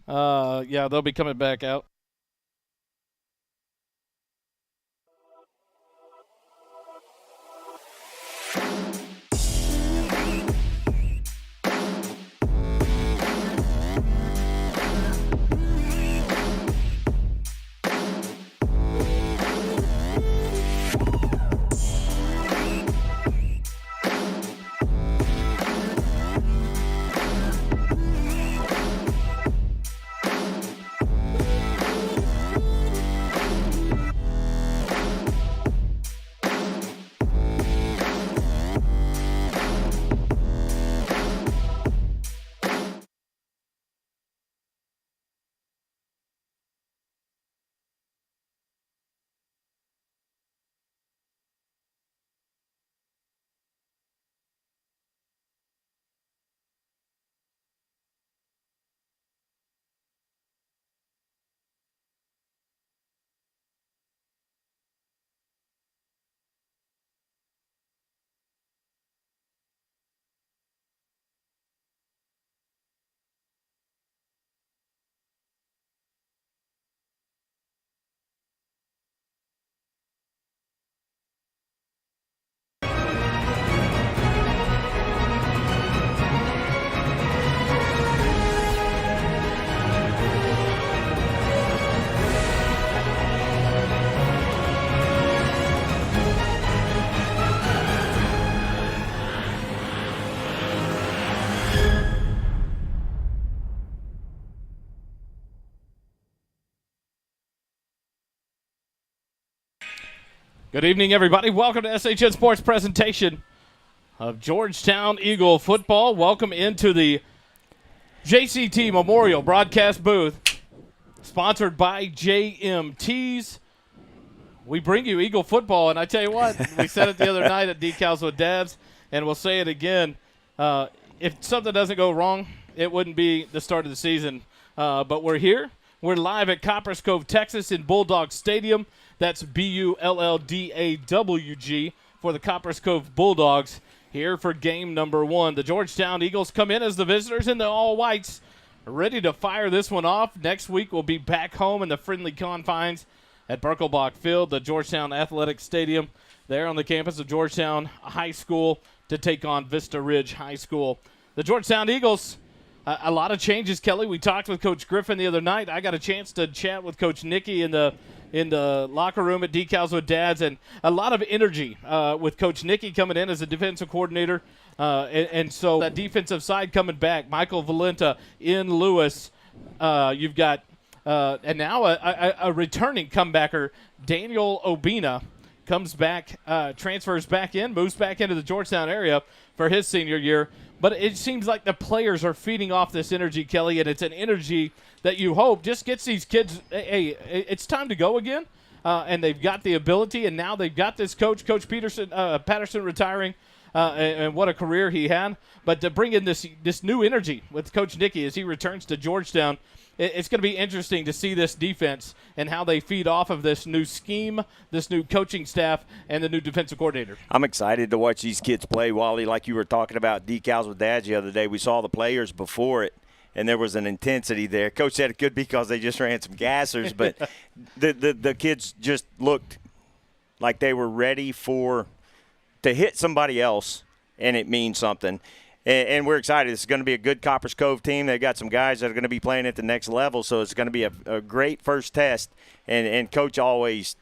Yeah, they'll be coming back out. Good evening, everybody. Welcome to SHN Sports presentation of Georgetown Eagle football. Welcome into the JCT Memorial broadcast booth, sponsored by JMTs. We bring you Eagle football, and I tell you what, we said it the other night at Decals with Dads, and we'll say it again. If something doesn't go wrong, it wouldn't be the start of the season. But we're here. We're live at Copperas Cove, Texas in Bulldawg Stadium. That's Bulldawg for the Copperas Cove Bulldawgs here for game number 1. The Georgetown Eagles come in as the visitors in the all-whites, ready to fire this one off. Next week we'll be back home in the friendly confines at Birkelbach Field, the Georgetown Athletic Stadium, there on the campus of Georgetown High School to take on Vista Ridge High School. The Georgetown Eagles, a lot of changes, Kelly. We talked with Coach Griffin the other night. I got a chance to chat with Coach Nicky in the locker room at Decals with Dads, and a lot of energy with Coach Nicky coming in as a defensive coordinator. And so that defensive side coming back, Michael Valenta in Lewis. You've got and now a returning comebacker, Daniel Obina, comes back, transfers back in, moves back into the Georgetown area for his senior year. But it seems like the players are feeding off this energy, Kelly, and it's an energy that you hope just gets these kids, hey, it's time to go again. And they've got the ability, and now they've got this coach, Coach Patterson retiring, and what a career he had. But to bring in this new energy with Coach Nicky as he returns to Georgetown, it's going to be interesting to see this defense and how they feed off of this new scheme, this new coaching staff, and the new defensive coordinator. I'm excited to watch these kids play, Wally. Like you were talking about Decals with Dads the other day, we saw the players before it, and there was an intensity there. Coach said it could be because they just ran some gassers, but the kids just looked like they were ready to hit somebody else, and it means something. And we're excited. It's going to be a good Copperas Cove team. They've got some guys that are going to be playing at the next level, so it's going to be a great first test. And Coach always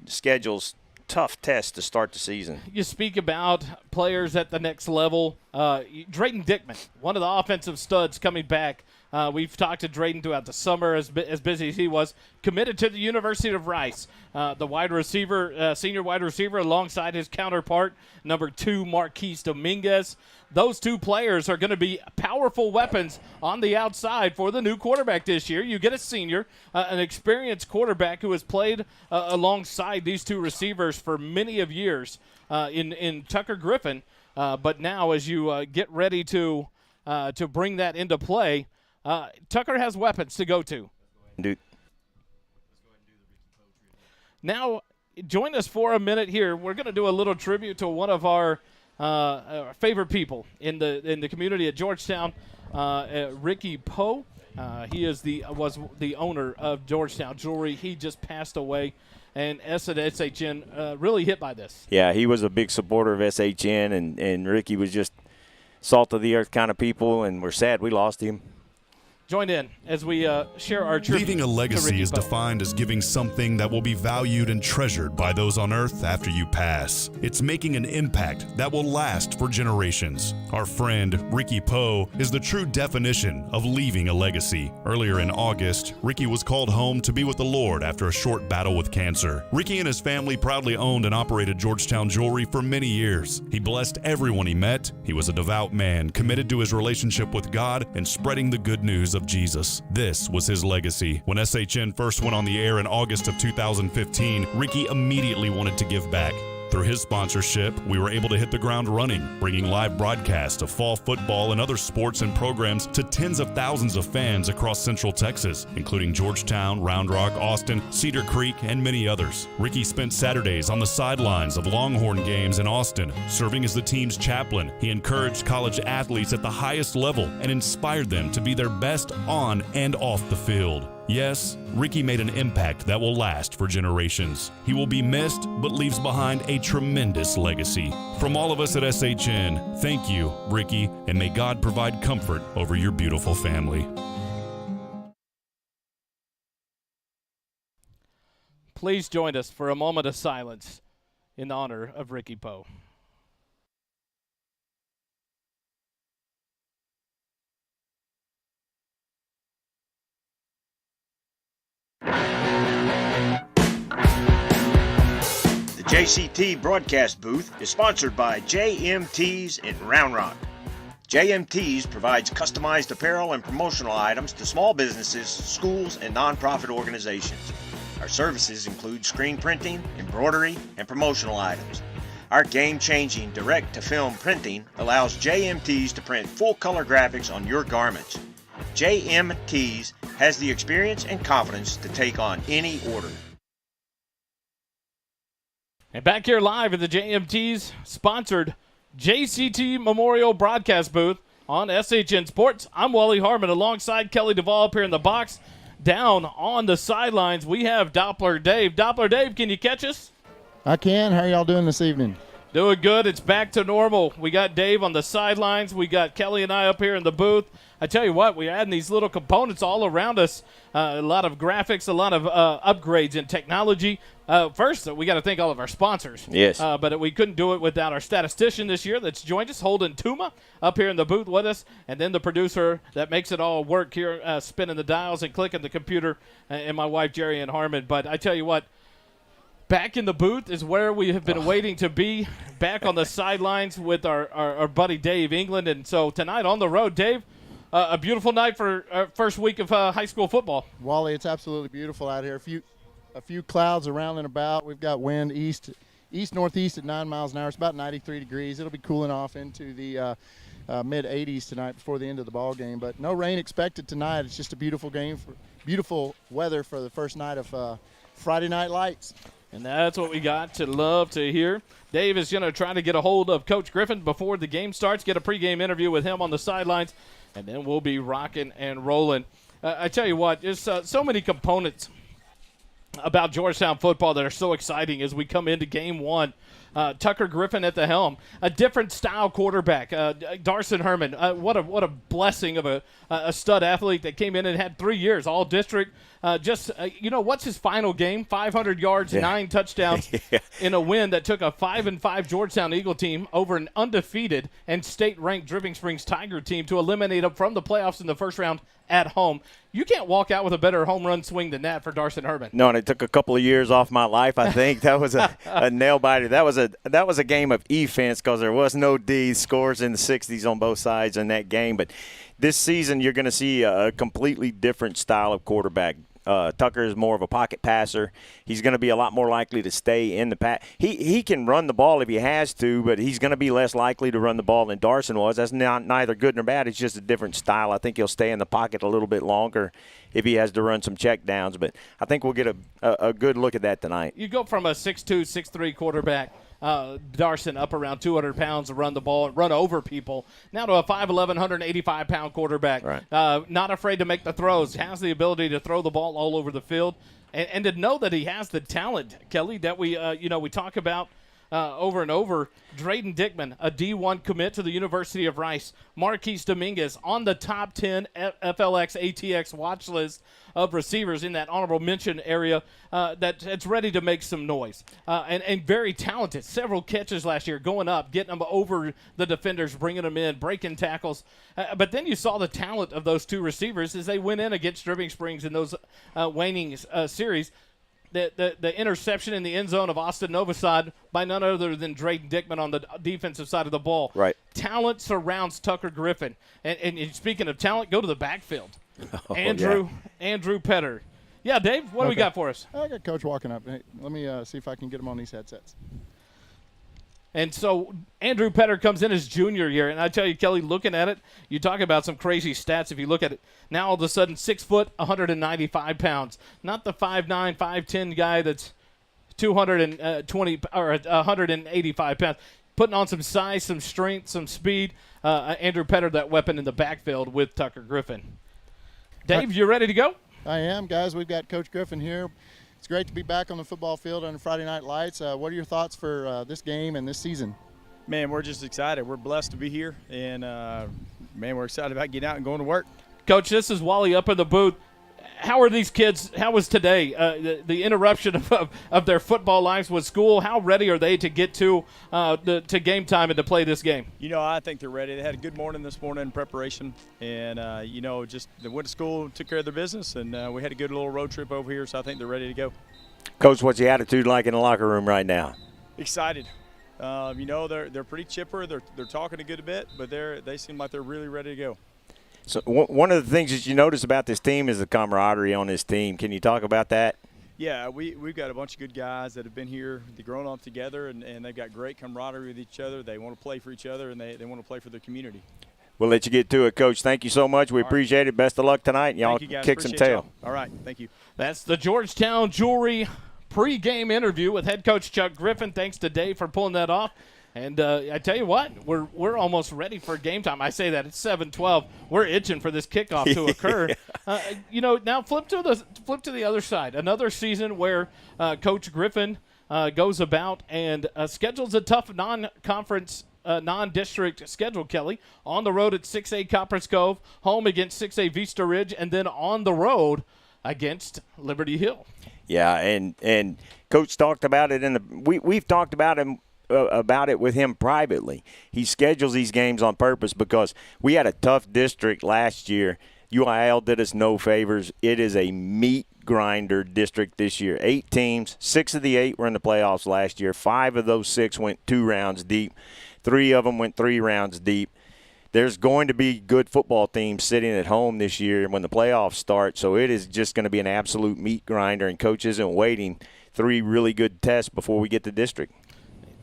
schedules tough tests to start the season. You speak about players at the next level. Drayton Dickman, one of the offensive studs coming back. We've talked to Drayton throughout the summer, as busy as he was, committed to the University of Rice. The wide receiver, senior wide receiver, alongside his counterpart, number 2, Marquise Dominguez. Those two players are going to be powerful weapons on the outside for the new quarterback this year. You get a senior, an experienced quarterback who has played alongside these two receivers for many of years in Tucker Griffin. But now as you get ready to bring that into play, Tucker has weapons to go to. Dude. Now, join us for a minute here. We're going to do a little tribute to one of our favorite people in the community at Georgetown, Ricky Poe. He was the owner of Georgetown Jewelry. He just passed away, and us at SHN really hit by this. Yeah, he was a big supporter of SHN, and Ricky was just salt of the earth kind of people, and we're sad we lost him. Join in as we share our tribute. Leaving a legacy is defined as giving something that will be valued and treasured by those on earth after you pass. It's making an impact that will last for generations. Our friend, Ricky Poe, is the true definition of leaving a legacy. Earlier in August, Ricky was called home to be with the Lord after a short battle with cancer. Ricky and his family proudly owned and operated Georgetown Jewelry for many years. He blessed everyone he met. He was a devout man, committed to his relationship with God and spreading the good news of Jesus. This was his legacy. When SHN first went on the air in August of 2015, Ricky immediately wanted to give back. Through his sponsorship, we were able to hit the ground running, bringing live broadcasts of fall football and other sports and programs to tens of thousands of fans across Central Texas, including Georgetown, Round Rock, Austin, Cedar Creek, and many others. Ricky spent Saturdays on the sidelines of Longhorn games in Austin, serving as the team's chaplain. He encouraged college athletes at the highest level and inspired them to be their best on and off the field. Yes, Ricky made an impact that will last for generations. He will be missed, but leaves behind a tremendous legacy. From all of us at SHN, thank you, Ricky, and may God provide comfort over your beautiful family. Please join us for a moment of silence in honor of Ricky Poe. The JCT broadcast booth is sponsored by JMT's in Round Rock. JMT's provides customized apparel and promotional items to small businesses, schools, and nonprofit organizations. Our services include screen printing, embroidery, and promotional items. Our game-changing direct-to-film printing allows JMT's to print full-color graphics on your garments. JMT's has the experience and confidence to take on any order. And back here live at the JMT's sponsored JCT Memorial Broadcast booth on SHN Sports. I'm Wally Harmon alongside Kelly DeVoll up here in the box. Down on the sidelines, we have Doppler Dave. Doppler Dave, can you catch us? I can. How are y'all doing this evening? Doing good. It's back to normal. We got Dave on the sidelines. We got Kelly and I up here in the booth. I tell you what, we're adding these little components all around us. A lot of graphics, a lot of upgrades in technology. First, we got to thank all of our sponsors. Yes. But we couldn't do it without our statistician this year that's joined us, Holden Tuma, up here in the booth with us, and then the producer that makes it all work here, spinning the dials and clicking the computer, and my wife, Jerry and Harmon. But I tell you what, back in the booth is where we have been waiting to be, back on the sidelines with our buddy Dave England. And so tonight on the road, Dave, a beautiful night for our first week of high school football. Wally, it's absolutely beautiful out here. A few clouds around and about. We've got wind east-northeast at 9 miles an hour. It's about 93 degrees. It'll be cooling off into the mid-80s tonight before the end of the ball game. But no rain expected tonight. It's just a beautiful game, beautiful weather for the first night of Friday Night Lights. And that's what we got to love to hear. Dave is going to try to get a hold of Coach Griffin before the game starts, get a pregame interview with him on the sidelines, and then we'll be rocking and rolling. I tell you what, there's so many components about Georgetown football that are so exciting as we come into game one. Tucker Griffin at the helm, a different style quarterback. Darson Harmon, what a blessing of a stud athlete that came in and had 3 years, all district. What's his final game? 500 yards, 9 touchdowns in a win that took a 5-5 Georgetown Eagle team over an undefeated and state-ranked Dripping Springs Tiger team to eliminate them from the playoffs in the first round at home. You can't walk out with a better home run swing than that for Darson Harmon. No, and it took a couple of years off my life, I think. That was a nail-biter. That was a game of offense because there was no D. Scores in the 60s on both sides in that game. But this season you're going to see a completely different style of quarterback. Tucker is more of a pocket passer. He's going to be a lot more likely to stay in the pack. He can run the ball if he has to, but he's going to be less likely to run the ball than Darson was. That's neither good nor bad. It's just a different style. I think he'll stay in the pocket a little bit longer if he has to run some check downs. But I think we'll get a good look at that tonight. You go from a 6'2", 6'3 quarterback Darson up around 200 pounds to run the ball and run over people. Now to a 5'11", 185-pound quarterback. Right. Not afraid to make the throws. Has the ability to throw the ball all over the field. And to know that he has the talent, Kelly, that we talk about over and over. Drayden Dickman, a D1 commit to the University of Rice. Marquise Dominguez on the top 10 FLX ATX watch list of receivers in that honorable mention area that's ready to make some noise. And very talented. Several catches last year, going up, getting them over the defenders, bringing them in, breaking tackles. But then you saw the talent of those two receivers as they went in against Dripping Springs in those waning series. The interception in the end zone of Austin Novosad by none other than Drayden Dickman on the defensive side of the ball. Right. Talent surrounds Tucker Griffin. And speaking of talent, go to the backfield. Oh, Andrew Petter. Yeah, Dave, what do we got for us? I got Coach walking up. Hey, let me see if I can get him on these headsets. And so Andrew Petter comes in his junior year, and I tell you, Kelly, looking at it, you talk about some crazy stats. If you look at it, now all of a sudden 6 foot, 195 pounds. Not the 5'9", 5'10" guy that's 220 or 185 pounds. Putting on some size, some strength, some speed. Andrew Petter, that weapon in the backfield with Tucker Griffin. Dave, you ready to go? I am, guys. We've got Coach Griffin here. It's great to be back on the football field under Friday Night Lights. What are your thoughts for this game and this season? Man, we're just excited. We're blessed to be here, and, man, we're excited about getting out and going to work. Coach, this is Wally up in the booth. How are these kids? How was today? The interruption of their football lives with school. How ready are they to get to game time and to play this game? I think they're ready. They had a good morning this morning in preparation, and just they went to school, took care of their business, and we had a good little road trip over here. So I think they're ready to go. Coach, what's the attitude like in the locker room right now? Excited. They're pretty chipper. They're talking a good bit, but they seem like they're really ready to go. So one of the things that you notice about this team is the camaraderie on this team. Can you talk about that? Yeah, we've got a bunch of good guys that have been here. They've grown up together, and they've got great camaraderie with each other. They want to play for each other, and they want to play for their community. We'll let you get to it, Coach. Thank you so much. We appreciate it. Best of luck tonight, and y'all Thank you, guys. kick some Appreciate tail. y'all. All right, thank you. That's the Georgetown Jewelry pregame interview with head coach Chuck Griffin. Thanks to Dave for pulling that off. And I tell you what, we're almost ready for game time. I say that it's 7:12. We're itching for this kickoff to occur. Now flip to the other side. Another season where Coach Griffin goes about and schedules a tough non-conference, non-district schedule. Kelly on the road at 6A Copperas Cove, home against 6A Vista Ridge, and then on the road against Liberty Hill. Yeah, and Coach talked about it we've talked about it with him privately. He schedules these games on purpose because we had a tough district last year. UIL did us no favors. It is a meat grinder district this year. 8 teams, 6 of the 8 were in the playoffs last year. 5 of those 6 went 2 rounds deep. 3 of them went 3 rounds deep. There's going to be good football teams sitting at home this year when the playoffs start, so it is just going to be an absolute meat grinder, and Coach isn't waiting 3 really good tests before we get to district.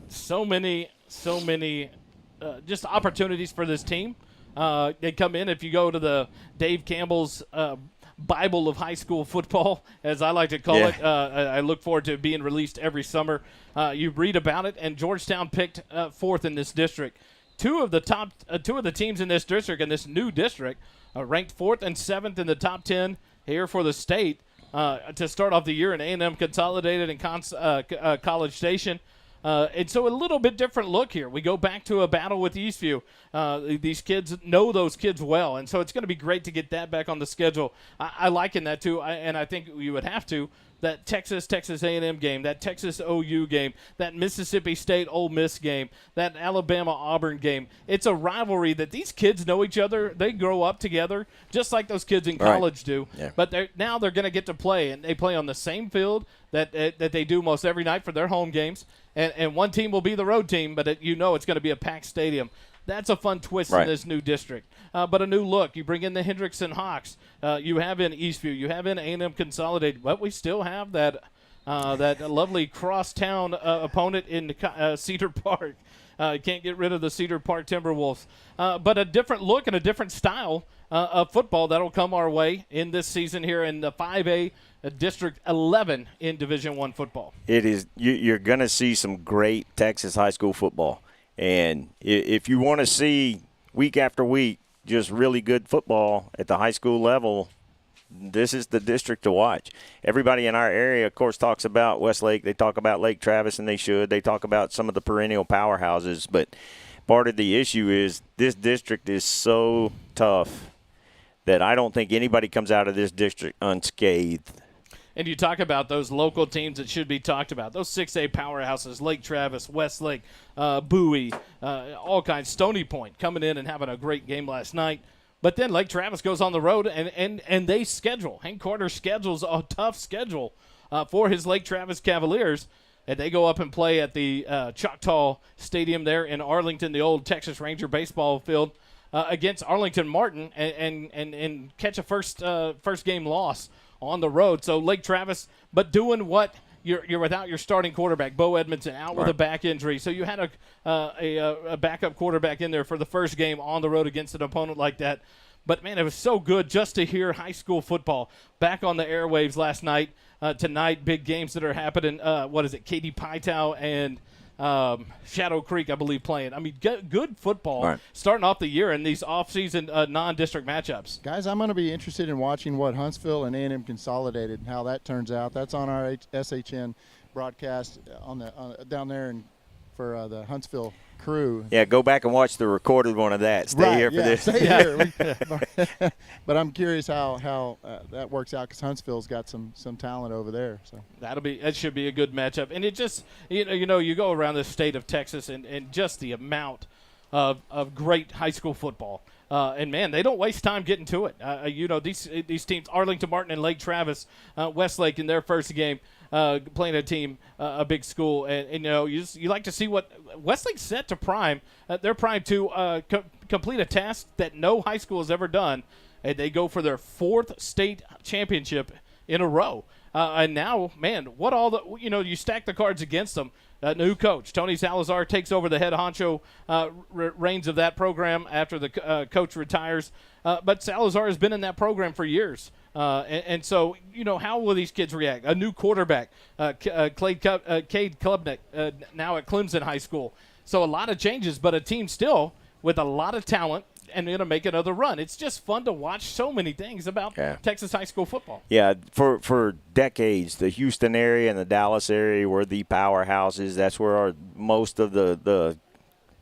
So many just opportunities for this team. They come in, if you go to the Dave Campbell's Bible of high school football, as I like to call it. I look forward to it being released every summer. You read about it, and Georgetown picked 4th in this district. Two of the teams in this district, in this new district, ranked 4th and 7th in the top 10 here for the state to start off the year in A&M Consolidated and College Station. And so a little bit different look here. We go back to a battle with Eastview. These kids know those kids well, and so it's going to be great to get that back on the schedule. I liken that too, and I think you would have to, that Texas A&M game, that Texas OU game, that Mississippi State Ole Miss game, that Alabama Auburn game. It's a rivalry that these kids know each other. They grow up together just like those kids in college do. Yeah. But now they're going to get to play, and they play on the same field that they do most every night for their home games. And one team will be the road team, but it's going to be a packed stadium. That's a fun twist in this new district. But a new look. You bring in the Hendrickson Hawks. You have in Eastview. You have in A&M Consolidated. But we still have that lovely crosstown opponent in Cedar Park. Can't get rid of the Cedar Park Timberwolves. But a different look and a different style of football that'll come our way in this season here in the 5A District 11 in Division I football. It is. You're going to see some great Texas high school football. And if you want to see week after week just really good football at the high school level, this is the district to watch. Everybody in our area, of course, talks about Westlake. They talk about Lake Travis, and they should. They talk about some of the perennial powerhouses. But part of the issue is this district is so tough that I don't think anybody comes out of this district unscathed. And you talk about those local teams that should be talked about. Those 6A powerhouses, Lake Travis, Westlake, Bowie, all kinds. Stony Point coming in and having a great game last night. But then Lake Travis goes on the road, and they schedule. Hank Carter schedules a tough schedule for his Lake Travis Cavaliers. And they go up and play at the Choctaw Stadium there in Arlington, the old Texas Ranger baseball field, against Arlington Martin and catch a first game loss on the road. So Lake Travis, but doing what you're without your starting quarterback, Bo Edmondson, out with a back injury. So you had a backup quarterback in there for the first game on the road against an opponent like that. But, man, it was so good just to hear high school football back on the airwaves last night. Tonight, big games that are happening. Katy Pytow and Shadow Creek, I believe, playing. I mean, good football starting off the year in these off-season non-district matchups. Guys, I'm going to be interested in watching what Huntsville and A&M Consolidated and how that turns out. That's on our SHN broadcast down there for the Huntsville crew. Yeah, go back and watch the recorded one of that. Stay here for this. Stay here. But I'm curious how that works out because Huntsville's got some talent over there. So that should be a good matchup. And it just you go around the state of Texas and just the amount of great high school football. And, man, they don't waste time getting to it. These teams, Arlington Martin and Lake Travis, Westlake in their first game, playing a team, a big school. And you like to see what Westlake's set to prime. They're primed to complete a task that no high school has ever done. And they go for their 4th state championship in a row. And now, man, you stack the cards against them. New coach, Tony Salazar, takes over the head honcho reins of that program after the coach retires. But Salazar has been in that program for years. And so, how will these kids react? A new quarterback, Cade Klubnik, now at Clemson High School. So a lot of changes, but a team still with a lot of talent and going to make another run. It's just fun to watch so many things about Texas high school football. Yeah, for decades, the Houston area and the Dallas area were the powerhouses. That's where most of the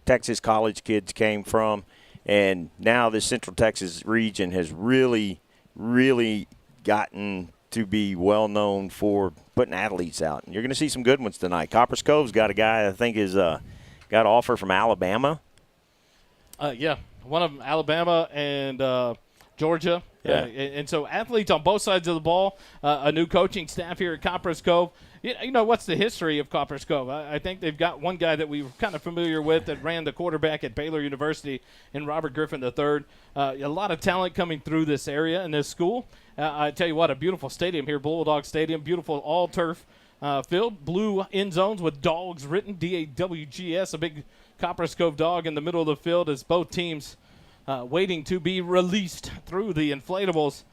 Texas college kids came from. And now the Central Texas region has really, really gotten to be well known for putting athletes out. And you're going to see some good ones tonight. Copperas Cove's got a guy I think is got an offer from Alabama. One of them, Alabama and Georgia. Yeah. And so athletes on both sides of the ball, a new coaching staff here at Copperas Cove. What's the history of Copperas Cove? I think they've got one guy that we were kind of familiar with that ran the quarterback at Baylor University in Robert Griffin III. A lot of talent coming through this area and this school. I tell you what, a beautiful stadium here, Bulldog Stadium, beautiful all-turf field, blue end zones with dogs written, D-A-W-G-S, a big Copperas Cove dog in the middle of the field as both teams waiting to be released through the inflatables.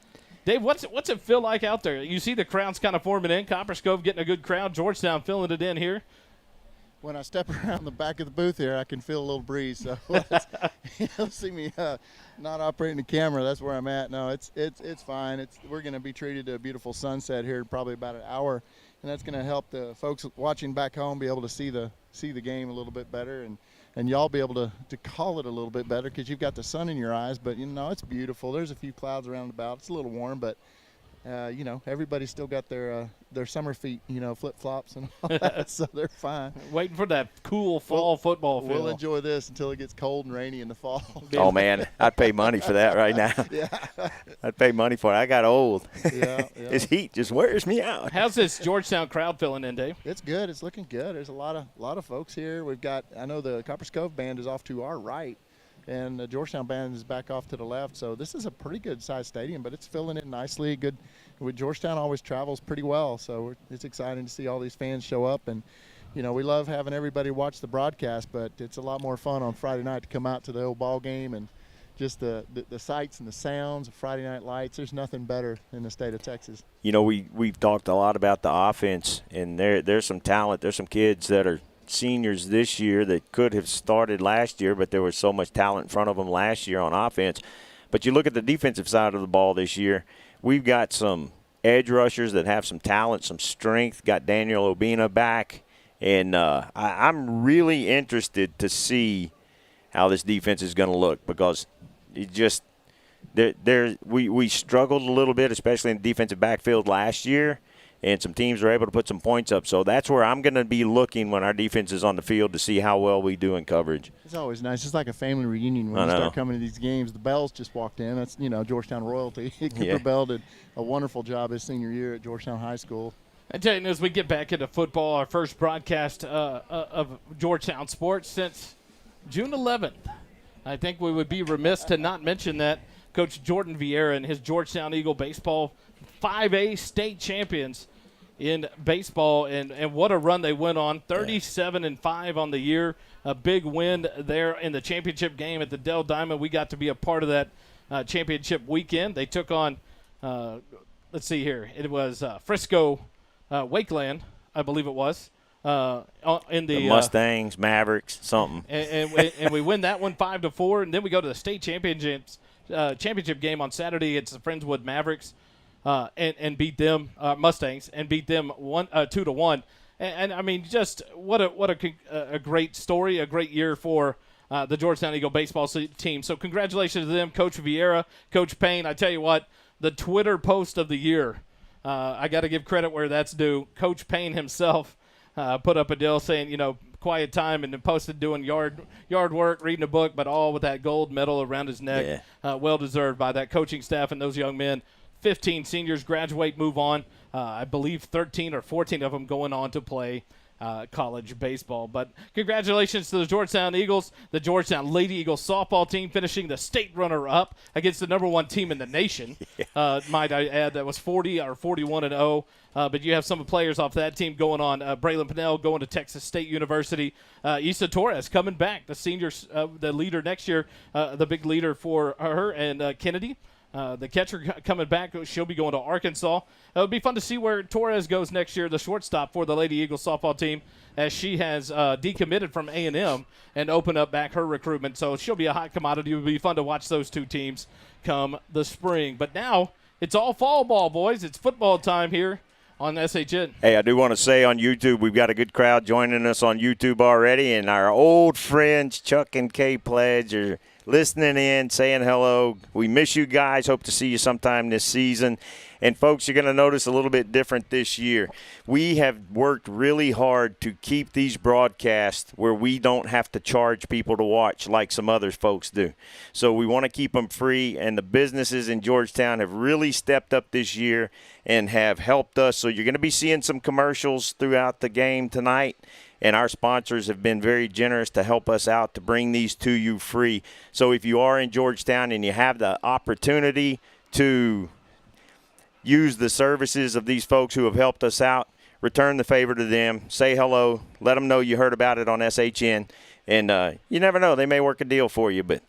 Dave, what's it feel like out there? You see the crowds kind of forming in. Copperas Cove getting a good crowd. Georgetown filling it in here. When I step around the back of the booth here, I can feel a little breeze. So you'll see me not operating the camera. That's where I'm at. No, it's fine. We're going to be treated to a beautiful sunset here in probably about an hour, and that's going to help the folks watching back home be able to see the game a little bit better, and y'all be able to call it a little bit better because you've got the sun in your eyes. But, it's beautiful. There's a few clouds around about. It's a little warm, but, everybody's still got their summer feet, flip-flops and all that, so they're fine. Waiting for that cool fall football feel. We'll enjoy this until it gets cold and rainy in the fall. Oh, man, I'd pay money for that right now. Yeah. I'd pay money for it. I got old. Yeah. This heat just wears me out. How's this Georgetown crowd filling in, Dave? It's good. It's looking good. There's a lot of folks here. I know the Copperas Cove band is off to our right, and the Georgetown band is back off to the left. So this is a pretty good-sized stadium, but it's filling in nicely. Good. Georgetown always travels pretty well, so it's exciting to see all these fans show up. And, we love having everybody watch the broadcast, but it's a lot more fun on Friday night to come out to the old ball game and just the sights and the sounds of Friday Night Lights. There's nothing better in the state of Texas. We've talked a lot about the offense, and there's some talent. There's some kids that are seniors this year that could have started last year, but there was so much talent in front of them last year on offense. But you look at the defensive side of the ball this year, we've got some edge rushers that have some talent, some strength. Got Daniel Obina back, and I'm really interested to see how this defense is going to look, because it just we struggled a little bit, especially in the defensive backfield last year, and some teams were able to put some points up. So that's where I'm going to be looking when our defense is on the field to see how well we do in coverage. It's always nice. It's like a family reunion when you start coming to these games. The Bells just walked in. That's, Georgetown royalty. Cooper Bell did a wonderful job his senior year at Georgetown High School. I tell you, as we get back into football, our first broadcast of Georgetown sports since June 11th. I think we would be remiss to not mention that Coach Jordan Vieira and his Georgetown Eagle baseball 5A state champions in baseball, and what a run they went on. 37-5 on the year. A big win there in the championship game at the Dell Diamond. We got to be a part of that championship weekend. They took on, let's see here, it was Frisco Wakeland, I believe it was. In the Mustangs, Mavericks, something. And we win that one 5-4, and then we go to the state championship game on Saturday. It's the Friendswood Mavericks, and beat them Mustangs and beat them 2-1. And I mean, just what a great story, a great year for the Georgetown Eagle baseball team. So congratulations to them, Coach Vieira, Coach Payne. I tell you what, the Twitter post of the year. I got to give credit where that's due. Coach Payne himself put up a deal saying, quiet time, and then posted doing yard work, reading a book, but all with that gold medal around his neck. Well deserved by that coaching staff and those young men. 15 seniors graduate, move on. I believe 13 or 14 of them going on to play college baseball. But congratulations to the Georgetown Eagles, the Georgetown Lady Eagles softball team finishing the state runner-up against the number one team in the nation. Might I add, that was 40 or 41-0. But you have some players off that team going on. Braylon Pinnell going to Texas State University. Issa Torres coming back, the senior, the leader next year, the big leader for her, and Kennedy. The catcher coming back, she'll be going to Arkansas. It'll be fun to see where Torres goes next year, the shortstop for the Lady Eagles softball team, as she has decommitted from A&M and opened up back her recruitment. So she'll be a hot commodity. It'll be fun to watch those two teams come the spring. But now it's all fall ball, boys. It's football time here on SHN. Hey, I do want to say on YouTube, we've got a good crowd joining us on YouTube already, and our old friends Chuck and Kay Pledge are listening in, saying hello. We miss you guys. Hope to see you sometime this season. And, folks, you're going to notice a little bit different this year. We have worked really hard to keep these broadcasts where we don't have to charge people to watch like some other folks do. So we want to keep them free, and the businesses in Georgetown have really stepped up this year and have helped us. So you're going to be seeing some commercials throughout the game tonight. And our sponsors have been very generous to help us out to bring these to you free. So if you are in Georgetown and you have the opportunity to use the services of these folks who have helped us out, return the favor to them, say hello, let them know you heard about it on SHN. And you never know, they may work a deal for you. But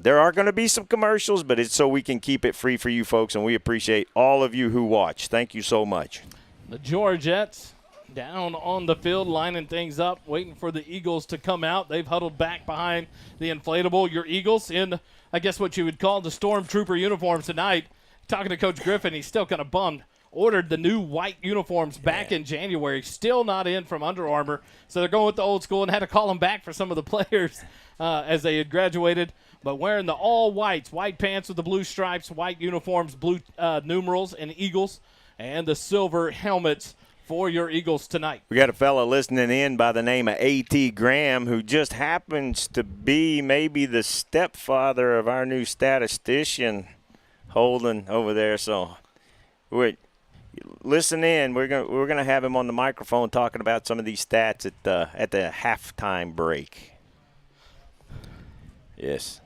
there are going to be some commercials, but it's so we can keep it free for you folks, and we appreciate all of you who watch. Thank you so much. The Georgettes down on the field, lining things up, waiting for the Eagles to come out. They've huddled back behind the inflatable. Your Eagles in, I guess, what you would call the Stormtrooper uniforms tonight. Talking to Coach Griffin, he's still kind of bummed. Ordered the new white uniforms back in January. Still not in from Under Armour. So they're going with the old school and had to call them back for some of the players as they had graduated. But wearing the all whites, white pants with the blue stripes, white uniforms, blue numerals and Eagles, and the silver helmets for your Eagles tonight. We got a fella listening in by the name of A.T. Graham, who just happens to be maybe the stepfather of our new statistician Holden over there. So listen in. We're gonna have him on the microphone talking about some of these stats at the halftime break. Yes.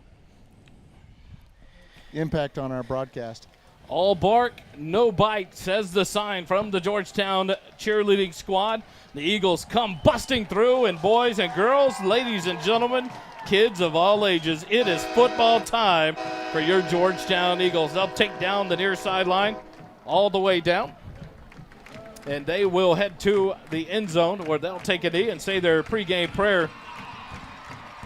Impact on our broadcast. All bark, no bite, says the sign from the Georgetown cheerleading squad. The Eagles come busting through, and boys and girls, ladies and gentlemen, kids of all ages, it is football time for your Georgetown Eagles. They'll take down the near sideline all the way down, and they will head to the end zone where they'll take a knee and say their pregame prayer.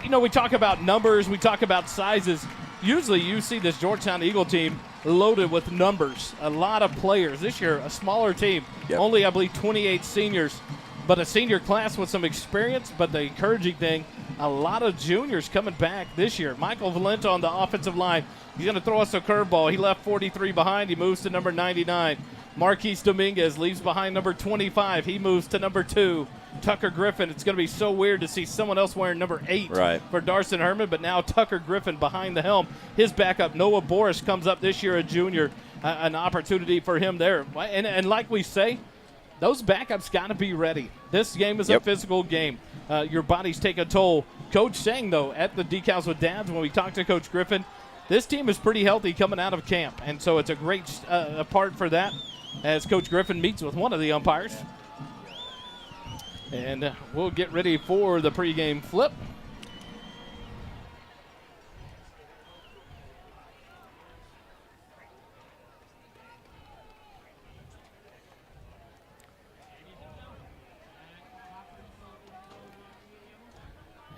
You know, we talk about numbers, we talk about sizes. Usually you see this Georgetown Eagle team loaded with numbers, a lot of players. This year, a smaller team, only, I believe, 28 seniors, but a senior class with some experience. But the encouraging thing, a lot of juniors coming back this year. Michael Valenta on the offensive line. He's going to throw us a curveball. He left 43 behind. He moves to number 99. Marquise Dominguez leaves behind number 25. He moves to number 2. Tucker Griffin. It's going to be so weird to see someone else wearing number 8 for Darson Harmon, but now Tucker Griffin behind the helm. His backup, Noah Boris, comes up this year, a junior. An opportunity for him there. And like we say, those backups got to be ready. This game is a physical game. Your bodies take a toll. Coach saying, though, at the Decals with Dads, when we talked to Coach Griffin, this team is pretty healthy coming out of camp. And so it's a great part for that as Coach Griffin meets with one of the umpires. And we'll get ready for the pregame flip.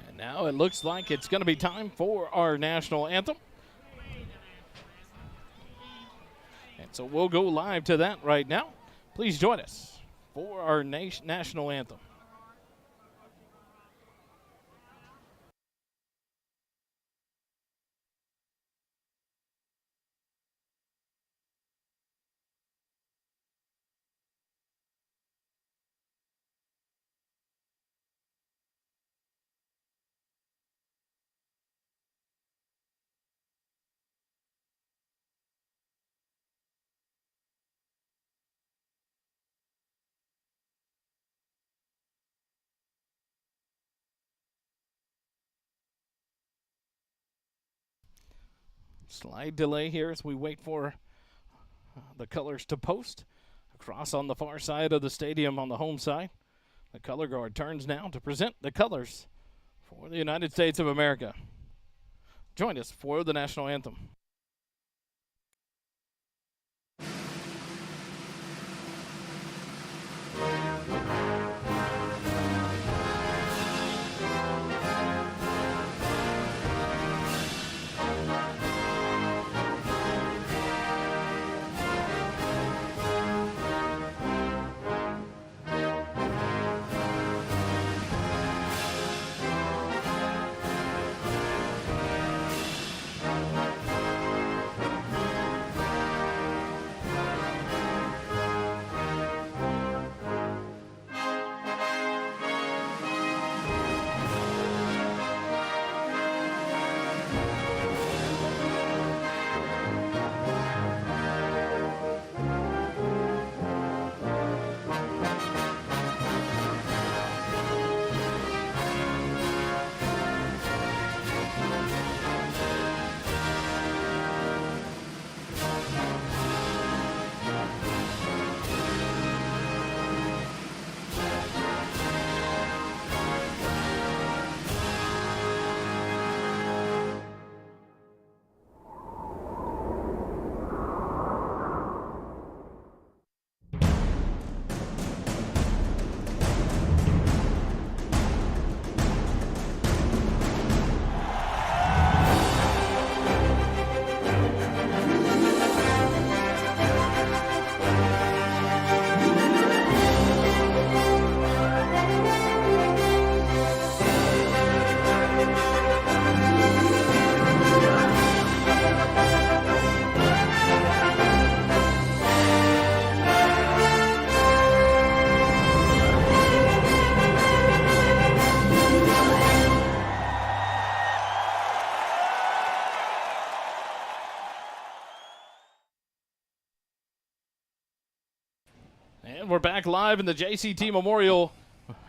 And now it looks like it's going to be time for our national anthem. And so we'll go live to that right now. Please join us for our national anthem. Slight delay here as we wait for the colors to post. Across on the far side of the stadium on the home side, the color guard turns now to present the colors for the United States of America. Join us for the national anthem. And we're back live in the JCT Memorial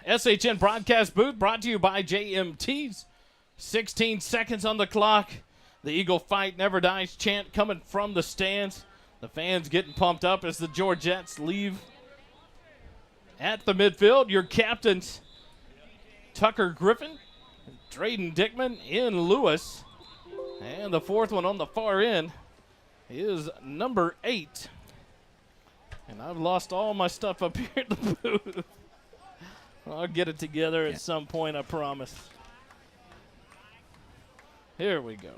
SHN broadcast booth, brought to you by JMT's. 16 seconds on the clock. The Eagle Fight Never Dies chant coming from the stands. The fans getting pumped up as the Georgettes leave at the midfield. Your captains, Tucker Griffin, Drayden Dickman, Ian Lewis, and the fourth one on the far end is number 8. And I've lost all my stuff up here at the booth. I'll get it together at some point, I promise. Here we go.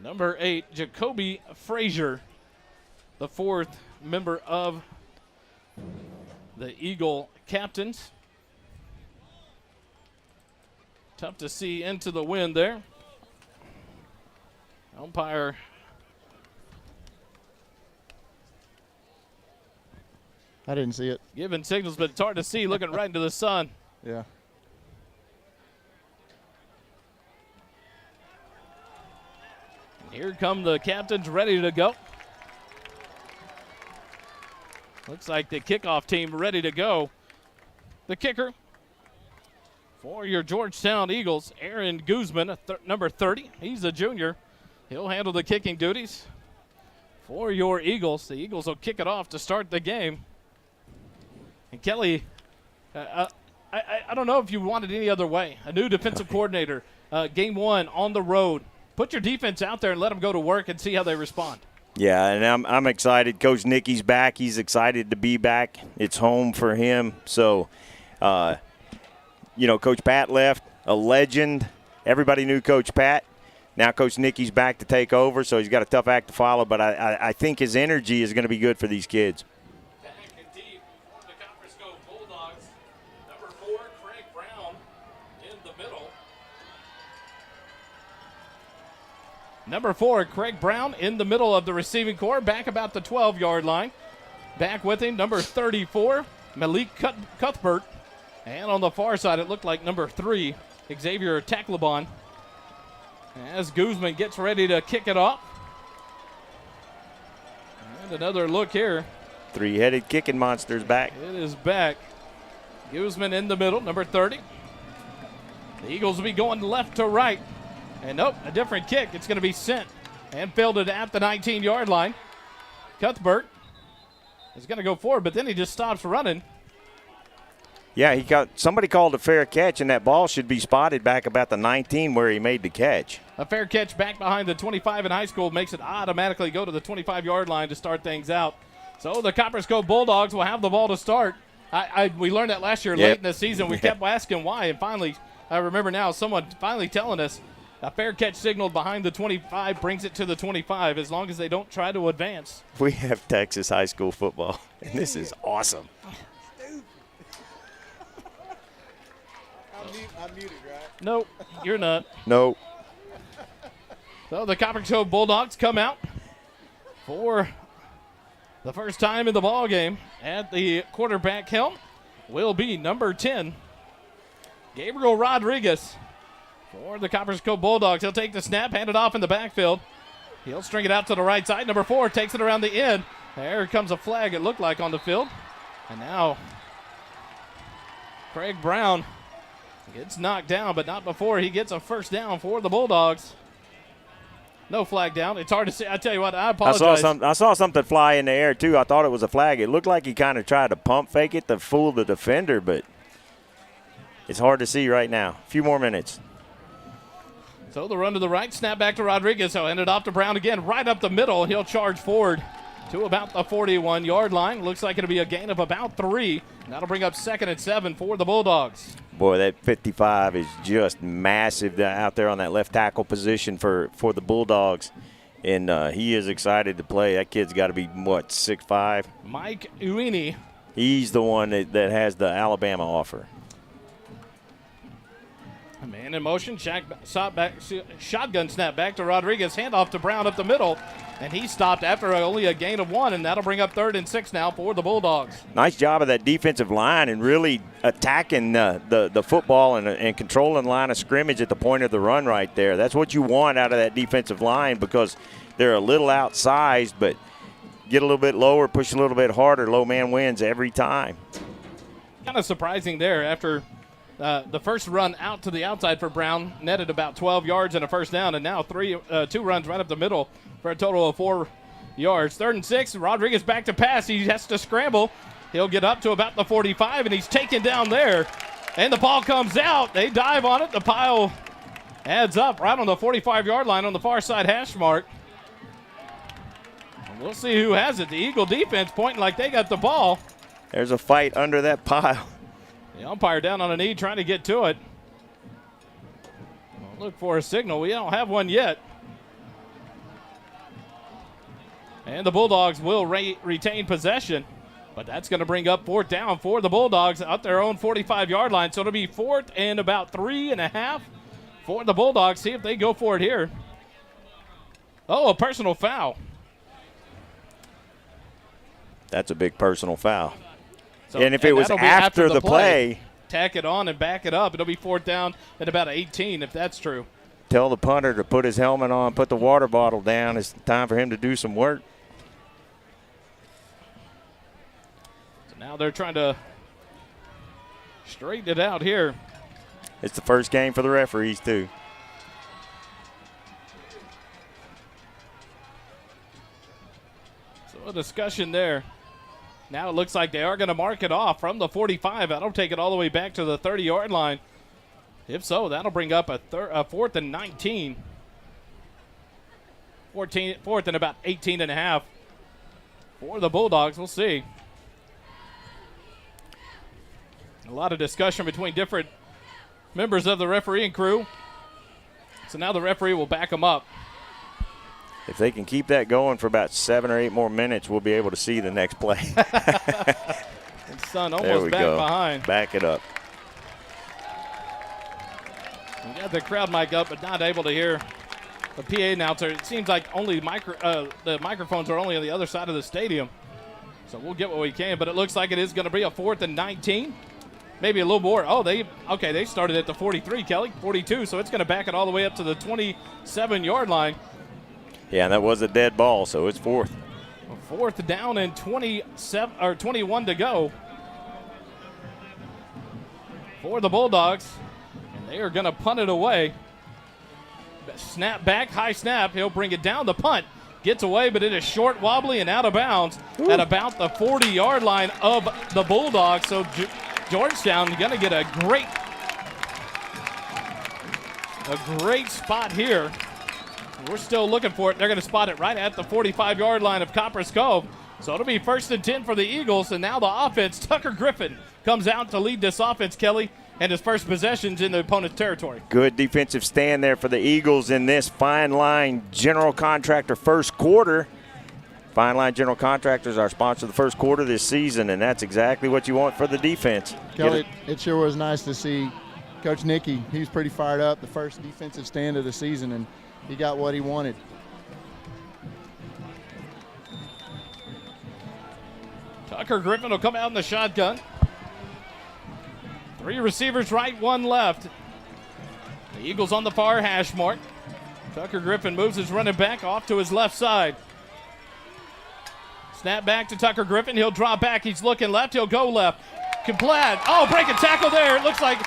Number 8, Jacoby Frazier, the fourth member of the Eagle captains. Tough to see into the wind there. Umpire I didn't see it. giving signals, but it's hard to see looking right into the sun. Yeah. Here come the captains ready to go. Looks like the kickoff team ready to go. The kicker for your Georgetown Eagles, Aaron Guzman, number 30. He's a junior. He'll handle the kicking duties for your Eagles. The Eagles will kick it off to start the game. And Kelly, I don't know if you wanted any other way. A new defensive coordinator, game 1 on the road. Put your defense out there and let them go to work and see how they respond. Yeah, and I'm excited. Coach Nicky's back. He's excited to be back. It's home for him. So, Coach Pat left, a legend. Everybody knew Coach Pat. Now Coach Nicky's back to take over, so he's got a tough act to follow. But I think his energy is going to be good for these kids. Back and deep for the Copperas Cove Bulldawgs. Number 4, Craig Brown in the middle. Number 4, Craig Brown in the middle of the receiving corps, back about the 12-yard line. Back with him, number 34, Malik Cuthbert. And on the far side, it looked like number 3, Xavier Taclebon. As Guzman gets ready to kick it off. And another look here. 3-headed kicking monster's back. It is back. Guzman in the middle, number 30. The Eagles will be going left to right. And nope, a different kick. It's going to be sent and fielded at the 19-yard line. Cuthbert is going to go forward, but then he just stops running. Yeah, somebody called a fair catch, and that ball should be spotted back about the 19 where he made the catch. A fair catch back behind the 25 in high school makes it automatically go to the 25-yard line to start things out. So the Copperas Cove Bulldogs will have the ball to start. We learned that last year late in the season. We kept asking why, and finally, I remember now someone finally telling us a fair catch signaled behind the 25 brings it to the 25 as long as they don't try to advance. We have Texas high school football, and this is awesome. I'm muted, right? Nope, you're not. No. So the Copperas Cove Bulldogs come out for the first time in the ball game. At the quarterback helm will be number 10, Gabriel Rodriguez. For the Copperas Cove Bulldogs, he'll take the snap, hand it off in the backfield. He'll string it out to the right side. Number 4 takes it around the end. There comes a flag, it looked like, on the field. And now Craig Brown gets knocked down, but not before he gets a first down for the Bulldogs. No flag down. It's hard to see. I tell you what, I apologize. I saw something fly in the air, too. I thought it was a flag. It looked like he kind of tried to pump fake it to fool the defender, but it's hard to see right now. A few more minutes. So the run to the right, snap back to Rodriguez. He'll hand it off to Brown again, right up the middle. He'll charge forward to about the 41-yard line. Looks like it'll be a gain of about 3. And that'll bring up 2nd and 7 for the Bulldogs. Boy, that 55 is just massive out there on that left tackle position for the Bulldogs. And he is excited to play. That kid's got to be, 6'5"? Mike Uini. He's the one that has the Alabama offer. A man in motion, shotgun snap back to Rodriguez, handoff to Brown up the middle, and he stopped after only a gain of 1, and that'll bring up 3rd and 6 now for the Bulldogs. Nice job of that defensive line and really attacking the football and controlling the line of scrimmage at the point of the run right there. That's what you want out of that defensive line because they're a little outsized, but get a little bit lower, push a little bit harder, low man wins every time. Kind of surprising there after The first run out to the outside for Brown netted about 12 yards and a first down, and now 2 runs right up the middle for a total of 4 yards. 3rd and 6, Rodriguez back to pass. He has to scramble. He'll get up to about the 45, and he's taken down there. And the ball comes out. They dive on it. The pile adds up right on the 45-yard line on the far side hash mark. And we'll see who has it. The Eagle defense pointing like they got the ball. There's a fight under that pile. The umpire down on a knee trying to get to it. We'll look for a signal. We don't have one yet. And the Bulldogs will retain possession. But that's going to bring up 4th down for the Bulldogs at their own 45-yard line. So it'll be 4th and about 3.5 for the Bulldogs. See if they go for it here. Oh, a personal foul. That's a big personal foul. So, and if it was after the play, tack it on and back it up. It'll be 4th down at about 18 if that's true. Tell the punter to put his helmet on, put the water bottle down. It's time for him to do some work. Now they're trying to straighten it out here. It's the first game for the referees, too. So a discussion there. Now it looks like they are going to mark it off from the 45. That'll take it all the way back to the 30-yard line. If so, that'll bring up a 4th and 19. 4th and about 18.5 for the Bulldogs. We'll see. A lot of discussion between different members of the refereeing crew. So now the referee will back them up. If they can keep that going for about 7 or 8 more minutes, we'll be able to see the next play. And Son almost back behind. Back it up. We got the crowd mic up, but not able to hear the PA announcer. It seems like only the microphones are only on the other side of the stadium. So we'll get what we can, but it looks like it is going to be a 4th and 19. Maybe a little more. Oh, they started at the 43, Kelly, 42, so it's going to back it all the way up to the 27-yard line. Yeah, and that was a dead ball, so it's 4th. 4th down and 21 to go for the Bulldogs, and they are going to punt it away. Snap back, high snap. He'll bring it down. The punt gets away, but it is short, wobbly, and out of bounds at about the 40-yard line of the Bulldogs. So Georgetown going to get a great spot here. We're still looking for it. They're going to spot it right at the 45-yard line of Copperas Cove. So it'll be 1st and 10 for the Eagles. And now the offense, Tucker Griffin comes out to lead this offense, Kelly, and his first possessions in the opponent's territory. Good defensive stand there for the Eagles in this Fine Line General Contractor first quarter. Fine Line General Contractors are our sponsor of the first quarter this season, and that's exactly what you want for the defense. Kelly, it sure was nice to see Coach Nicky. He was pretty fired up, the first defensive stand of the season, and he got what he wanted. Tucker Griffin will come out in the shotgun. 3 receivers right, 1 left. The Eagles on the far hash mark. Tucker Griffin moves his running back off to his left side. Snap back to Tucker Griffin. He'll drop back. He's looking left. He'll go left. Complete. Oh, break a tackle there. It looks like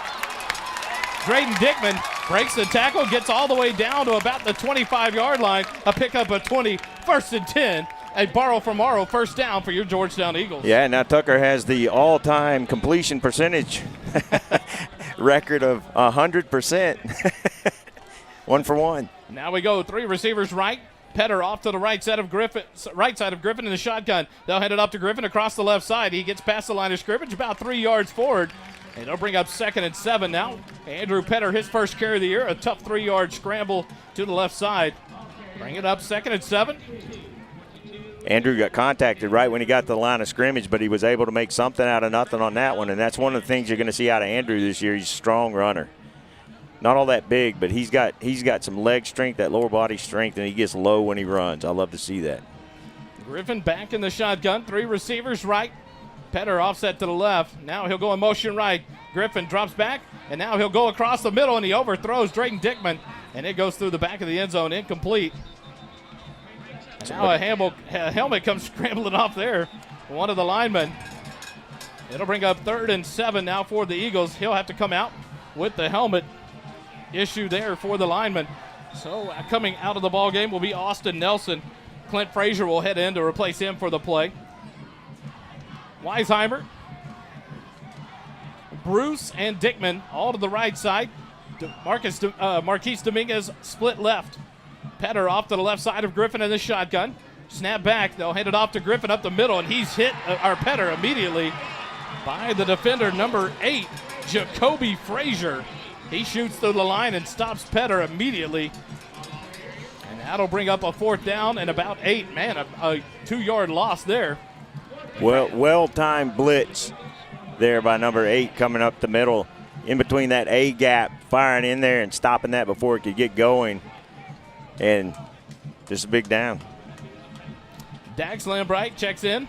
Drayden Dickman breaks the tackle, gets all the way down to about the 25-yard line. A pickup of 20, 1st and 10. A borrow from Morrow, 1st down for your Georgetown Eagles. Yeah, now Tucker has the all-time completion percentage record of 100%. 1 for 1. Now we go 3 receivers right. Petter off to the right side of Griffin in the shotgun. They'll hand it up to Griffin across the left side. He gets past the line of scrimmage about 3 yards forward. And they'll bring up 2nd and 7 now. Andrew Petter, his first carry of the year, a tough 3-yard scramble to the left side. Bring it up 2nd and 7. Andrew got contacted right when he got to the line of scrimmage, but he was able to make something out of nothing on that one, and that's one of the things you're going to see out of Andrew this year. He's a strong runner. Not all that big, but he's got some leg strength, that lower body strength, and he gets low when he runs. I love to see that. Griffin back in the shotgun, 3 receivers right. Petter offset to the left. Now he'll go in motion right. Griffin drops back, and now he'll go across the middle, and he overthrows Drayton Dickman, and it goes through the back of the end zone, incomplete. Now a helmet comes scrambling off there. One of the linemen. It'll bring up 3rd and 7 now for the Eagles. He'll have to come out. with the helmet issue there for the lineman. So coming out of the ball game will be Austin Nelson. Clint Frazier will head in to replace him for the play. Weisheimer, Bruce, and Dickman all to the right side. Marquise Dominguez split left. Petter off to the left side of Griffin in the shotgun. Snap back. They'll hand it off to Griffin up the middle, and he's hit Petter immediately by the defender, number 8, Jacoby Frazier. He shoots through the line and stops Petter immediately. And that'll bring up a 4th down and about 8. Man, a 2-yard loss there. Well-timed blitz there by number 8 coming up the middle. In between that A gap, firing in there and stopping that before it could get going. And just a big down. Dax Lambright checks in.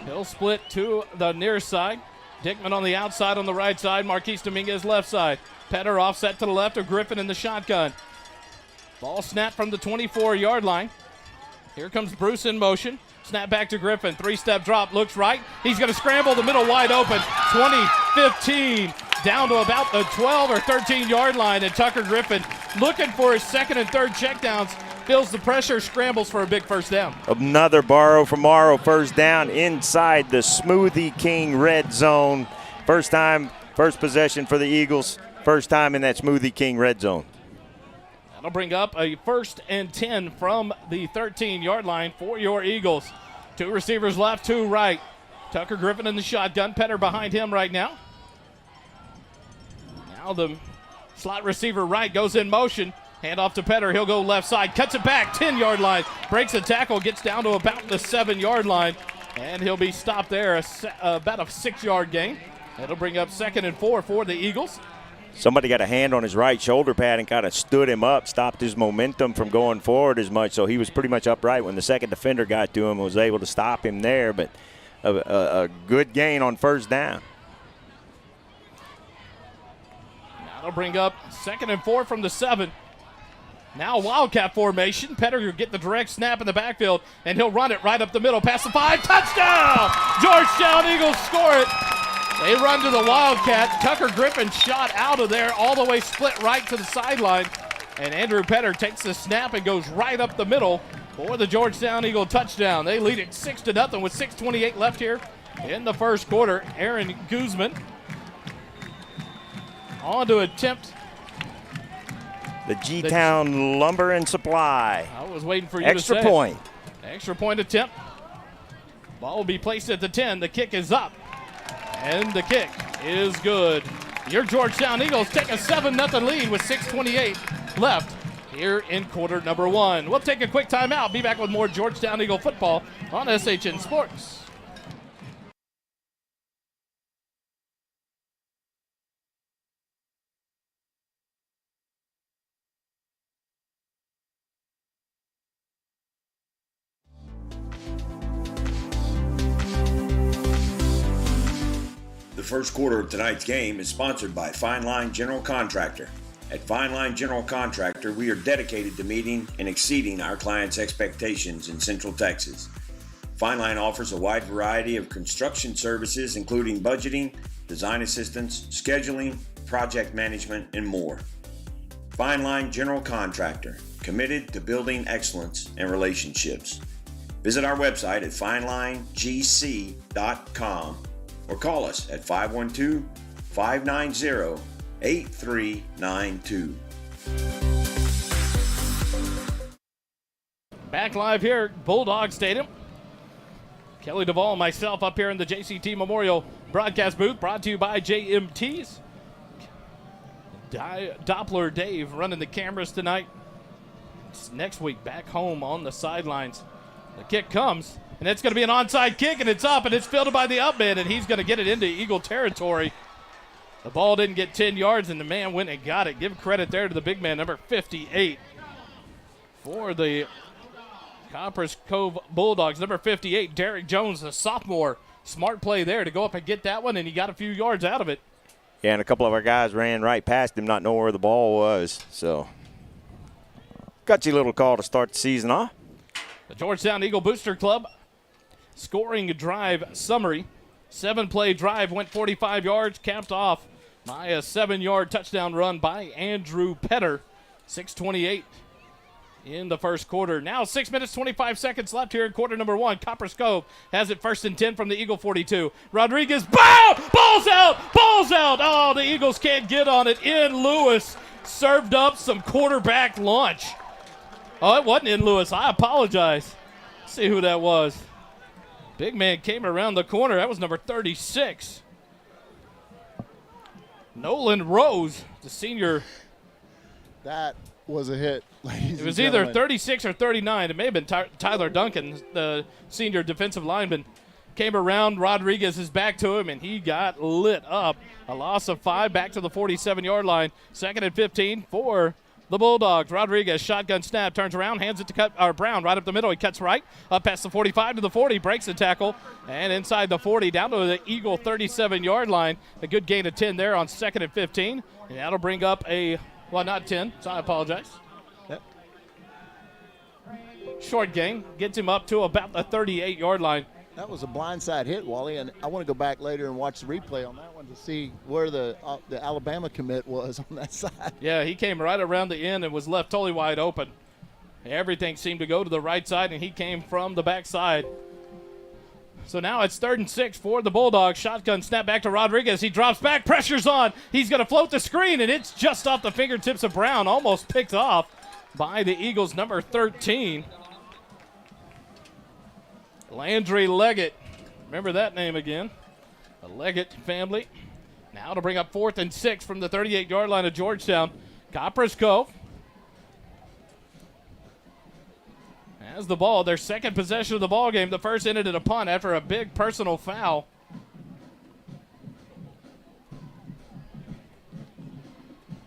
He'll split to the near side. Dickman on the outside on the right side. Marquise Dominguez left side. Petter offset to the left of Griffin in the shotgun. Ball snapped from the 24-yard line. Here comes Bruce in motion. Snap back to Griffin. 3-step drop. Looks right. He's going to scramble the middle wide open. 20-15. Down to about the 12 or 13-yard line. And Tucker Griffin looking for his 2nd and 3rd checkdowns. Feels the pressure. Scrambles for a big 1st down. Another borrow from Morrow 1st down inside the Smoothie King red zone. First time, first possession for the Eagles. First time in that Smoothie King red zone. That'll bring up a 1st and 10 from the 13-yard line for your Eagles. 2 receivers left, 2 right. Tucker Griffin in the shotgun. Petter behind him right now. Now the slot receiver right goes in motion. Hand off to Petter. He'll go left side. Cuts it back. 10-yard line. Breaks a tackle. Gets down to about the 7-yard line. And he'll be stopped there. About a 6-yard gain. That'll bring up 2nd and 4 for the Eagles. Somebody got a hand on his right shoulder pad and kind of stood him up, stopped his momentum from going forward as much. So he was pretty much upright when the second defender got to him, was able to stop him there. But a good gain on 1st down. That'll bring up 2nd and 4 from the 7. Now Wildcat formation. Petter will get the direct snap in the backfield, and he'll run it right up the middle past the 5. Touchdown! Georgetown Eagles score it. They run to the Wildcat. Tucker Griffin shot out of there all the way split right to the sideline. And Andrew Petter takes the snap and goes right up the middle for the Georgetown Eagle touchdown. They lead it 6-0 with 6:28 left here in the 1st quarter. Aaron Guzman on to attempt. The G-Town Lumber and Supply. I was waiting for you to say Extra point. Extra point attempt. Ball will be placed at the 10. The kick is up. And the kick is good. Your Georgetown Eagles take a 7-0 lead with 6:28 left here in quarter number 1. We'll take a quick timeout. Be back with more Georgetown Eagle football on SHN Sports. The first quarter of tonight's game is sponsored by Fine Line General Contractor. At Fine Line General Contractor, we are dedicated to meeting and exceeding our clients' expectations in Central Texas. Fine Line offers a wide variety of construction services, including budgeting, design assistance, scheduling, project management, and more. Fine Line General Contractor, committed to building excellence and relationships. Visit our website at finelinegc.com or call us at 512-590-8392. Back live here at Bulldog Stadium. Kelly DeVoll and myself up here in the JCT Memorial broadcast booth, brought to you by JMT's. Doppler Dave running the cameras tonight. It's next week back home on the sidelines. The kick comes, and it's going to be an onside kick, and it's up, and it's fielded by the upman, and he's going to get it into Eagle territory. The ball didn't get 10 yards, and the man went and got it. Give credit there to the big man, number 58, for the Copperas Cove Bulldawgs. Number 58, Derek Jones, the sophomore. Smart play there to go up and get that one, and he got a few yards out of it. Yeah, and a couple of our guys ran right past him, not knowing where the ball was. So, gutsy little call to start the season off. The Georgetown Eagle Booster Club scoring drive summary. 7-play drive went 45 yards, capped off by a 7-yard touchdown run by Andrew Petter. 6:28 in the first quarter. Now 6 minutes, 25 seconds left here in quarter number 1. Copperas Cove has it 1st and 10 from the Eagle 42. Rodriguez, ball's out! Oh, the Eagles can't get on it. In Lewis served up some quarterback lunch. Oh, it wasn't in Lewis. I apologize. Let's see who that was. Big man came around the corner. That was number 36. Nolan Rose, the senior. That was a hit, ladies. It was and either gentlemen. 36 or 39. It may have been Tyler Duncan, the senior defensive lineman. Came around, Rodriguez is back to him, and he got lit up. A loss of 5 back to the 47-yard line. 2nd and 15 for the Bulldogs. Rodriguez, shotgun snap, turns around, hands it to Brown right up the middle. He cuts right, up past the 45 to the 40, breaks the tackle, and inside the 40 down to the Eagle 37-yard line. A good gain of 10 there on 2nd and 15, and that'll bring up not 10, so I apologize. Yep. Short gain, gets him up to about the 38-yard line. That was a blindside hit, Wally, and I want to go back later and watch the replay on that one to see where the Alabama commit was on that side. Yeah, he came right around the end and was left totally wide open. Everything seemed to go to the right side, and he came from the backside. So now it's 3rd and 6 for the Bulldogs. Shotgun snap back to Rodriguez. He drops back, pressure's on. He's going to float the screen, and it's just off the fingertips of Brown, almost picked off by the Eagles' number 13. Landry Leggett. Remember that name again. The Leggett family. Now to bring up 4th and 6 from the 38-yard line of Georgetown. Copperas Cove has the ball. Their second possession of the ball game. The first ended in a punt after a big personal foul.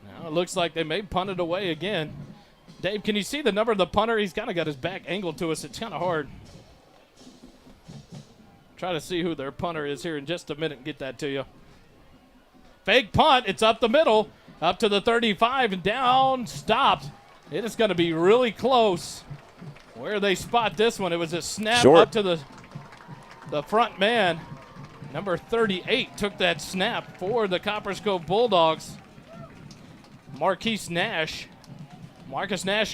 Now it looks like they may punt it away again. Dave, can you see the number of the punter? He's kind of got his back angled to us. It's kind of hard. Try to see who their punter is here in just a minute and get that to you. Fake punt. It's up the middle, up to the 35 and down, stopped. It is going to be really close where they spot this one. It was a snap Short. up to the front man. Number 38 took that snap for the Copperas Cove Bulldogs. Marcus Nash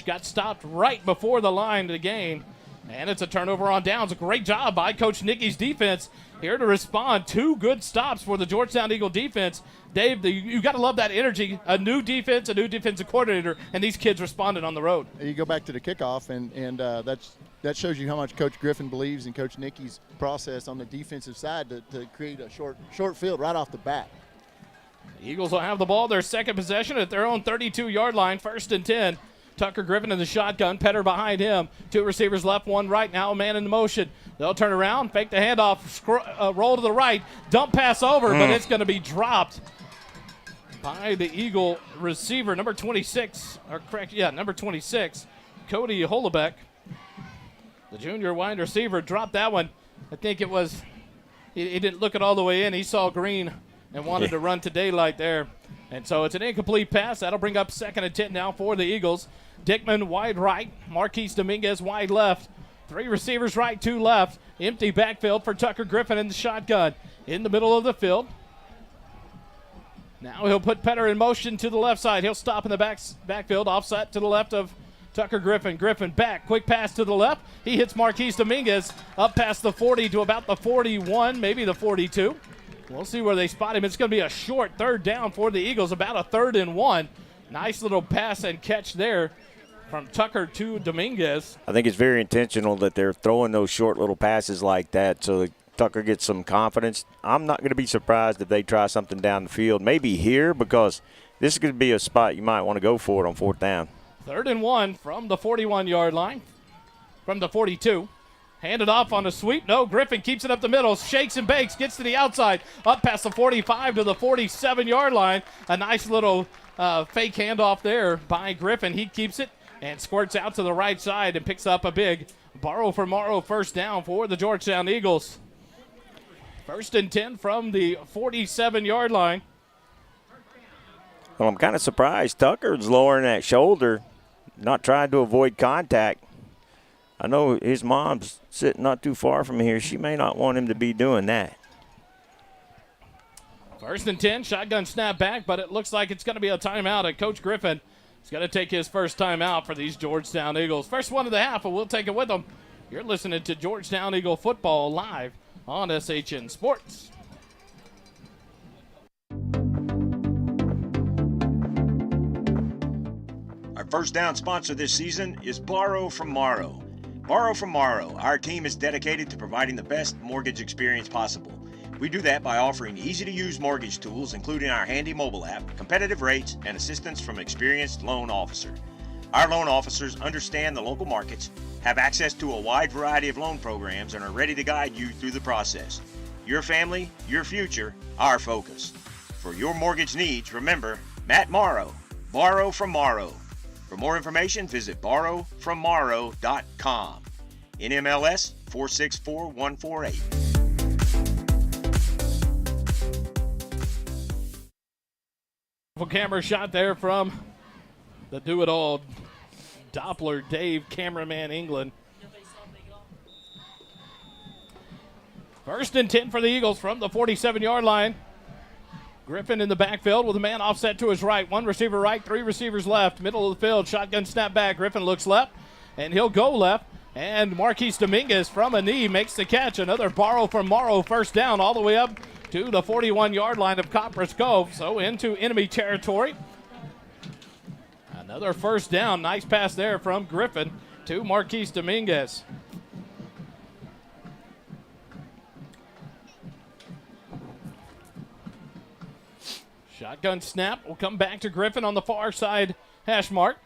got stopped right before the line to gain. And it's a turnover on downs. A great job by Coach Nicky's defense here to respond. 2 good stops for the Georgetown Eagle defense. Dave, you got to love that energy. A new defense, a new defensive coordinator, and these kids responded on the road. You go back to the kickoff, and that shows you how much Coach Griffin believes in Coach Nicky's process on the defensive side to create a short field right off the bat. The Eagles will have the ball, their second possession at their own 32-yard line, 1st and 10. Tucker Griffin in the shotgun, Petter behind him. 2 receivers left, 1 right. Now a man in motion. They'll turn around, fake the handoff, roll to the right, dump pass over, but it's going to be dropped by the Eagle receiver, number 26, number 26, Cody Holobeck. The junior wide receiver dropped that one. I think it was, he didn't look it all the way in. He saw green and wanted to run to daylight there. And so it's an incomplete pass. That'll bring up 2nd and 10 now for the Eagles. Dickman wide right, Marquise Dominguez wide left. 3 receivers right, 2 left. Empty backfield for Tucker Griffin in the shotgun. In the middle of the field. Now he'll put Petter in motion to the left side. He'll stop in the backfield, offset to the left of Tucker Griffin. Griffin back, quick pass to the left. He hits Marquise Dominguez up past the 40 to about the 41, maybe the 42. We'll see where they spot him. It's going to be a short 3rd down for the Eagles, about a 3rd and 1. Nice little pass and catch there from Tucker to Dominguez. I think it's very intentional that they're throwing those short little passes like that so that Tucker gets some confidence. I'm not going to be surprised if they try something down the field, maybe here, because this is going to be a spot you might want to go for it on 4th down. 3rd and 1 from the 41-yard line, from the 42. Handed off on a sweep. No, Griffin keeps it up the middle, shakes and bakes, gets to the outside, up past the 45 to the 47-yard line. A nice little fake handoff there by Griffin. He keeps it and squirts out to the right side and picks up a big borrow for Morrow 1st down for the Georgetown Eagles. 1st and 10 from the 47-yard line. Well, I'm kind of surprised Tucker's lowering that shoulder, not trying to avoid contact. I know his mom's sitting not too far from here. She may not want him to be doing that. First and 10, shotgun snap back, but it looks like it's going to be a timeout, and Coach Griffin is going to take his first timeout for these Georgetown Eagles. First one of the half, and we'll take it with them. You're listening to Georgetown Eagle football live on SHN Sports. Our first down sponsor this season is Borrow from Morrow. Borrow from Morrow, our team is dedicated to providing the best mortgage experience possible. We do that by offering easy-to-use mortgage tools, including our handy mobile app, competitive rates, and assistance from an experienced loan officer. Our loan officers understand the local markets, have access to a wide variety of loan programs, and are ready to guide you through the process. Your family, your future, our focus. For your mortgage needs, remember, Matt Morrow, Borrow from Morrow. For more information, visit borrowfrommorrow.com. NMLS 464148. Camera shot there from the do-it-all Doppler Dave, cameraman England. First and 10 for the Eagles from the 47-yard line. Griffin in the backfield with a man offset to his right. One receiver right, three receivers left. Middle of the field, shotgun snap back. Griffin looks left, and he'll go left. And Marquise Dominguez from a knee makes the catch. Another Borrow from Morrow first down all the way up to the 41-yard line of Copperas Cove. So into enemy territory. Another first down. Nice pass there from Griffin to Marquise Dominguez. Shotgun snap will come back to Griffin on the far side hash mark.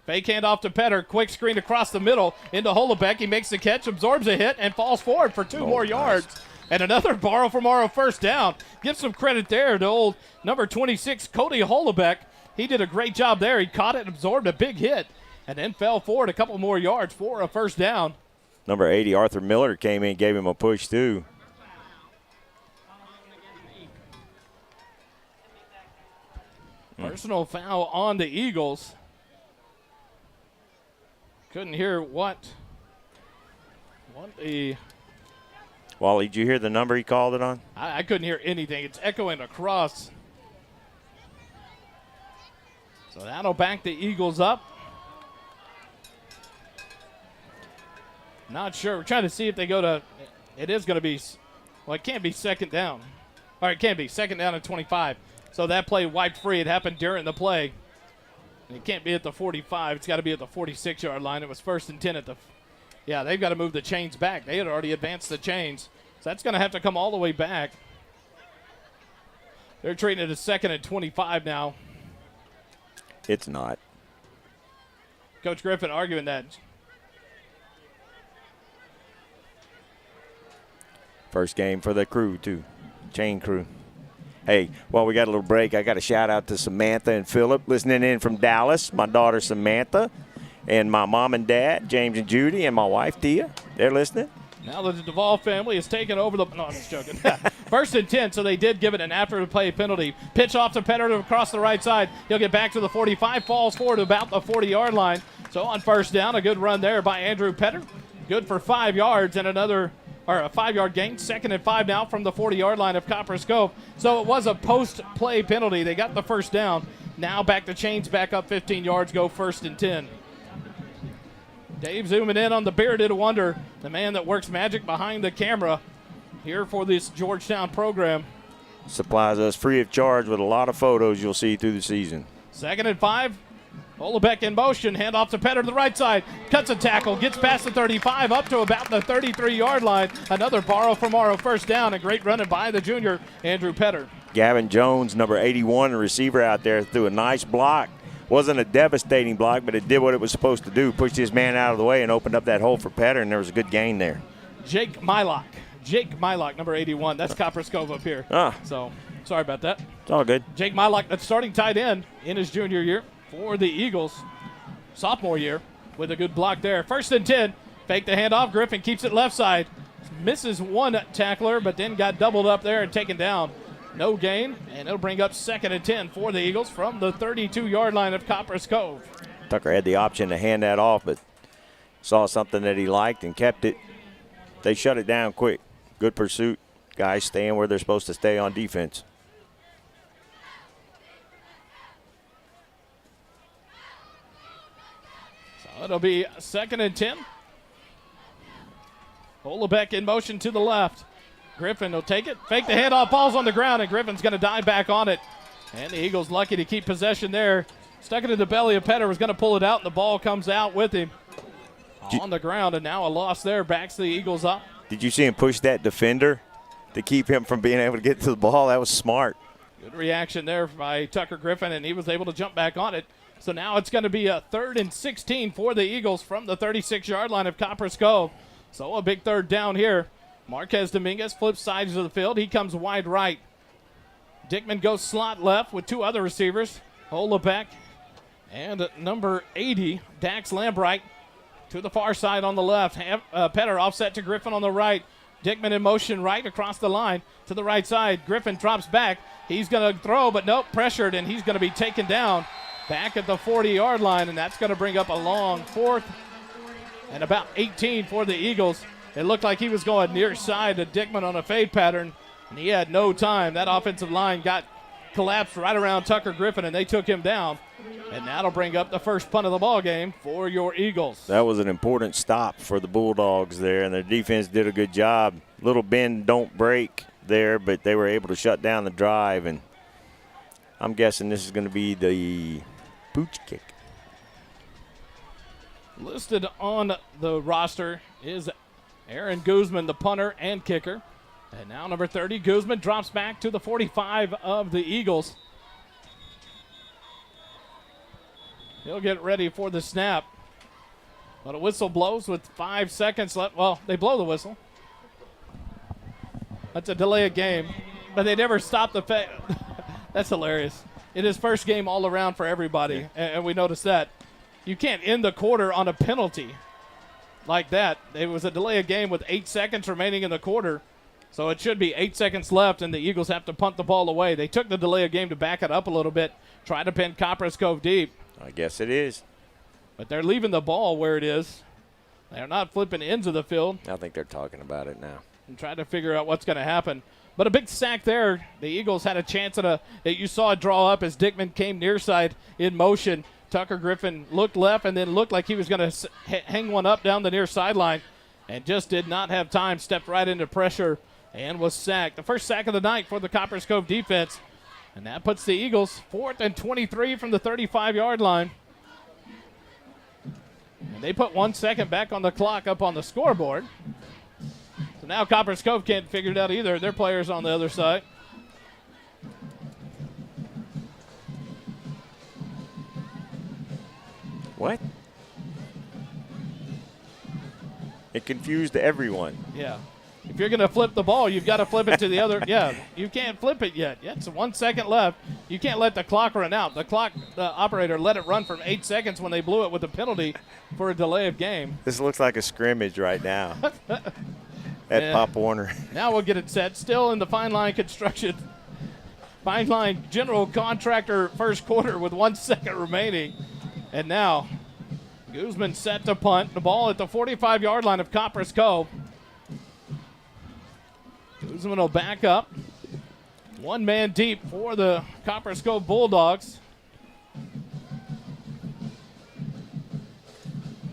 Fake handoff to Petter. Quick screen across the middle into Holobeck. He makes the catch, absorbs a hit, and falls forward for two more yards. And another Borrow from Morrow first down. Give some credit there to old number 26, Cody Holobeck. He did a great job there. He caught it, absorbed a big hit, and then fell forward a couple more yards for a first down. Number 80, Arthur Miller, came in and gave him a push, too. Personal foul on the Eagles. Couldn't hear what the... Wally, did you hear the number he called it on? I couldn't hear anything. It's echoing across. So that'll back the Eagles up. Not sure. We're trying to see if they go to... It is going to be... Well, it can't be second down. Or it can be second down and 25. So that play wiped free. It happened during the play. And it can't be at the 45. It's got to be at the 46-yard line. It was first and 10 at the... Yeah, they've got to move the chains back. They had already advanced the chains. So that's going to have to come all the way back. They're treating it as second and 25 now. It's not. Coach Griffin arguing that. First game for the crew, too. Chain crew. Hey, while we got a little break, I got a shout-out to Samantha and Philip listening in from Dallas. My daughter, Samantha, and my mom and dad, James and Judy, and my wife, Tia. They're listening. Now that the DeVoll family has taken over the... No, I'm just joking. First and 10, so they did give it an after-the-play penalty. Pitch off to Petter across the right side. He'll get back to the 45, falls forward to about the 40-yard line. So on first down, a good run there by Andrew Petter. Good for 5 yards and another... Or a 5-yard gain. Second and 5 now from the 40-yard line of Copperas Cove. So it was a post-play penalty. They got the first down. Now back the chains back up 15 yards, go first and 10. Dave zooming in on the bearded wonder, the man that works magic behind the camera here for this Georgetown program. Supplies us free of charge with a lot of photos you'll see through the season. Second and 5. Holobeck in motion, handoff to Petter to the right side, cuts a tackle, gets past the 35, up to about the 33-yard line. Another Borrow from Morrow first down, a great running by the junior, Andrew Petter. Gavin Jones, number 81, the receiver out there, threw a nice block. Wasn't a devastating block, but it did what it was supposed to do. Pushed his man out of the way and opened up that hole for Petter, and there was a good gain there. Jake Mylock, number 81. That's Copperas Cove up here. So, sorry about that. It's all good. Jake Mylock, that's starting tight end in his junior year for the Eagles. Sophomore year with a good block there. First and 10. Fake the handoff. Griffin keeps it left side. Misses one tackler, but then got doubled up there and taken down. No gain, and it'll bring up second and 10 for the Eagles from the 32-yard line of Copperas Cove. Tucker had the option to hand that off, but saw something that he liked and kept it. They shut it down quick. Good pursuit. Guys staying where they're supposed to stay on defense. It'll be 2nd and 10. Holobeck in motion to the left. Griffin will take it. Fake the handoff. Ball's on the ground, and Griffin's going to dive back on it. And the Eagles lucky to keep possession there. Stuck it in the belly of Petter. Was going to pull it out, and the ball comes out with him on the ground. And now a loss there. Backs the Eagles up. Did you see him push that defender to keep him from being able to get to the ball? That was smart. Good reaction there by Tucker Griffin, and he was able to jump back on it. So now it's going to be a 3rd and 16 for the Eagles from the 36-yard line of Copperas Cove. So a big 3rd down here. Marquez Dominguez flips sides of the field. He comes wide right. Dickman goes slot left with 2 other receivers. Holobeck and number 80, Dax Lambright, to the far side on the left. Petter offset to Griffin on the right. Dickman in motion right across the line to the right side. Griffin drops back. He's going to throw, but nope, pressured, and he's going to be taken down back at the 40-yard line, and that's going to bring up a long 4th and about 18 for the Eagles. It looked like he was going near side to Dickman on a fade pattern, and he had no time. That offensive line got collapsed right around Tucker Griffin, and they took him down. And that'll bring up the first punt of the ball game for your Eagles. That was an important stop for the Bulldogs there, and their defense did a good job. Little bend, don't break there, but they were able to shut down the drive, and I'm guessing this is going to be the pooch kick. Listed on the roster is Aaron Guzman, the punter and kicker. And now number 30, Guzman drops back to the 45 of the Eagles. He'll get ready for the snap. But a whistle blows with 5 seconds left. Well, they blow the whistle. That's a delay of game. But they never stop the That's hilarious. It is first game all around for everybody, and we noticed that. You can't end the quarter on a penalty like that. It was a delay of game with 8 seconds remaining in the quarter. So it should be 8 seconds left, and the Eagles have to punt the ball away. They took the delay of game to back it up a little bit, try to pin Copperas Cove deep. I guess it is. But they're leaving the ball where it is. They're not flipping ends of the field. I think they're talking about it now. And trying to figure out what's going to happen. But a big sack there. The Eagles had a chance at you saw it draw up as Dickman came near side in motion. Tucker Griffin looked left and then looked like he was going to hang one up down the near sideline and just did not have time. Stepped right into pressure and was sacked. The first sack of the night for the Copperas Cove defense. And that puts the Eagles 4th and 23 from the 35-yard line. And they put 1 second back on the clock up on the scoreboard. So now Copperas Cove can't figure it out either. Their players on the other side. What? It confused everyone. Yeah. If you're going to flip the ball, you've got to flip it to the other. Yeah, you can't flip it yet. It's 1 second left. You can't let the clock run out. The operator let it run from 8 seconds when they blew it with a penalty for a delay of game. This looks like a scrimmage right now at Pop Warner. Now we'll get it set. Still in the Fine Line Construction. Fine Line General Contractor first quarter with 1 second remaining. And now Guzman set to punt. The ball at the 45-yard line of Copperas Cove. Guzman will back up. 1 man deep for the Copperas Cove Bulldogs.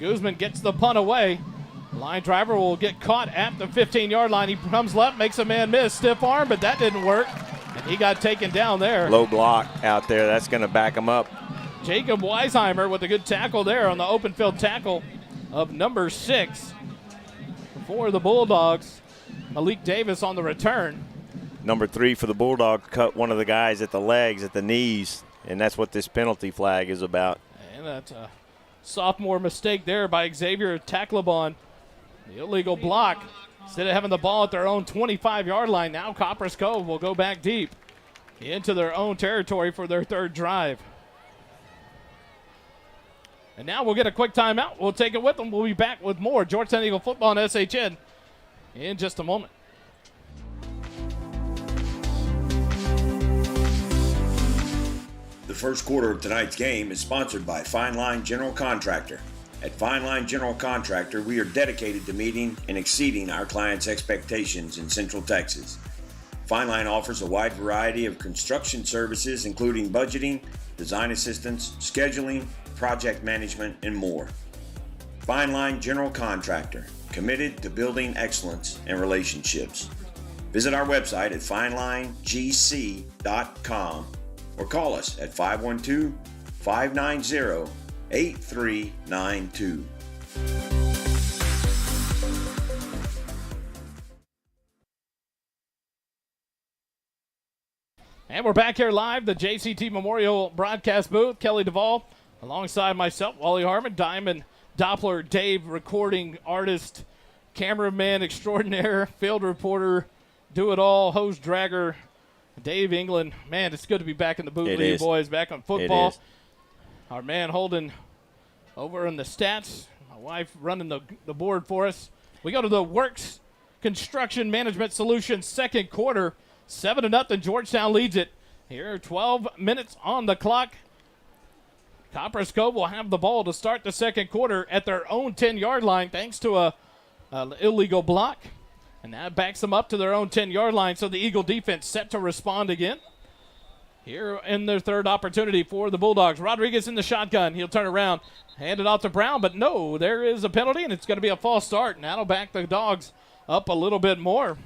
Guzman gets the punt away. Line driver will get caught at the 15-yard line. He comes left, makes a man miss. Stiff arm, but that didn't work. And he got taken down there. Low block out there. That's going to back him up. Jacob Weisheimer with a good tackle there on the open field tackle of number 6 for the Bulldogs. Malik Davis on the return. Number 3 for the Bulldogs cut one of the guys at the legs, at the knees, and that's what this penalty flag is about. And that's a sophomore mistake there by Xavier Taclebon. The illegal block. Instead of having the ball at their own 25-yard line, now Copperas Cove will go back deep into their own territory for their 3rd drive. And now we'll get a quick timeout. We'll take it with them. We'll be back with more Georgetown Eagle football on SHN in just a moment. The first quarter of tonight's game is sponsored by Fine Line General Contractor. At Fine Line General Contractor, we are dedicated to meeting and exceeding our clients' expectations in Central Texas. Fine Line offers a wide variety of construction services, including budgeting, design assistance, scheduling, project management, and more. Fine Line General Contractor, committed to building excellence and relationships. Visit our website at finelinegc.com or call us at 512-590-8392. And we're back here live, the JCT Memorial broadcast booth. Kelly DeVoll alongside myself, Wally Harmon, Diamond Doppler, Dave, recording artist, cameraman extraordinaire, field reporter, do-it-all, hose dragger, Dave England. Man, it's good to be back in the booth with you boys, back on football. Our man Holden over in the stats, my wife running the board for us. We go to the Works Construction Management Solutions second quarter. 7-0, Georgetown leads it. Here, 12 minutes on the clock. Copperas Cove will have the ball to start the second quarter at their own 10-yard line thanks to a illegal block. And that backs them up to their own 10-yard line, so the Eagle defense set to respond again. Here in their third opportunity for the Bulldogs. Rodriguez in the shotgun. He'll turn around, hand it off to Brown, but no, there is a penalty, and it's going to be a false start, and that'll back the Dogs up a little bit more.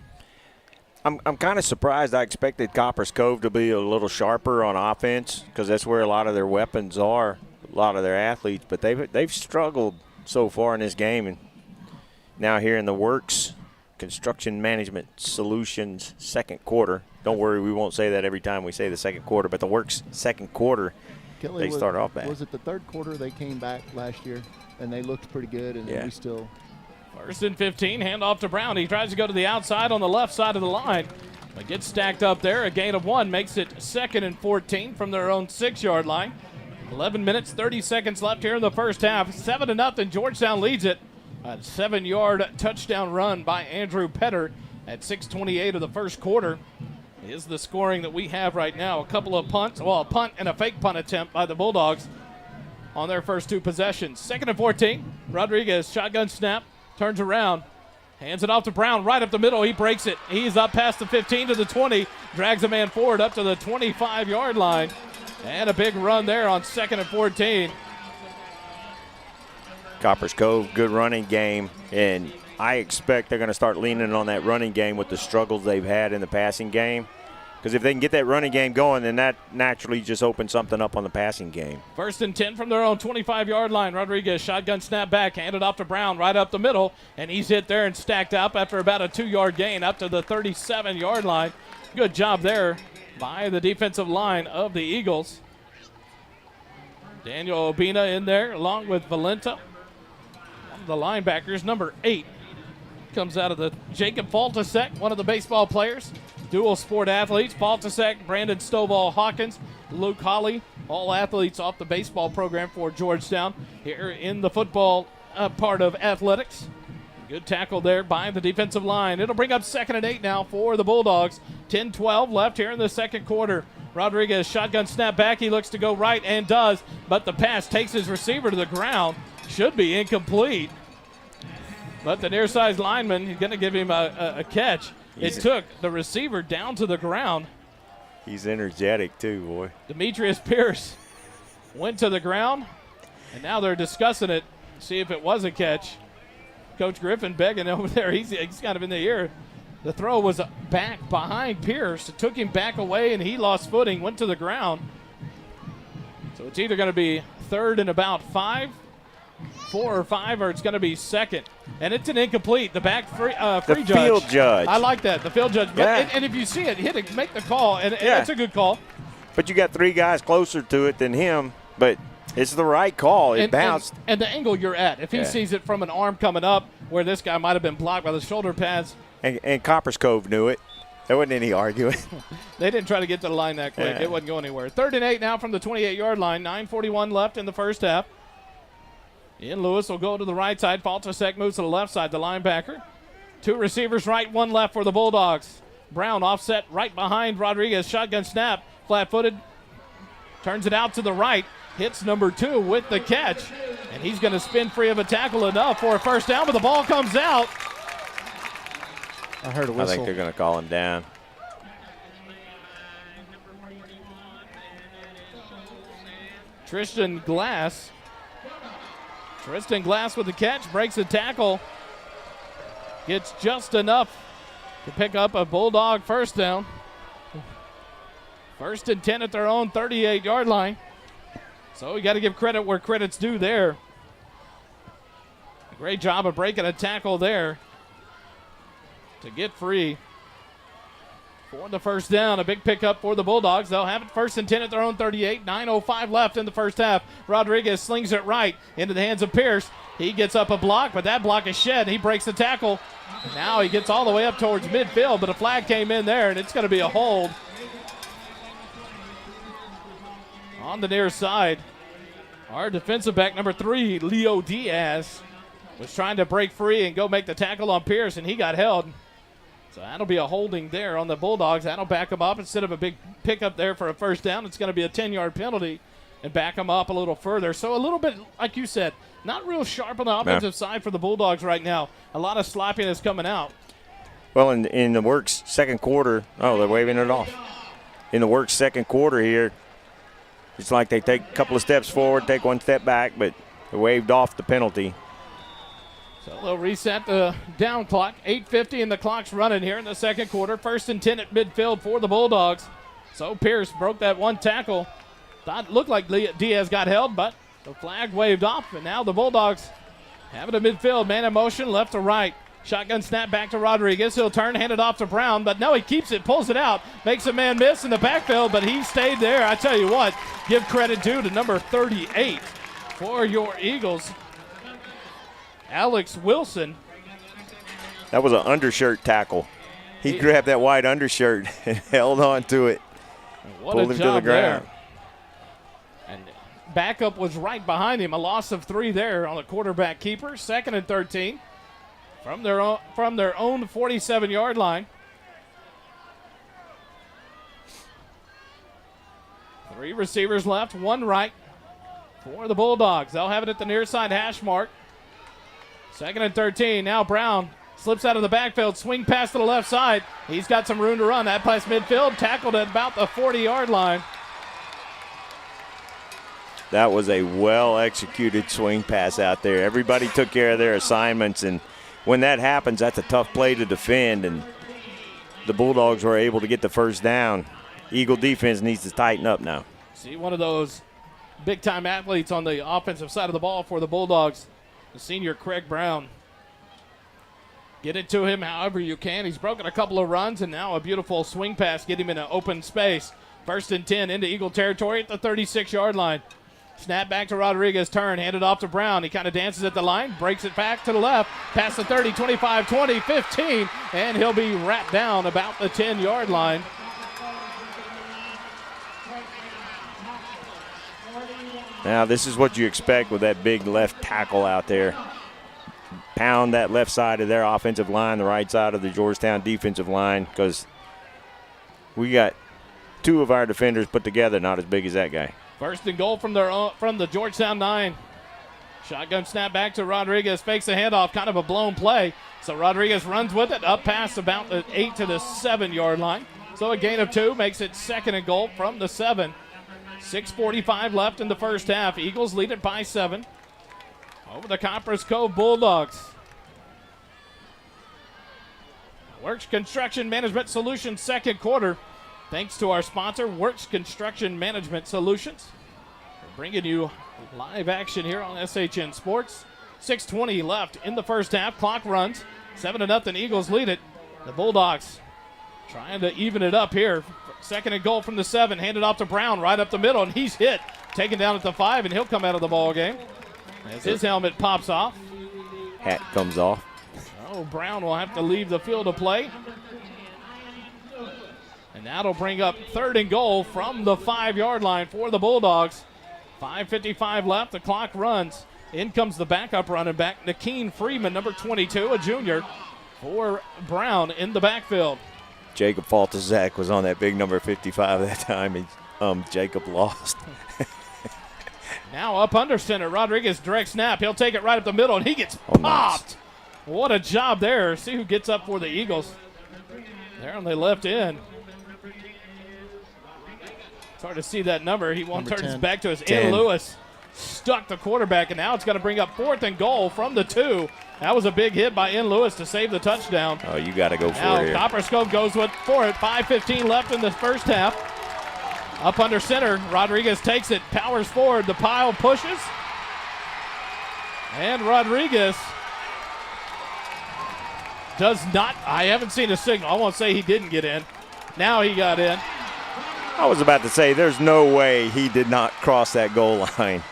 I'm kind of surprised. I expected Copperas Cove to be a little sharper on offense because that's where a lot of their weapons are, a lot of their athletes. But they've struggled so far in this game. And now here in the Works Construction Management Solutions second quarter. Don't worry, we won't say that every time we say the second quarter. But the Works second quarter, Kelly, they start off bad. Was it the third quarter they came back last year and they looked pretty good, and we still – First and 15, handoff to Brown. He tries to go to the outside on the left side of the line, but gets stacked up there. A gain of 1 makes it 2nd and 14 from their own 6-yard line. 11 minutes, 30 seconds left here in the first half. 7-0, Georgetown leads it. A 7-yard touchdown run by Andrew Petter at 6:28 of the first quarter is the scoring that we have right now. A couple of punts, well, a punt and a fake punt attempt by the Bulldogs on their first 2 possessions. 2nd and 14, Rodriguez, shotgun snap. Turns around, hands it off to Brown right up the middle. He breaks it. He's up past the 15 to the 20, drags a man forward up to the 25-yard line. And a big run there on 2nd and 14. Copperas Cove, good running game, and I expect they're going to start leaning on that running game with the struggles they've had in the passing game. Because if they can get that running game going, then that naturally just opens something up on the passing game. 1st and 10 from their own 25-yard line. Rodriguez, shotgun snap back, handed off to Brown right up the middle, and he's hit there and stacked up after about a 2-yard gain up to the 37-yard line. Good job there by the defensive line of the Eagles. Daniel Obina in there along with Valenta. One of the linebackers, number 8, comes out of the Jacob Faltasek, one of the baseball players. Dual sport athletes, Faltasek, Brandon Stovall Hawkins, Luke Holly, all athletes off the baseball program for Georgetown here in the football part of athletics. Good tackle there by the defensive line. It'll bring up 2nd and 8 now for the Bulldogs. 10-12 left here in the second quarter. Rodriguez, shotgun snap back. He looks to go right and does, but the pass takes his receiver to the ground. Should be incomplete. But the near side lineman, he's going to give him a catch. It took the receiver down to the ground. He's energetic too, boy. Demetrius Pierce went to the ground, and now they're discussing it, see if it was a catch. Coach Griffin begging over there. He's kind of in the air. The throw was back behind Pierce. It took him back away, and he lost footing, went to the ground. So it's either going to be 3rd and about 4 or 5, or it's going to be 2nd. And it's an incomplete. The back free judge. The field judge. I like that, the field judge. Yeah. And if you see it, hit it, make the call, and it's a good call. But you got 3 guys closer to it than him, but it's the right call. It bounced. And the angle you're at, if he sees it from an arm coming up where this guy might have been blocked by the shoulder pads. And Copperas Cove knew it. There wasn't any arguing. They didn't try to get to the line that quick. It wasn't going anywhere. 3rd and 8 now from the 28-yard line. 9:41 left in the first half. Ian Lewis will go to the right side. Faltasek moves to the left side, the linebacker. 2 receivers right, 1 left for the Bulldogs. Brown offset right behind Rodriguez. Shotgun snap, flat-footed. Turns it out to the right. Hits number 2 with the catch. And he's going to spin free of a tackle enough for a first down, but the ball comes out. I heard a whistle. I think they're going to call him down. Tristan Glass Tristan Glass with the catch, breaks the tackle. Gets just enough to pick up a Bulldog first down. 1st and 10 at their own 38-yard line. So we got to give credit where credit's due there. Great job of breaking a tackle there to get free for the first down. A big pickup for the Bulldogs. They'll have it 1st and 10 at their own 38. 9:05 left in the first half. Rodriguez slings it right into the hands of Pierce. He gets up a block, but that block is shed. He breaks the tackle. Now he gets all the way up towards midfield, but a flag came in there, and it's going to be a hold on the near side. Our defensive back, number 3, Leo Diaz, was trying to break free and go make the tackle on Pierce, and he got held. So that'll be a holding there on the Bulldogs. That'll back them up. Instead of a big pickup there for a first down, it's going to be a 10-yard penalty and back them up a little further. So a little bit, like you said, not real sharp on the offensive side for the Bulldogs right now. A lot of sloppiness coming out. Well, in the Works second quarter, they're waving it off. In the Works second quarter here, it's like they take a couple of steps forward, take one step back, but they waved off the penalty. So they'll reset the down clock. 8:50 and the clock's running here in the second quarter. 1st and 10 at midfield for the Bulldogs. So Pierce broke that one tackle. Thought it looked like Diaz got held, but the flag waved off, and now the Bulldogs have it at midfield. Man in motion, left to right. Shotgun snap back to Rodriguez. He'll turn, hand it off to Brown, but no, he keeps it, pulls it out, makes a man miss in the backfield, but he stayed there. I tell you what, give credit due to number 38 for your Eagles, Alex Wilson. That was an undershirt tackle. He grabbed that white undershirt and held on to it. What pulled a him job to the ground. there. And backup was right behind him. A loss of 3 there on the quarterback keeper. 2nd and 13 from their own 47-yard line. 3 receivers left, 1 right for the Bulldogs. They'll have it at the near side hash mark. 2nd and 13. Now Brown slips out of the backfield, swing pass to the left side. He's got some room to run. That pass midfield, tackled at about the 40-yard line. That was a well-executed swing pass out there. Everybody took care of their assignments, and when that happens, that's a tough play to defend, and the Bulldogs were able to get the first down. Eagle defense needs to tighten up now. See one of those big-time athletes on the offensive side of the ball for the Bulldogs, the senior Craig Brown. Get it to him however you can. He's broken a couple of runs, and now a beautiful swing pass, get him in an open space. 1st and 10 into Eagle territory at the 36-yard line. Snap back to Rodriguez, turn, handed off to Brown. He kind of dances at the line, breaks it back to the left, past the 30, 25, 20, 15, and he'll be wrapped down about the 10-yard line. Now, this is what you expect with that big left tackle out there. Pound that left side of their offensive line, the right side of the Georgetown defensive line, because we got 2 of our defenders put together, not as big as that guy. 1st and goal from the Georgetown 9. Shotgun snap back to Rodriguez, fakes the handoff, kind of a blown play. So Rodriguez runs with it, up past about the 8 to the 7-yard line. So a gain of 2 makes it 2nd and goal from the 7. 6:45 left in the first half. Eagles lead it by 7 over the Copperas Cove Bulldogs. Works Construction Management Solutions second quarter. Thanks to our sponsor, Works Construction Management Solutions. We're bringing you live action here on SHN Sports. 6:20 left in the first half. Clock runs. 7-0 Eagles lead it. The Bulldogs trying to even it up here. 2nd and goal from the 7. Handed off to Brown right up the middle, and he's hit. Taken down at the 5, and he'll come out of the ball game as his helmet pops off. Hat comes off. Oh, Brown will have to leave the field of play. And that'll bring up 3rd and goal from the 5-yard line for the Bulldogs. 5:55 left. The clock runs. In comes the backup running back, Nakeen Freeman, number 22, a junior, for Brown in the backfield. Jacob Faltazak was on that big number 55 that time, and Jacob lost. Now up under center. Rodriguez direct snap. He'll take it right up the middle, and he gets Oh, popped. nice. What a job there. See who gets up for the Eagles. There on the left end. It's hard to see that number. He won't Number turn his 10. back to us. 10. Ian Lewis stuck the quarterback, and now it's going to bring up 4th and goal from the 2. That was a big hit by N. Lewis to save the touchdown. Oh, you got to go for Now it here. Copperas Cove goes for it. 5:15 left in the first half. Up under center, Rodriguez takes it, powers forward. The pile pushes. And Rodriguez does not, I haven't seen a signal. I won't say he didn't get in. Now he got in. I was about to say, there's no way he did not cross that goal line.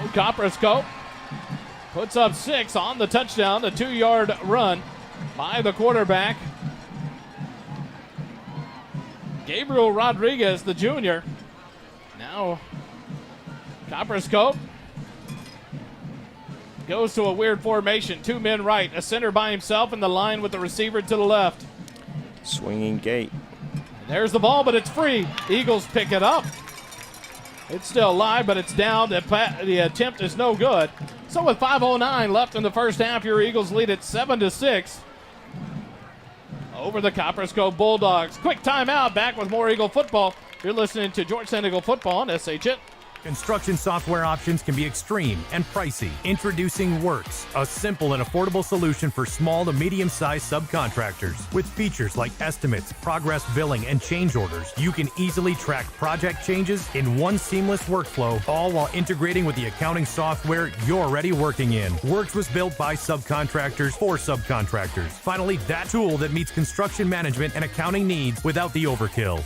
So Copperas Cove puts up 6 on the touchdown, the 2-yard run by the quarterback. Gabriel Rodriguez, the junior. Now Copperas Cove goes to a weird formation. 2 men right, a center by himself in the line with the receiver to the left. Swinging gate. There's the ball, but it's free. Eagles pick it up. It's still alive, but it's down. The attempt is no good. So with 5:09 left in the first half, your Eagles lead it 7-6 over the Copperas Cove Bulldogs. Quick timeout. Back with more Eagle football. You're listening to Georgetown Eagle football on SHN. Construction software options can be extreme and pricey. Introducing Works, a simple and affordable solution for small to medium-sized subcontractors. With features like estimates, progress billing, and change orders, you can easily track project changes in one seamless workflow, all while integrating with the accounting software you're already working in. Works was built by subcontractors for subcontractors. Finally, that tool that meets construction management and accounting needs without the overkill.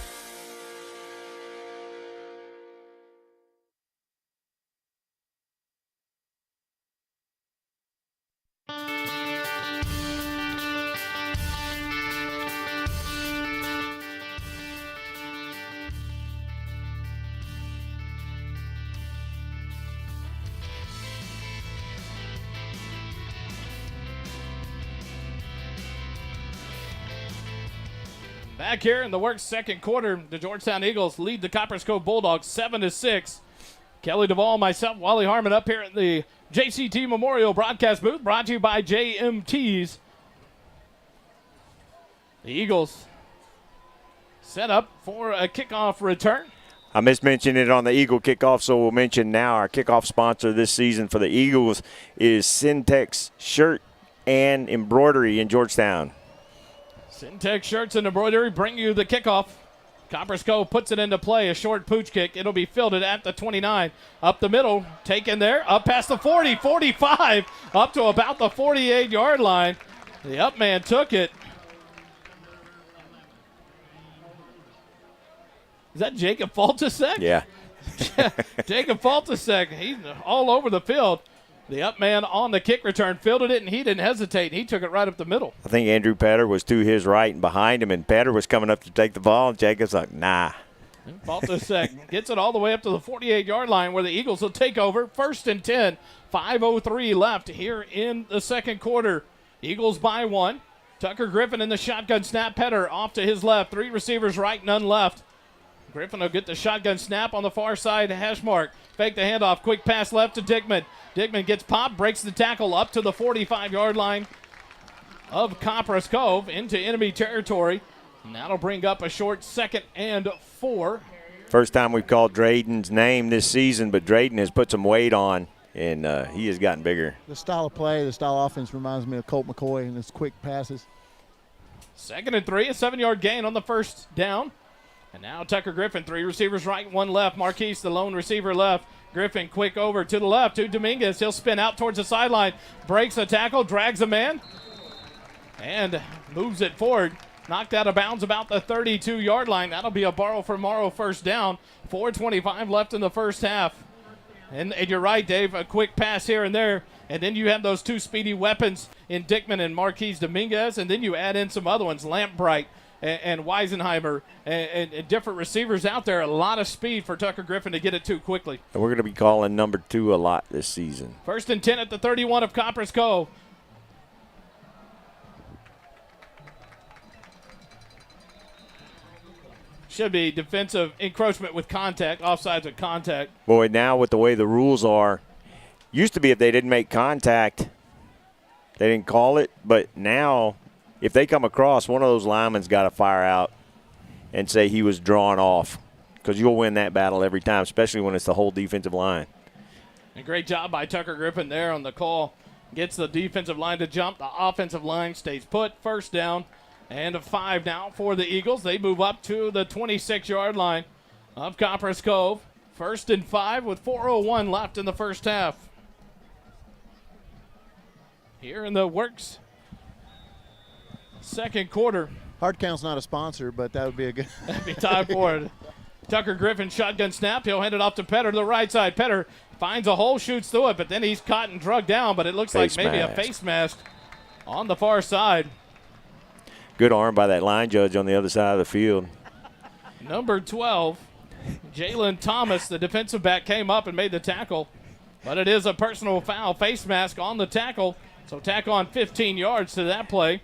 Back here in the Works second quarter, the Georgetown Eagles lead the Copperas Cove Bulldogs 7-6. Kelly DeVoll, myself, Wally Harmon up here at the JCT Memorial Broadcast Booth, brought to you by JMTs. The Eagles set up for a kickoff return. I mismentioned it on the Eagle kickoff, so we'll mention now our kickoff sponsor this season for the Eagles is Syntex Shirt and Embroidery in Georgetown. Syntex Shirts and Embroidery bring you the kickoff. Copperas Cove puts it into play, a short pooch kick. It'll be fielded at the 29. Up the middle, taken there, up past the 40, 45, up to about the 48-yard line. The up man took it. Is that Jacob Faltasek? Yeah. Jacob Faltasek, he's all over the field. The up man on the kick return fielded it, and he didn't hesitate. He took it right up the middle. I think Andrew Petter was to his right and behind him, and Petter was coming up to take the ball, and Jacob's like, nah. Faltasek gets it all the way up to the 48-yard line where the Eagles will take over. 1st and 10, 5:03 left here in the second quarter. Eagles by 1. Tucker Griffin in the shotgun snap. Petter off to his left. 3 receivers right, none left. Griffin will get the shotgun snap on the far side hash mark. Fake the handoff. Quick pass left to Dickman. Dickman gets popped, breaks the tackle up to the 45-yard line of Copperas Cove into enemy territory. And that'll bring up a short 2nd and 4. First time we've called Drayden's name this season, but Drayden has put some weight on, and he has gotten bigger. The style of play, the style of offense reminds me of Colt McCoy and his quick passes. 2nd and 3, a 7-yard gain on the first down. And now Tucker Griffin, 3 receivers right, 1 left. Marquise, the lone receiver left. Griffin quick over to the left to Dominguez. He'll spin out towards the sideline. Breaks a tackle, drags a man, and moves it forward. Knocked out of bounds about the 32-yard line. That'll be a borrow for Morrow first down. 4:25 left in the first half. And you're right, Dave, a quick pass here and there. And then you have those 2 speedy weapons in Dickman and Marquise Dominguez. And then you add in some other ones, Lampbright and Weisenheimer and different receivers out there. A lot of speed for Tucker Griffin to get it to quickly. And we're going to be calling number 2 a lot this season. 1st and 10 at the 31 of Copperas Cove. Should be defensive encroachment with contact, offsides with contact. Boy, now with the way the rules are, used to be if they didn't make contact, they didn't call it. But now, if they come across, one of those linemen's got to fire out and say he was drawn off because you'll win that battle every time, especially when it's the whole defensive line. A great job by Tucker Griffin there on the call. Gets the defensive line to jump. The offensive line stays put. First down and a 5 now for the Eagles. They move up to the 26-yard line of Copperas Cove. 1st and 5 with 4:01 left in the first half. Here in the works. Second quarter. Hard Count's not a sponsor, but that would be a good. That'd be time for it. Tucker Griffin shotgun snap. He'll hand it off to Petter to the right side. Petter finds a hole, shoots through it, but then he's caught and drugged down, but it looks like maybe a face mask on the far side. Good arm by that line judge on the other side of the field. Number 12, Jalen Thomas, the defensive back, came up and made the tackle, but it is a personal foul. Face mask on the tackle, so tack on 15 yards to that play.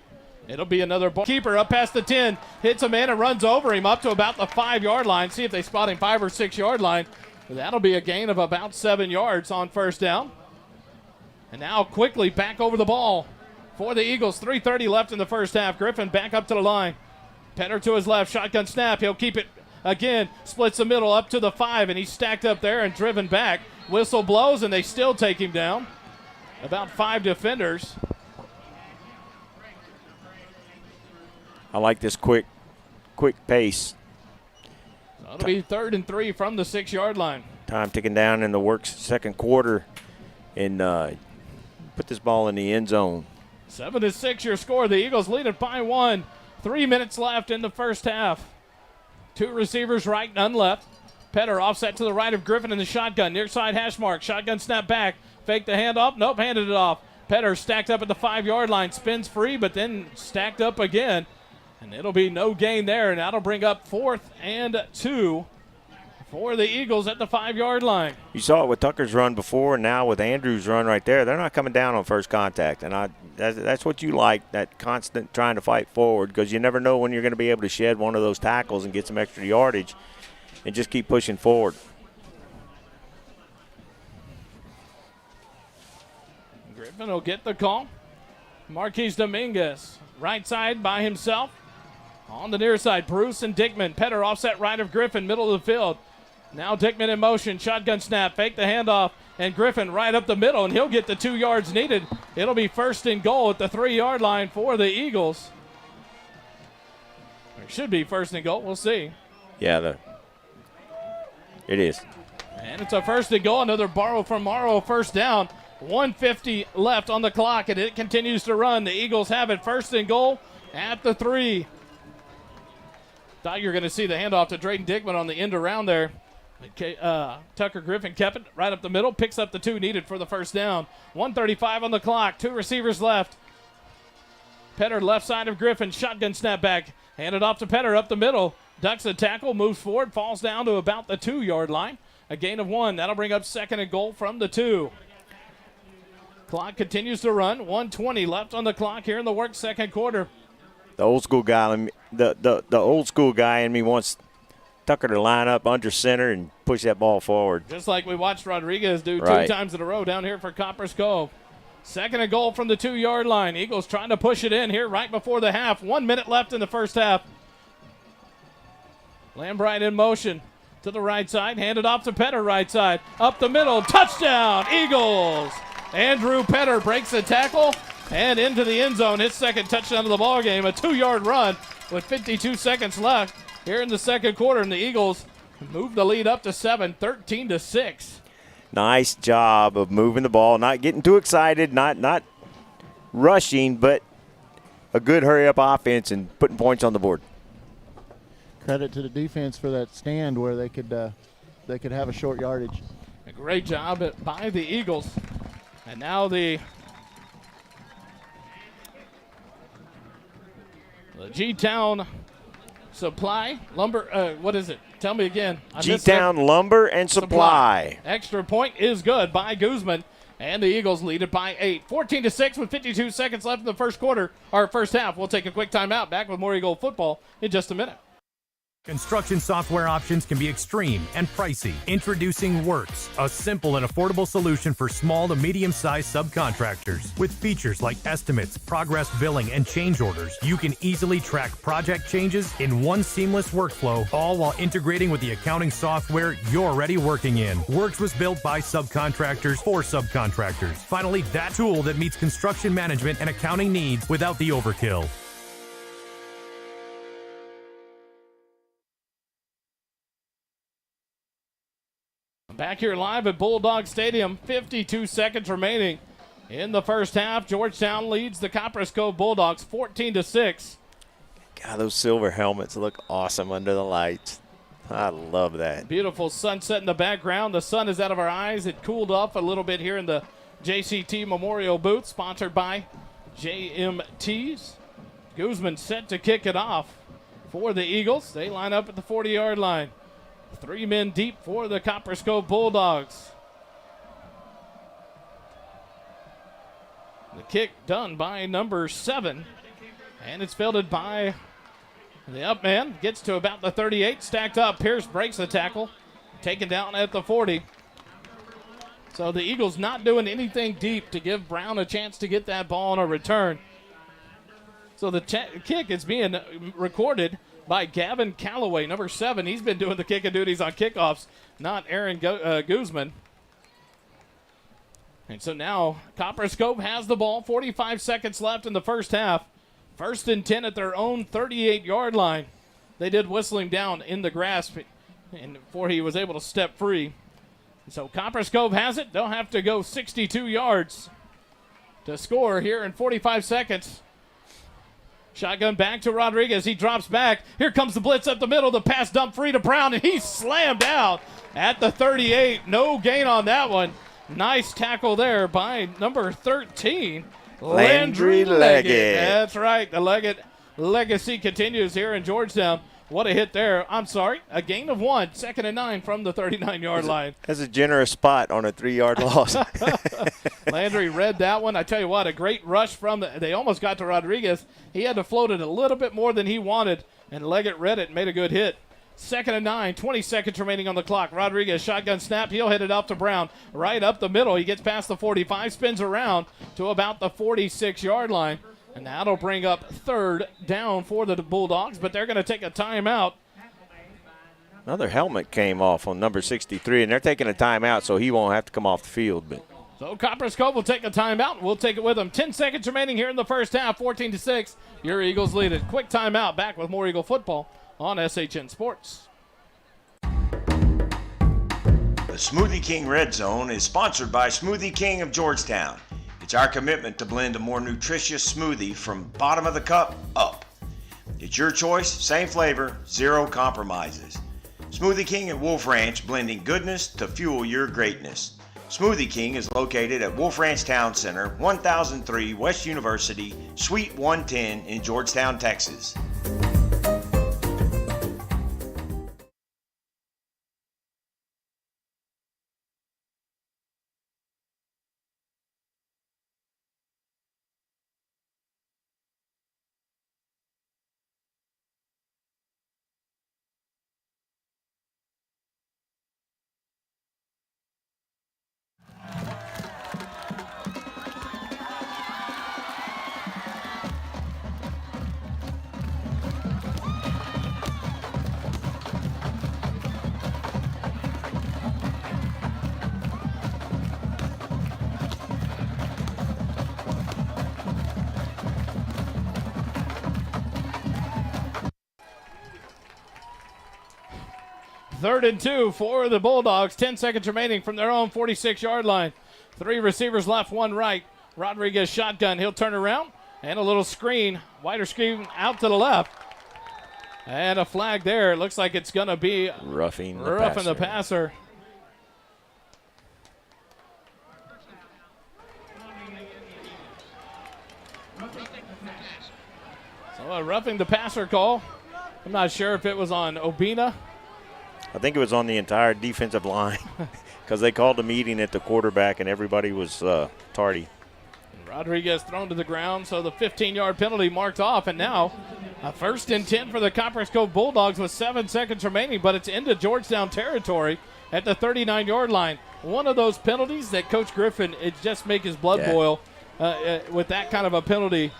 It'll be another ball. Keeper up past the 10, hits a man and runs over him up to about the 5-yard line. See if they spot him 5 or 6-yard line. That'll be a gain of about 7 yards on first down. And now quickly back over the ball for the Eagles. 3:30 left in the first half. Griffin back up to the line. Penner to his left, shotgun snap. He'll keep it again, splits the middle up to the 5, and he's stacked up there and driven back. Whistle blows, and they still take him down. About 5 defenders. I like this quick pace. So it'll be 3rd and 3 from the 6-yard line. Time ticking down in the works second quarter, and put this ball in the end zone. 7-6 your score. The Eagles lead it by 1. 3 minutes left in the first half. 2 receivers right, none left. Petter offset to the right of Griffin in the shotgun. Near side hash mark. Shotgun snap back. Fake the handoff. Nope, handed it off. Petter stacked up at the 5-yard line. Spins free, but then stacked up again. And it'll be no gain there, and that'll bring up 4th and 2 for the Eagles at the 5-yard line. You saw it with Tucker's run before, and now with Andrew's run right there. They're not coming down on first contact, and that's what you like, that constant trying to fight forward, because you never know when you're going to be able to shed one of those tackles and get some extra yardage and just keep pushing forward. Griffin will get the call. Marquise Dominguez, right side by himself. On the near side, Bruce and Dickman. Petter offset right of Griffin, middle of the field. Now Dickman in motion, shotgun snap, fake the handoff, and Griffin right up the middle, and he'll get the 2 yards needed. It'll be 1st and goal at the 3-yard line for the Eagles. It should be 1st and goal. We'll see. Yeah, it is. And it's a 1st and goal. Another borrow from Morrow, first down. 1:50 left on the clock, and it continues to run. The Eagles have it 1st and goal at the 3. Thought you were going to see the handoff to Drayden Dickman on the end around there. Tucker Griffin kept it right up the middle, picks up the 2 needed for the first down. 1:35 on the clock, 2 receivers left. Petter left side of Griffin, shotgun snap back, handed off to Petter up the middle. Ducks a tackle, moves forward, falls down to about the 2-yard line. A gain of 1. That'll bring up 2nd and goal from the 2. Clock continues to run. 1:20 left on the clock here in the work second quarter. The old school guy, the old school guy in me wants Tucker to line up under center and push that ball forward. Just like we watched Rodriguez do right. 2 times in a row down here for Copperas Cove. 2nd and goal from the 2-yard line. Eagles trying to push it in here right before the half. 1 minute left in the first half. Lambright in motion to the right side. Handed off to Petter right side. Up the middle. Touchdown, Eagles. Andrew Petter breaks the tackle and into the end zone. His 2nd touchdown of the ball game. A 2-yard run with 52 seconds left here in the second quarter. And the Eagles move the lead up to 7, 13-6. Nice job of moving the ball, not getting too excited, not rushing, but a good hurry-up offense and putting points on the board. Credit to the defense for that stand where they could have a short yardage. A great job by the Eagles. And now the G-Town Supply Lumber. What is it? Tell me again. G-Town Lumber and Supply. Extra point is good by Guzman. And the Eagles lead it by 8. 14-6 with 52 seconds left in the first quarter, or first half. We'll take a quick timeout. Back with more Eagle football in just a minute. Construction software options can be extreme and pricey. Introducing Works, a simple and affordable solution for small to medium-sized subcontractors. With features like estimates, progress billing, and change orders, you can easily track project changes in one seamless workflow, all while integrating with the accounting software you're already working in. Works was built by subcontractors for subcontractors. Finally, that tool that meets construction management and accounting needs without the overkill. Back here live at Bulldog Stadium, 52 seconds remaining in the first half. Georgetown leads the Copperas Cove Bulldawgs 14-6. God, those silver helmets look awesome under the lights. I love that. Beautiful sunset in the background. The sun is out of our eyes. It cooled off a little bit here in the JCT Memorial booth, sponsored by JMTs. Guzman set to kick it off for the Eagles. They line up at the 40-yard line. 3 men deep for the Copperas Cove Bulldawgs. The kick done by number 7. And it's fielded by the up man. Gets to about the 38. Stacked up. Pierce breaks the tackle. Taken down at the 40. So the Eagles not doing anything deep to give Brown a chance to get that ball on a return. So the kick is being recorded by Gavin Calloway, number 7. He's been doing the kicking duties on kickoffs, not Aaron Guzman. And so now Copperas Cove has the ball. 45 seconds left in the first half. 1st and 10 at their own 38-yard line. They did whistle him down in the grass before he was able to step free. So Copperas Cove has it. They'll have to go 62 yards to score here in 45 seconds. Shotgun back to Rodriguez. He drops back. Here comes the blitz up the middle. The pass dump free to Brown, and he's slammed out at the 38. No gain on that one. Nice tackle there by number 13, Landry Leggett. That's right. The Leggett legacy continues here in Georgetown. What a hit there. I'm sorry. A gain of 1. 2nd and 9 from the 39-yard line. That's a generous spot on a 3-yard loss. Landry read that one. I tell you what, a great rush they almost got to Rodriguez. He had to float it a little bit more than he wanted, and Leggett read it and made a good hit. 2nd and 9, 20 seconds remaining on the clock. Rodriguez, shotgun snap. He'll hit it up to Brown. Right up the middle. He gets past the 45, spins around to about the 46-yard line. And that'll bring up 3rd down for the Bulldogs, but they're going to take a timeout. Another helmet came off on number 63, and they're taking a timeout so he won't have to come off the field. But so Copperas Cove will take a timeout. We'll take it with them. 10 seconds remaining here in the first half, 14-6. Your Eagles lead it. Quick timeout. Back with more Eagle football on SHN Sports. The Smoothie King Red Zone is sponsored by Smoothie King of Georgetown. It's our commitment to blend a more nutritious smoothie from bottom of the cup up. It's your choice, same flavor, zero compromises. Smoothie King at Wolf Ranch, blending goodness to fuel your greatness. Smoothie King is located at Wolf Ranch Town Center, 1003 West University, Suite 110 in Georgetown, Texas. Third and 2 for the Bulldogs. 10 seconds remaining from their own 46-yard line. 3 receivers left, 1 right. Rodriguez shotgun. He'll turn around. And a little screen. Wider screen out to the left. And a flag there. It looks like it's going to be roughing the passer. So a roughing the passer call. I'm not sure if it was on Obina. I think it was on the entire defensive line because they called a meeting at the quarterback and everybody was tardy. Rodriguez thrown to the ground, so the 15-yard penalty marked off, and now First and 10 for the Copperas Cove Bulldogs with 7 seconds remaining, but it's into Georgetown territory at the 39-yard line. One of those penalties that Coach Griffin, it just make his blood boil with that kind of a penalty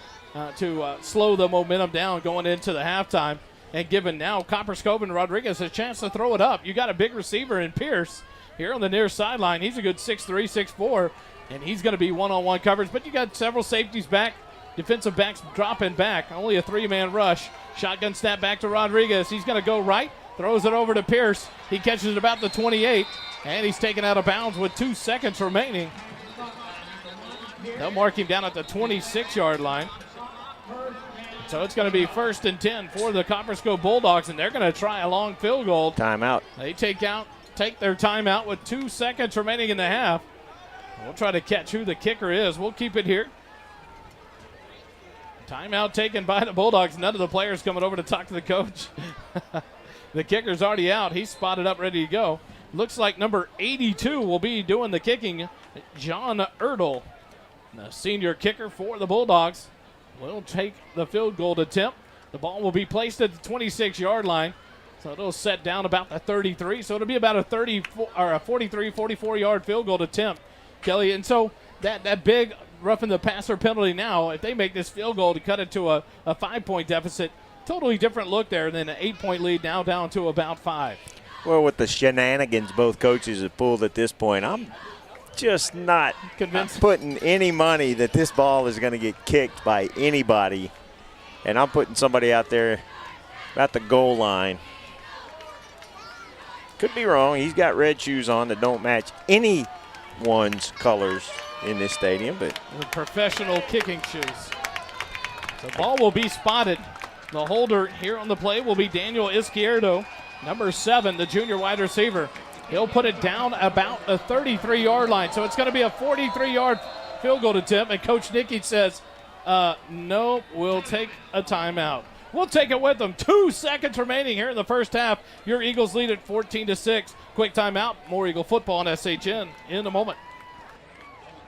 to slow the momentum down going into the halftime. And giving now Copperas Cove and Rodriguez a chance to throw it up. You got a big receiver in Pierce here on the near sideline. He's a good 6'3", 6'4", and he's going to be one-on-one coverage. But you got several safeties back. Defensive backs dropping back. Only a 3-man rush. Shotgun snap back to Rodriguez. He's going to go right. Throws it over to Pierce. He catches it about the 28. And he's taken out of bounds with 2 seconds remaining. They'll mark him down at the 26-yard line. So it's going to be first and 10 for the Copperas Cove Bulldogs. And they're going to try a long field goal. Timeout. They take their timeout with 2 seconds remaining in the half. We'll try to catch who the kicker is. We'll keep it here. Timeout taken by the Bulldogs. None of the players coming over to talk to the coach. The kicker's already out. He's spotted up, ready to go. Looks like number 82 will be doing the kicking. John Ertl, the senior kicker for the Bulldogs, will take the field goal attempt. The ball will be placed at the 26-yard line. So it'll set down about the 33. So it'll be about a 34 or a 43, 44-yard field goal attempt, Kelly. And so that big roughing the passer penalty now, if they make this field goal to cut it to a 5-point deficit, totally different look there than an 8-point lead now down to about 5. Well, with the shenanigans both coaches have pulled at this point, I'm just not convinced, putting any money that this ball is going to get kicked by anybody. And I'm putting somebody out there at the goal line. Could be wrong. He's got red shoes on that don't match anyone's colors in this stadium, but the professional kicking shoes. The ball will be spotted. The holder here on the play will be Daniel Izquierdo, number 7, the junior wide receiver. He'll put it down about the 33-yard line. So it's going to be a 43-yard field goal attempt. And Coach Nicky says, no, we'll take a timeout. We'll take it with them. 2 seconds remaining here in the first half. Your Eagles lead at 14-6. Quick timeout. More Eagle football on SHN in a moment.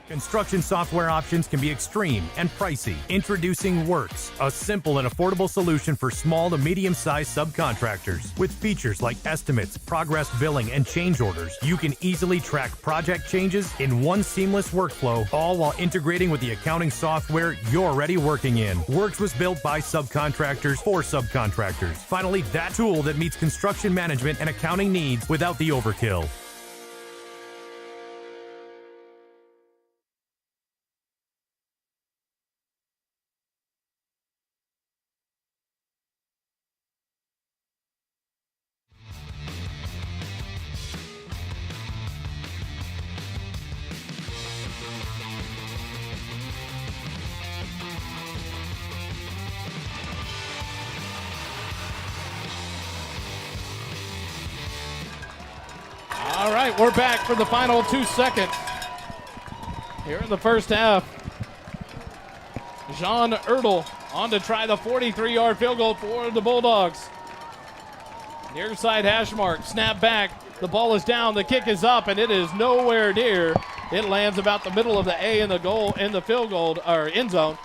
Construction software options can be extreme and pricey. Introducing Works, a simple and affordable solution for small to medium-sized subcontractors. With features like estimates, progress billing, and change orders, you can easily track project changes in one seamless workflow, all while integrating with the accounting software you're already working in. Works was built by subcontractors for subcontractors. Finally, that tool that meets construction management and accounting needs without the overkill. All right, we're back for the final 2 seconds here in the first half. John Ertl on to try the 43-yard field goal for the Bulldogs. Near side hash mark, snap back. The ball is down, the kick is up, and it is nowhere near. It lands about the middle of the A in the goal, in the field goal or end zone,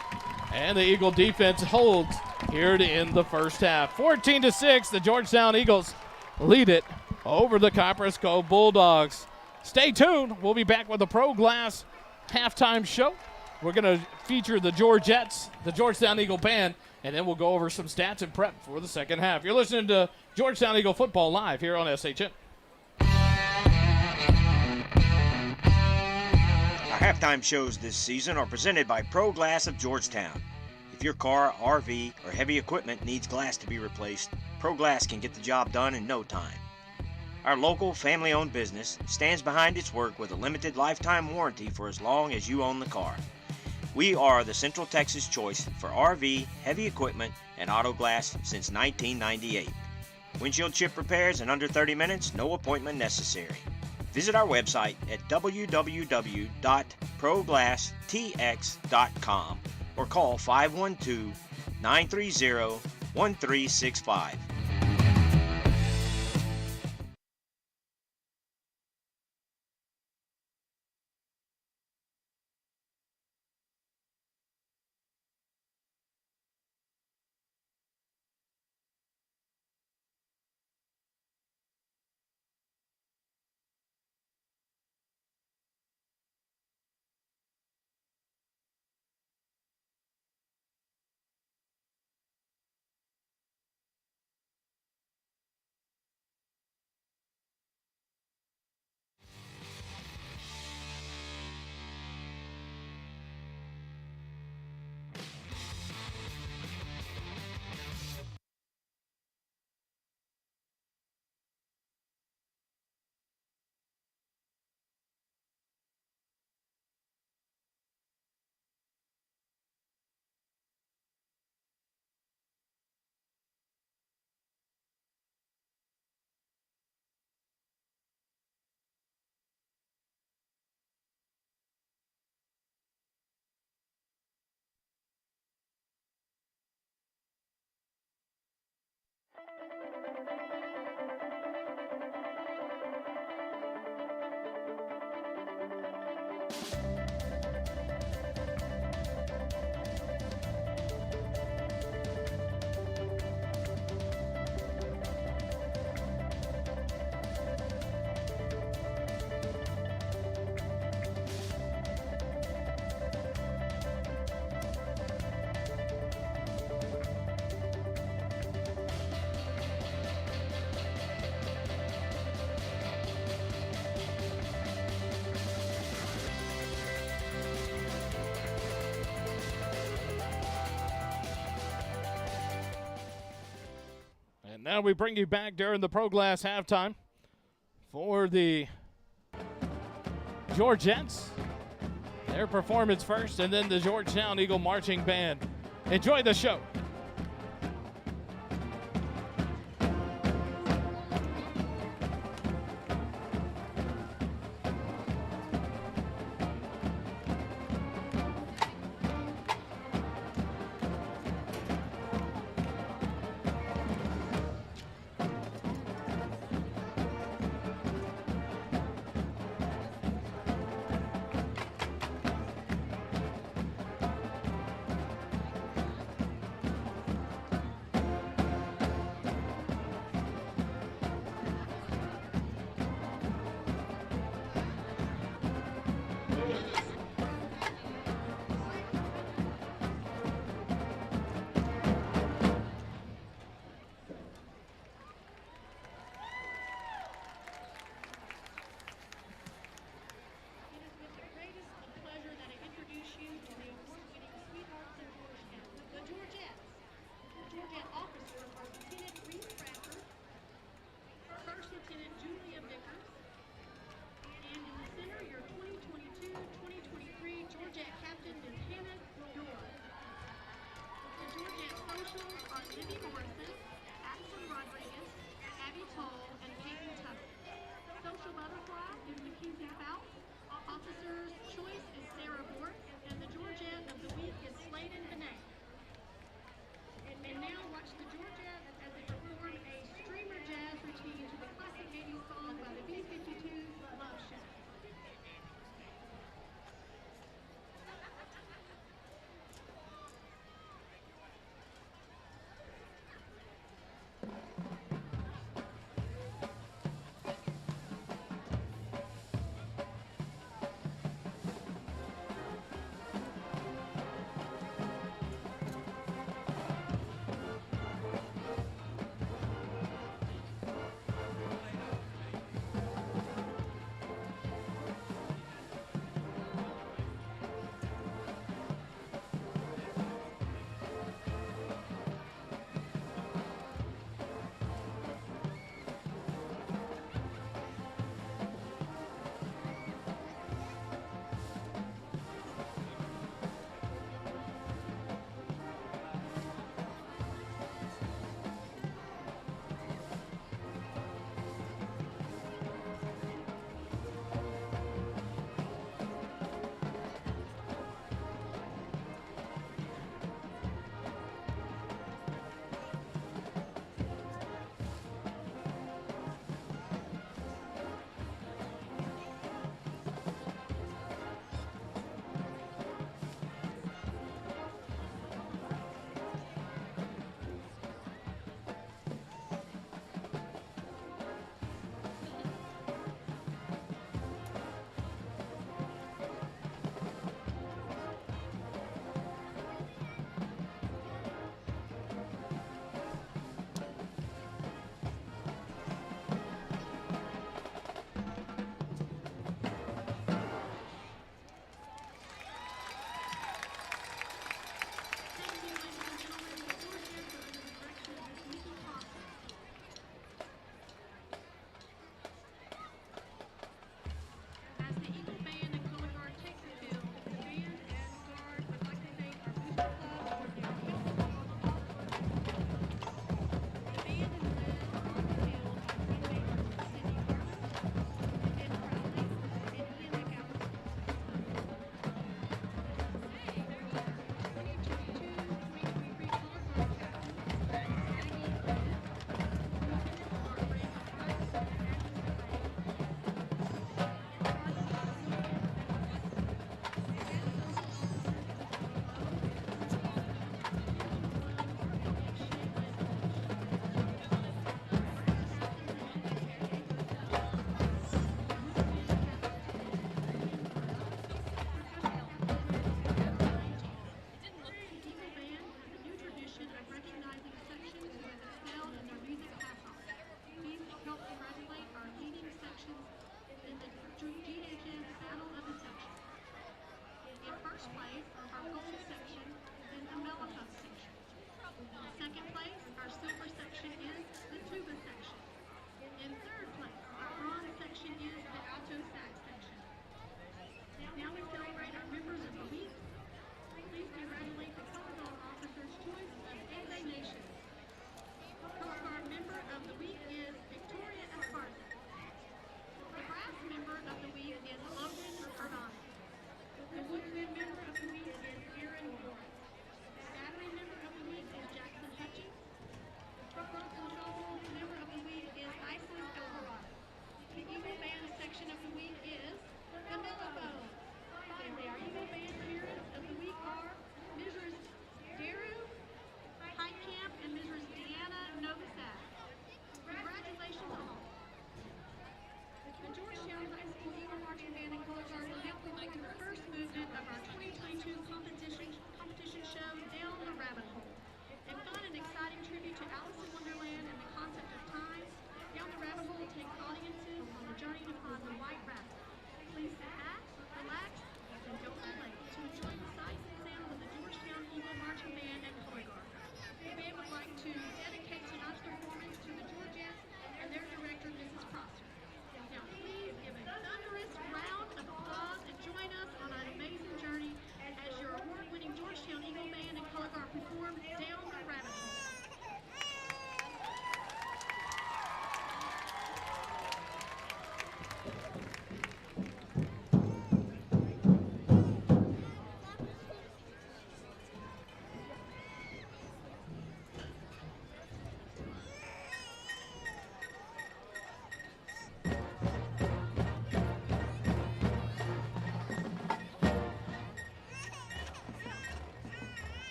and the Eagle defense holds here to end the first half. 14-6, the Georgetown Eagles lead it over the Copperas Cove Bulldogs. Stay tuned. We'll be back with the Pro Glass halftime show. We're going to feature the Georgettes, the Georgetown Eagle Band, and then we'll go over some stats and prep for the second half. You're listening to Georgetown Eagle Football live here on SHN. Our halftime shows this season are presented by Pro Glass of Georgetown. If your car, RV, or heavy equipment needs glass to be replaced, Pro Glass can get the job done in no time. Our local family-owned business stands behind its work with a limited lifetime warranty for as long as you own the car. We are the Central Texas choice for RV, heavy equipment, and auto glass since 1998. Windshield chip repairs in under 30 minutes, no appointment necessary. Visit our website at www.proglasstx.com or call 512-930-1365. And now we bring you back during the Pro Glass halftime for the Georgettes. Their performance first, and then the Georgetown Eagle Marching Band. Enjoy the show.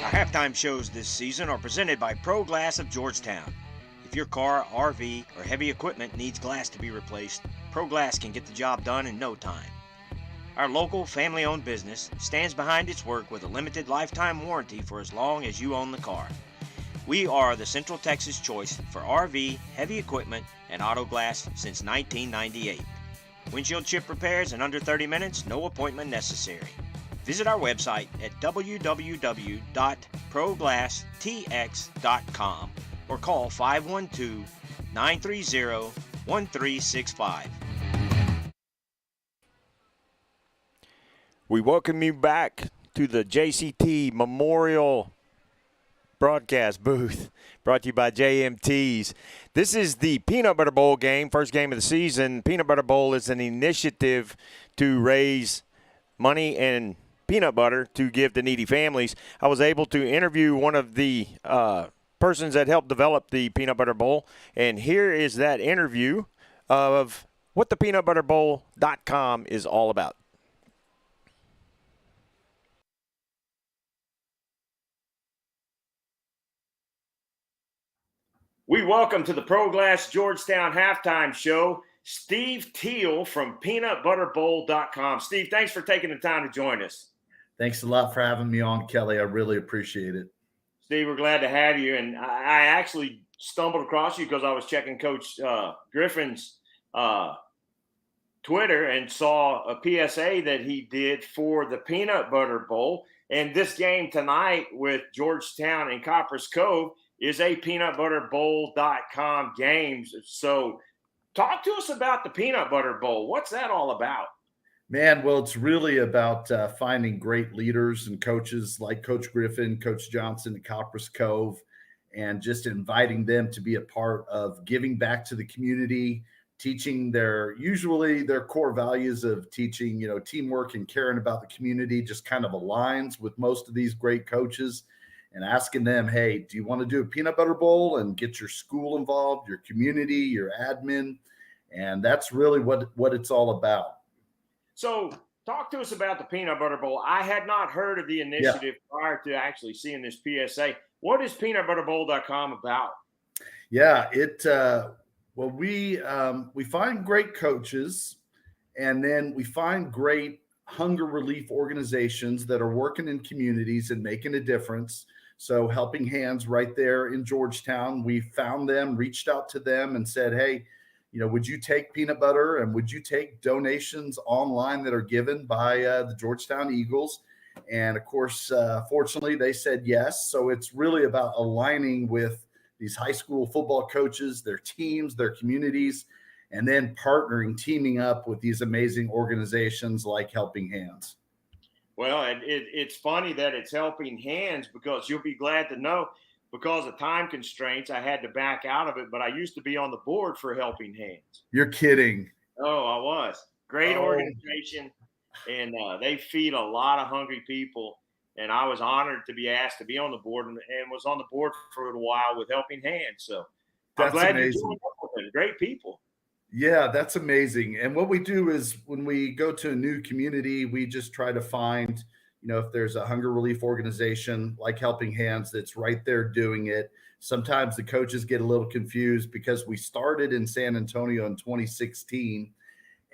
Our halftime shows this season are presented by Pro Glass of Georgetown. If your car, RV, or heavy equipment needs glass to be replaced, Pro Glass can get the job done in no time. Our local, family-owned business stands behind its work with a limited lifetime warranty for as long as you own the car. We are the Central Texas choice for RV, heavy equipment, and auto glass since 1998. Windshield chip repairs in under 30 minutes, no appointment necessary. Visit our website at www.proglasstx.com or call 512-930-1365. We welcome you back to the JCT Memorial broadcast booth, brought to you by JMTs. This is the Peanut Butter Bowl game, first game of the season. Peanut Butter Bowl is an initiative to raise money and peanut butter to give to needy families. I was able to interview one of the persons that helped develop the Peanut Butter Bowl, and here is that interview of what the peanutbutterbowl.com is all about. We welcome to the Pro Glass Georgetown halftime show Steve Teal from peanutbutterbowl.com. Steve, thanks for taking the time to join us. Thanks a lot for having me on, Kelly. I really appreciate it. Steve, we're glad to have you. And I actually stumbled across you because I was checking Coach Griffin's Twitter and saw a PSA that he did for the Peanut Butter Bowl. And this game tonight with Georgetown and Copperas Cove is a peanutbutterbowl.com game. So talk to us about the Peanut Butter Bowl. What's that all about? Man, well, it's really about finding great leaders and coaches like Coach Griffin, Coach Johnson at Copperas Cove, and just inviting them to be a part of giving back to the community, teaching usually their core values of teaching, teamwork and caring about the community just kind of aligns with most of these great coaches, and asking them, hey, do you want to do a Peanut Butter Bowl and get your school involved, your community, your admin? And that's really what it's all about. So talk to us about the Peanut Butter Bowl. I had not heard of the initiative prior to actually seeing this PSA. What is peanutbutterbowl.com about? Yeah, we find great coaches, and then we find great hunger relief organizations that are working in communities and making a difference. So Helping Hands right there in Georgetown, we found them, reached out to them and said, hey, would you take peanut butter and would you take donations online that are given by the Georgetown Eagles? And of course, fortunately, they said yes. So it's really about aligning with these high school football coaches, their teams, their communities, and then teaming up with these amazing organizations like Helping Hands. Well, it's funny that it's Helping Hands, because you'll be glad to know, because of time constraints, I had to back out of it, but I used to be on the board for Helping Hands. You're kidding. Oh, I was. Great organization, and they feed a lot of hungry people, and I was honored to be asked to be on the board and was on the board for a while with Helping Hands. So I'm glad you're doing up with them. Great people. Yeah, that's amazing. And what we do is when we go to a new community, we just try to find, if there's a hunger relief organization like Helping Hands that's right there doing it. Sometimes the coaches get a little confused because we started in San Antonio in 2016.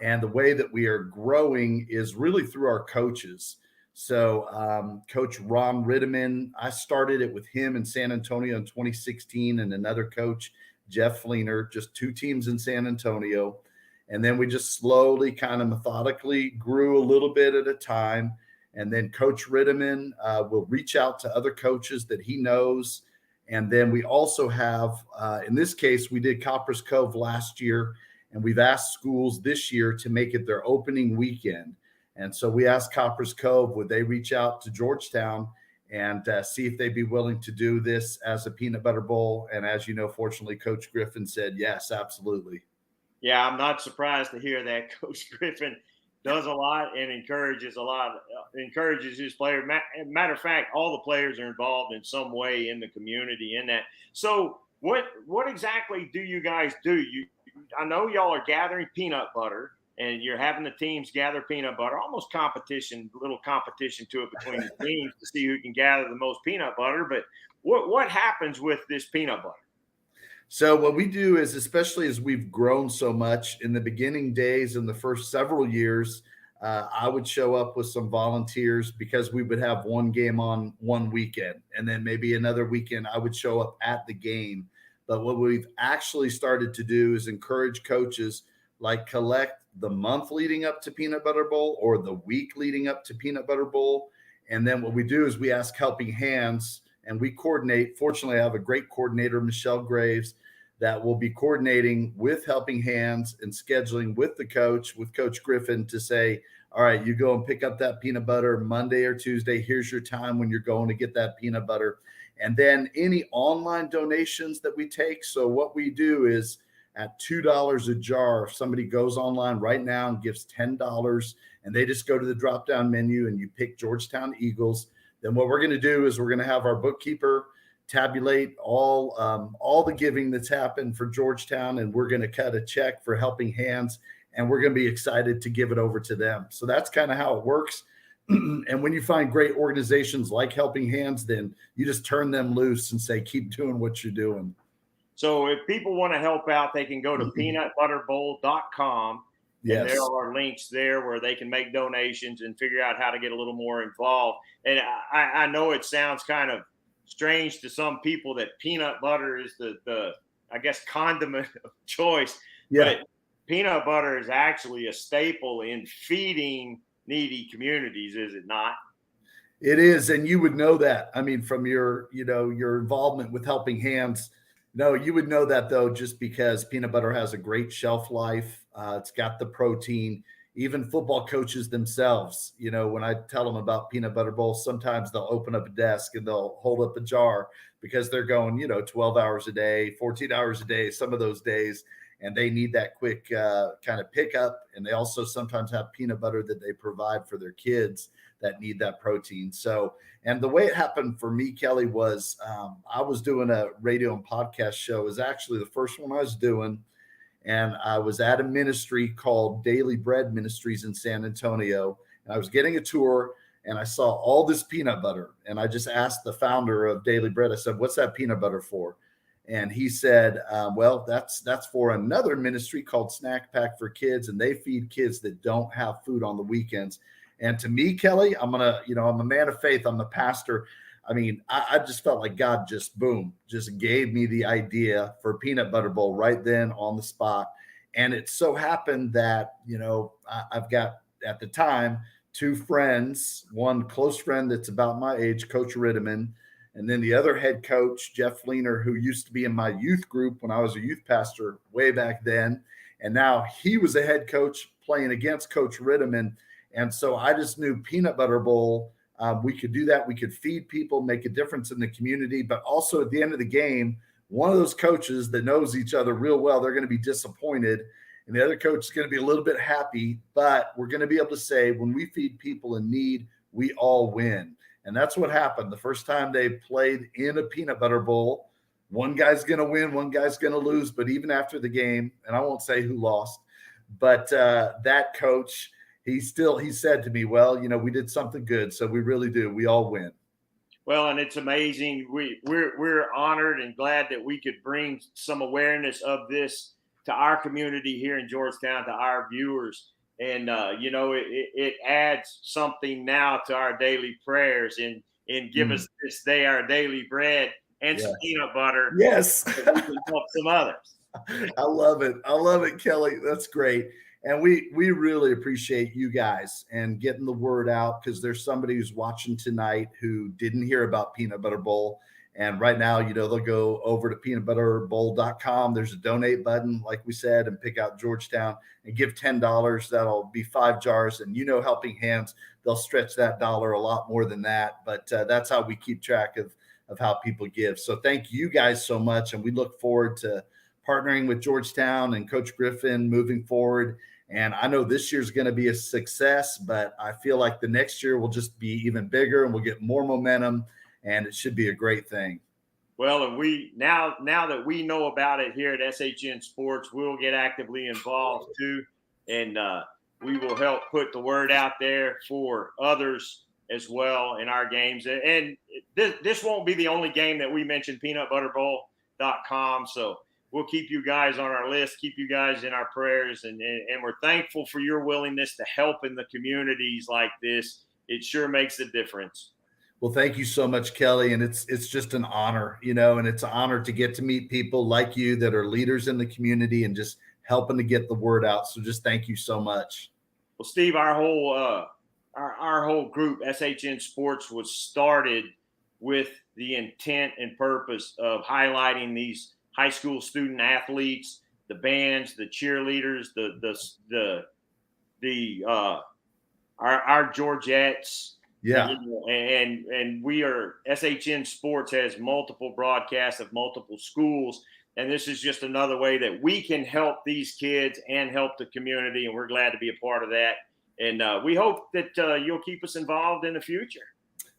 And the way that we are growing is really through our coaches. So Coach Ron Ritteman, I started it with him in San Antonio in 2016, and another coach, Jeff Fleener, just 2 teams in San Antonio. And then we just slowly, kind of methodically grew a little bit at a time. And then Coach Ritteman will reach out to other coaches that he knows. And then we also have, in this case, we did Copperas Cove last year, and we've asked schools this year to make it their opening weekend. And so we asked Copperas Cove, would they reach out to Georgetown and see if they'd be willing to do this as a peanut butter bowl. And as you know, fortunately, Coach Griffin said, yes, absolutely. Yeah, I'm not surprised to hear that. Coach Griffin does a lot and encourages his players. Matter of fact, all the players are involved in some way in the community in that. So what exactly do you guys do? I know y'all are gathering peanut butter, and you're having the teams gather peanut butter, almost little competition to it between the teams to see who can gather the most peanut butter. But what happens with this peanut butter? So what we do is, especially as we've grown so much in the beginning days, in the first several years, I would show up with some volunteers because we would have one game on one weekend. And then maybe another weekend I would show up at the game. But what we've actually started to do is encourage coaches, like collect the month leading up to Peanut Butter Bowl or the week leading up to Peanut Butter Bowl. And then what we do is we ask Helping Hands, and we coordinate. Fortunately, I have a great coordinator, Michelle Graves, that will be coordinating with Helping Hands and scheduling with Coach Griffin, to say, all right, you go and pick up that peanut butter Monday or Tuesday. Here's your time when you're going to get that peanut butter. And then any online donations that we take. So what we do is, at $2 a jar, if somebody goes online right now and gives $10, and they just go to the drop-down menu and you pick Georgetown Eagles, then what we're going to do is we're going to have our bookkeeper tabulate all the giving that's happened for Georgetown, and we're going to cut a check for Helping Hands, and we're going to be excited to give it over to them. So that's kind of how it works. And when you find great organizations like Helping Hands, then you just turn them loose and say, keep doing what you're doing. So if people want to help out, they can go to peanutbutterbowl.com. Yes. And there are links there where they can make donations and figure out how to get a little more involved. And I know it sounds kind of strange to some people that peanut butter is the I guess, condiment of choice. Yeah. But peanut butter is actually a staple in feeding needy communities, is it not? It is. And you would know that. I mean, from your involvement with Helping Hands. No, you would know that, though, just because peanut butter has a great shelf life. It's got the protein. Even football coaches themselves, when I tell them about peanut butter bowls, sometimes they'll open up a desk and they'll hold up a jar because they're going, 12 hours a day, 14 hours a day, some of those days, and they need that quick kind of pickup. And they also sometimes have peanut butter that they provide for their kids that need that protein. So, and the way it happened for me, Kelly, was I was doing a radio and podcast show. It was actually the first one I was doing. And I was at a ministry called Daily Bread Ministries in San Antonio. And I was getting a tour, and I saw all this peanut butter. And I just asked the founder of Daily Bread, I said, what's that peanut butter for? And he said, well, that's for another ministry called Snack Pack for Kids. And they feed kids that don't have food on the weekends. And to me, Kelly, I'm a man of faith. I'm the pastor. I mean, I just felt like God just gave me the idea for Peanut Butter Bowl right then on the spot. And it so happened that, I've got at the time 2 friends, one close friend that's about my age, Coach Ritteman, and then the other head coach, Jeff Fleener, who used to be in my youth group when I was a youth pastor way back then. And now he was a head coach playing against Coach Ritteman. And so I just knew Peanut Butter Bowl, we could do that. We could feed people, make a difference in the community. But also at the end of the game, one of those coaches that knows each other real well, they're going to be disappointed. And the other coach is going to be a little bit happy. But we're going to be able to say, when we feed people in need, we all win. And that's what happened. The first time they played in a Peanut Butter Bowl, one guy's going to win, one guy's going to lose. But even after the game, and I won't say who lost, but that coach, he said to me, well, we did something good. So we really do. We all win. Well, and it's amazing. We're honored and glad that we could bring some awareness of this to our community here in Georgetown, to our viewers. And, it adds something now to our daily prayers and give us this day our daily bread and some peanut butter. Yes. So we can help some others. I love it, Kelly. That's great. And we really appreciate you guys and getting the word out, because there's somebody who's watching tonight who didn't hear about Peanut Butter Bowl. And right now, they'll go over to peanutbutterbowl.com. There's a donate button, like we said, and pick out Georgetown and give $10. That'll be 5 jars. And Helping Hands, they'll stretch that dollar a lot more than that. But that's how we keep track of how people give. So thank you guys so much. And we look forward to partnering with Georgetown and Coach Griffin moving forward. And I know this year's going to be a success, but I feel like the next year will just be even bigger and we'll get more momentum, and it should be a great thing. Well, and we now that we know about it here at SHN Sports, we'll get actively involved too, and we will help put the word out there for others as well in our games. And this won't be the only game that we mention, peanutbutterbowl.com. So we'll keep you guys on our list, keep you guys in our prayers, and we're thankful for your willingness to help in the communities like this. It sure makes a difference. Well, thank you so much, Kelly. And it's just an honor, and it's an honor to get to meet people like you that are leaders in the community and just helping to get the word out. So just thank you so much. Well, Steve, our whole group, SHN Sports, was started with the intent and purpose of highlighting these high school student athletes, the bands, the cheerleaders, our Georgettes. Yeah. And we are, SHN Sports has multiple broadcasts of multiple schools. And this is just another way that we can help these kids and help the community. And we're glad to be a part of that. And we hope that you'll keep us involved in the future.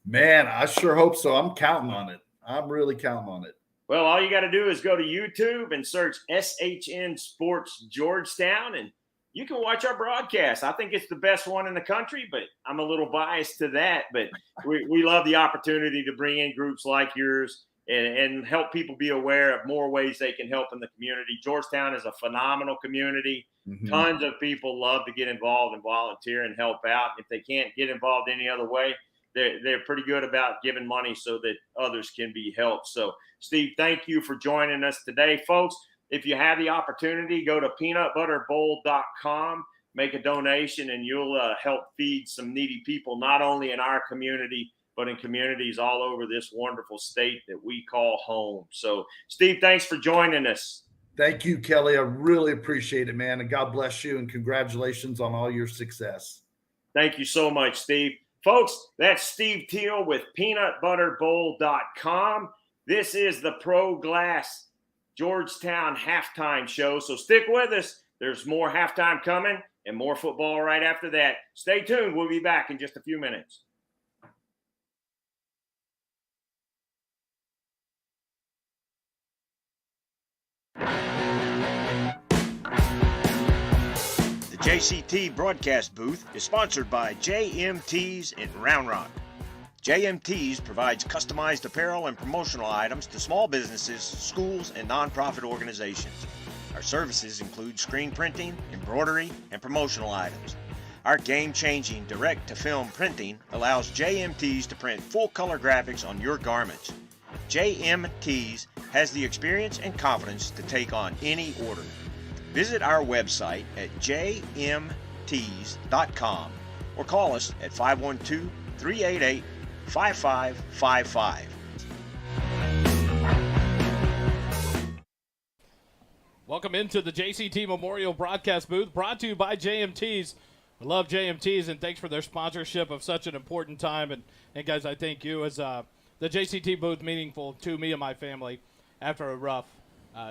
Man, I sure hope so. I'm counting on it. I'm really counting on it. Well, all you got to do is go to YouTube and search SHN Sports Georgetown, and you can watch our broadcast. I think it's the best one in the country, but I'm a little biased to that. But we love the opportunity to bring in groups like yours and help people be aware of more ways they can help in the community. Georgetown is a phenomenal community. Mm-hmm. Tons of people love to get involved and volunteer and help out. If they can't get involved any other way, they're pretty good about giving money so that others can be helped. So, Steve, thank you for joining us today. Folks, if you have the opportunity, go to peanutbutterbowl.com, make a donation, and you'll help feed some needy people, not only in our community, but in communities all over this wonderful state that we call home. So, Steve, thanks for joining us. Thank you, Kelly. I really appreciate it, man. And God bless you, and congratulations on all your success. Thank you so much, Steve. Folks, that's Steve Teal with peanutbutterbowl.com. This is the Pro Glass Georgetown halftime show. So stick with us. There's more halftime coming and more football right after that. Stay tuned. We'll be back in just a few minutes. The JCT broadcast booth is sponsored by JMT's in Round Rock. JMT's provides customized apparel and promotional items to small businesses, schools, and nonprofit organizations. Our services include screen printing, embroidery, and promotional items. Our game-changing direct-to-film printing allows JMTs to print full-color graphics on your garments. JMTs has the experience and confidence to take on any order. Visit our website at jmts.com or call us at 512-388-5555. Welcome into the JCT Memorial Broadcast Booth, brought to you by JMTs. We love JMTs, and thanks for their sponsorship of such an important time. And guys, I thank you as the JCT booth meaningful to me and my family after a rough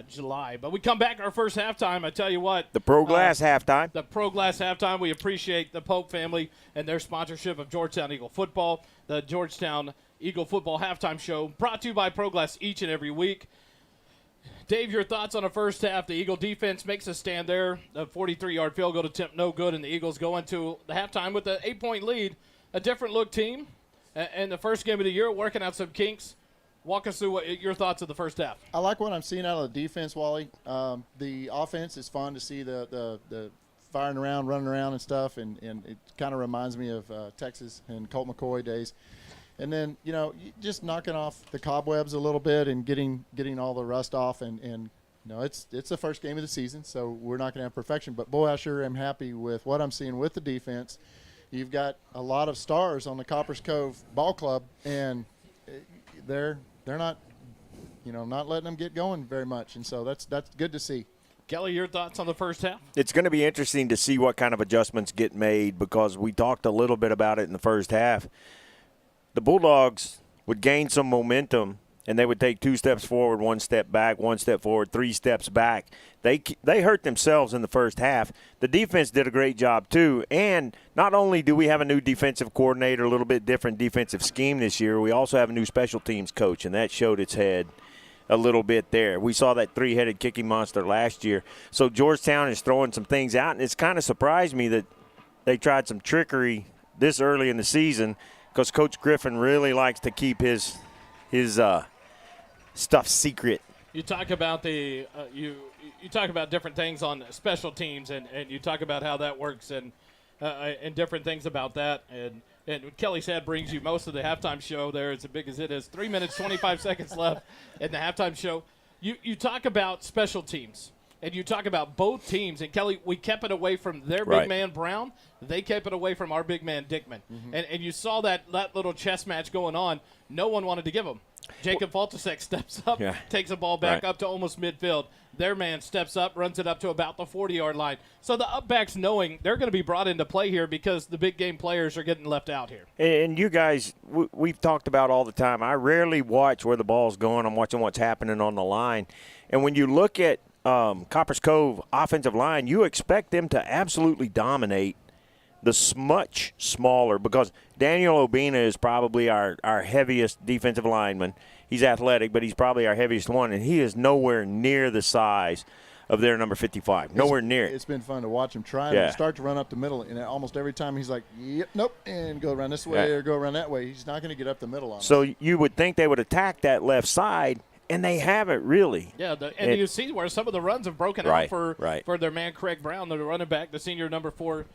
July. But we come back our first halftime. I tell you what. The Pro Glass halftime. The Pro Glass halftime. We appreciate the Pope family and their sponsorship of Georgetown Eagle football. The Georgetown Eagle football halftime show brought to you by Pro Glass each and every week. Dave, your thoughts on the first half? The Eagle defense makes a stand there. The 43-yard field goal attempt, no good, and the Eagles go into the halftime with an 8-point lead. A different look team, and the first game of the year, working out some kinks. Walk us through your thoughts of the first half. I like what I'm seeing out of the defense, Wally. The offense is fun to see the firing around, running around and stuff, and it kind of reminds me of Texas and Colt McCoy days. And then, just knocking off the cobwebs a little bit and getting all the rust off. And it's the first game of the season, so we're not going to have perfection. But, boy, I sure am happy with what I'm seeing with the defense. You've got a lot of stars on the Copperas Cove Ball Club, and they're not, not letting them get going very much. And so that's good to see. Kelly, your thoughts on the first half? It's going to be interesting to see what kind of adjustments get made because we talked a little bit about it in the first half. The Bulldogs would gain some momentum, and they would take 2 steps forward, 1 step back, 1 step forward, 3 steps back. They hurt themselves in the first half. The defense did a great job, too. And not only do we have a new defensive coordinator, a little bit different defensive scheme this year, we also have a new special teams coach, and that showed its head a little bit there. We saw that 3-headed kicking monster last year. So Georgetown is throwing some things out, and it's kind of surprised me that they tried some trickery this early in the season because Coach Griffin really likes to keep his stuff secret. You talk about you talk about different things on special teams, and you talk about how that works and different things about that. And Kelly said brings you most of the halftime show there. It's as big as it is. 3 minutes, 25 seconds left in the halftime show. You talk about special teams, and you talk about both teams. And, Kelly, we kept it away from their big man Brown. They kept it away from our big man Dickman. Mm-hmm. And you saw that little chess match going on. No one wanted to give him. Jacob Faltasek steps up, takes the ball back up to almost midfield. Their man steps up, runs it up to about the 40-yard line. So the upbacks knowing they're going to be brought into play here because the big game players are getting left out here. And you guys, we've talked about all the time. I rarely watch where the ball's going. I'm watching what's happening on the line. And when you look at Copperas Cove offensive line, you expect them to absolutely dominate the much smaller because Daniel Obina is probably our heaviest defensive lineman. He's athletic, but he's probably our heaviest one, and he is nowhere near the size of their number 55. Nowhere near it. It's been fun to watch him try and start to run up the middle, and almost every time he's like, yep, nope, and go around this way or go around that way. He's not going to get up the middle on us. So you would think they would attack that left side, and they haven't really. Yeah, and you see where some of the runs have broken out for their man Craig Brown, the running back, the senior number 4.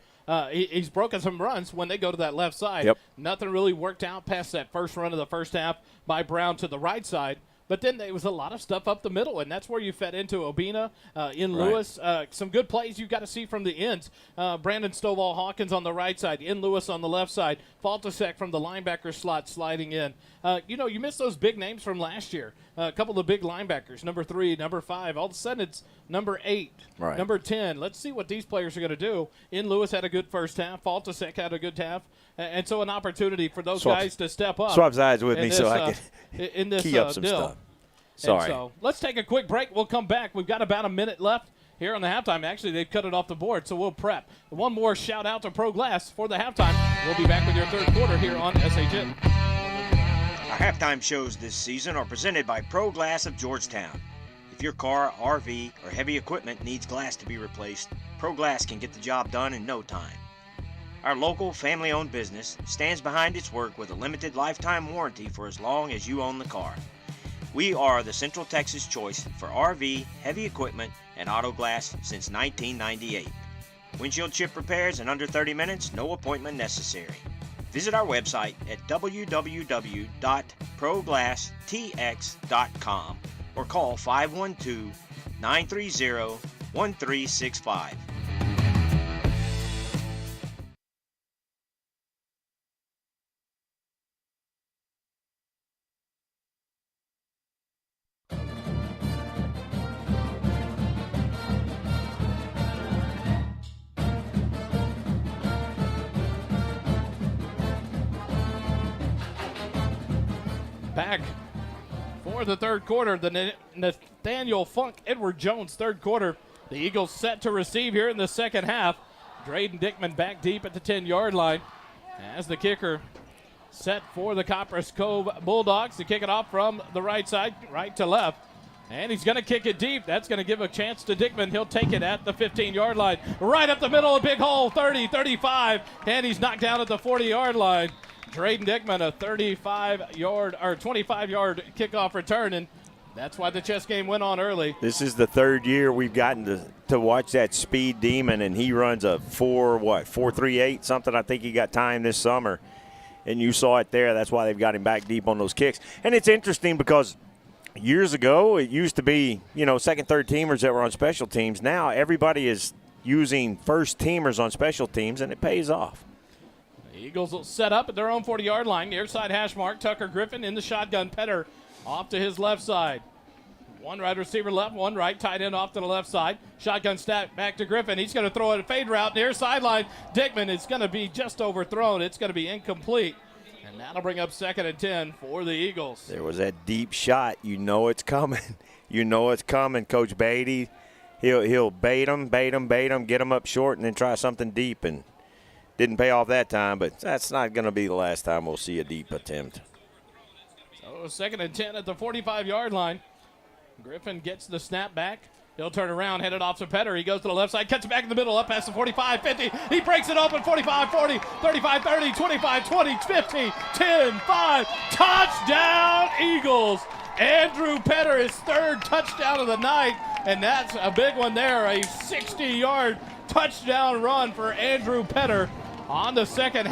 He's broken some runs when they go to that left side. Yep. Nothing really worked out past that first run of the first half by Brown to the right side. But then there was a lot of stuff up the middle, and that's where you fed into Obina, in Lewis. Some good plays you got to see from the ends. Brandon Stovall-Hawkins on the right side, in Lewis on the left side. Faltasek from the linebacker slot sliding in. You miss those big names from last year. A couple of big linebackers, number 3, number 5. All of a sudden it's number 8, number 10. Let's see what these players are going to do. In Lewis had a good first half. Faltasek had a good half. And so an opportunity for those guys to step up. Swap sides with me so I can key up some stuff. Sorry. So let's take a quick break. We'll come back. We've got about a minute left here on the halftime. Actually, they've cut it off the board, so we'll prep. One more shout-out to Pro Glass for the halftime. We'll be back with your third quarter here on SHN. Our halftime shows this season are presented by Pro Glass of Georgetown. If your car, RV, or heavy equipment needs glass to be replaced, Pro Glass can get the job done in no time. Our local family-owned business stands behind its work with a limited lifetime warranty for as long as you own the car. We are the Central Texas choice for RV, heavy equipment, and auto glass since 1998. Windshield chip repairs in under 30 minutes, no appointment necessary. Visit our website at www.proglasstx.com or call 512-930-1365. Back for the third quarter, the Nathaniel Funk Edward Jones third quarter. The Eagles set to receive here in the second half. Drayden Dickman back deep at the 10-yard line as the kicker set for the Copperas Cove Bulldogs to kick it off from the right side, right to left. And he's going to kick it deep. That's going to give a chance to Dickman. He'll take it at the 15-yard line. Right up the middle, a big hole, 30, 35, and he's knocked down at the 40-yard line. Drayden Dickman, a 35-yard or 25-yard kickoff return, and that's why the chess game went on early. This is the third year we've gotten to watch that speed demon, and he runs a 4.38 something. I think he got time this summer, and you saw it there. That's why they've got him back deep on those kicks. And it's interesting because years ago it used to be, second, third teamers that were on special teams. Now everybody is using first teamers on special teams, and it pays off. Eagles will set up at their own 40-yard line. Near side hash mark. Tucker Griffin in the shotgun. Petter off to his left side. One wide receiver left, one right. Tight end off to the left side. Shotgun snap back to Griffin. He's going to throw it a fade route near sideline. Dickman is going to be just overthrown. It's going to be incomplete. And that'll bring up second and 10 for the Eagles. There was that deep shot. You know it's coming. You know it's coming. Coach Beatty, he'll bait them, get them up short, and then try something deep. And didn't pay off that time, but that's not going to be the last time we'll see a deep attempt. So second and 10 at the 45-yard line. Griffin gets the snap back. He'll turn around, headed off to Petter. He goes to the left side, cuts it back in the middle, up past the 45, 50. He breaks it open, 45, 40, 35, 30, 25, 20, 50, 10, 5. Touchdown, Eagles. Andrew Petter, his third touchdown of the night, and that's a big one there, a 60-yard touchdown run for Andrew Petter on the second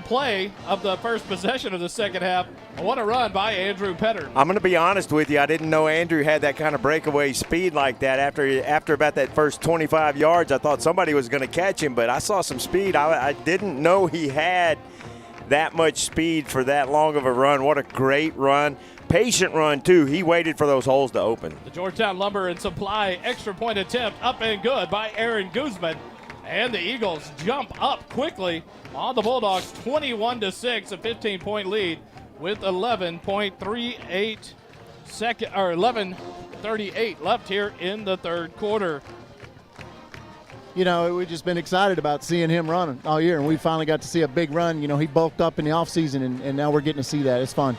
play of the first possession of the second half. What a run by Andrew Petter. I'm going to be honest with you. I didn't know Andrew had that kind of breakaway speed like that. After about that first 25 yards, I thought somebody was going to catch him, but I saw some speed. I didn't know he had that much speed for that long of a run. What a great run. Patient run, too. He waited for those holes to open. The Georgetown Lumber and Supply extra point attempt up and good by Aaron Guzman. And the Eagles jump up quickly on the Bulldogs, 21-6, a 15-point lead with 11:38 left here in the third quarter. We've just been excited about seeing him running all year, and we finally got to see a big run. He bulked up in the offseason, and now we're getting to see that. It's fun.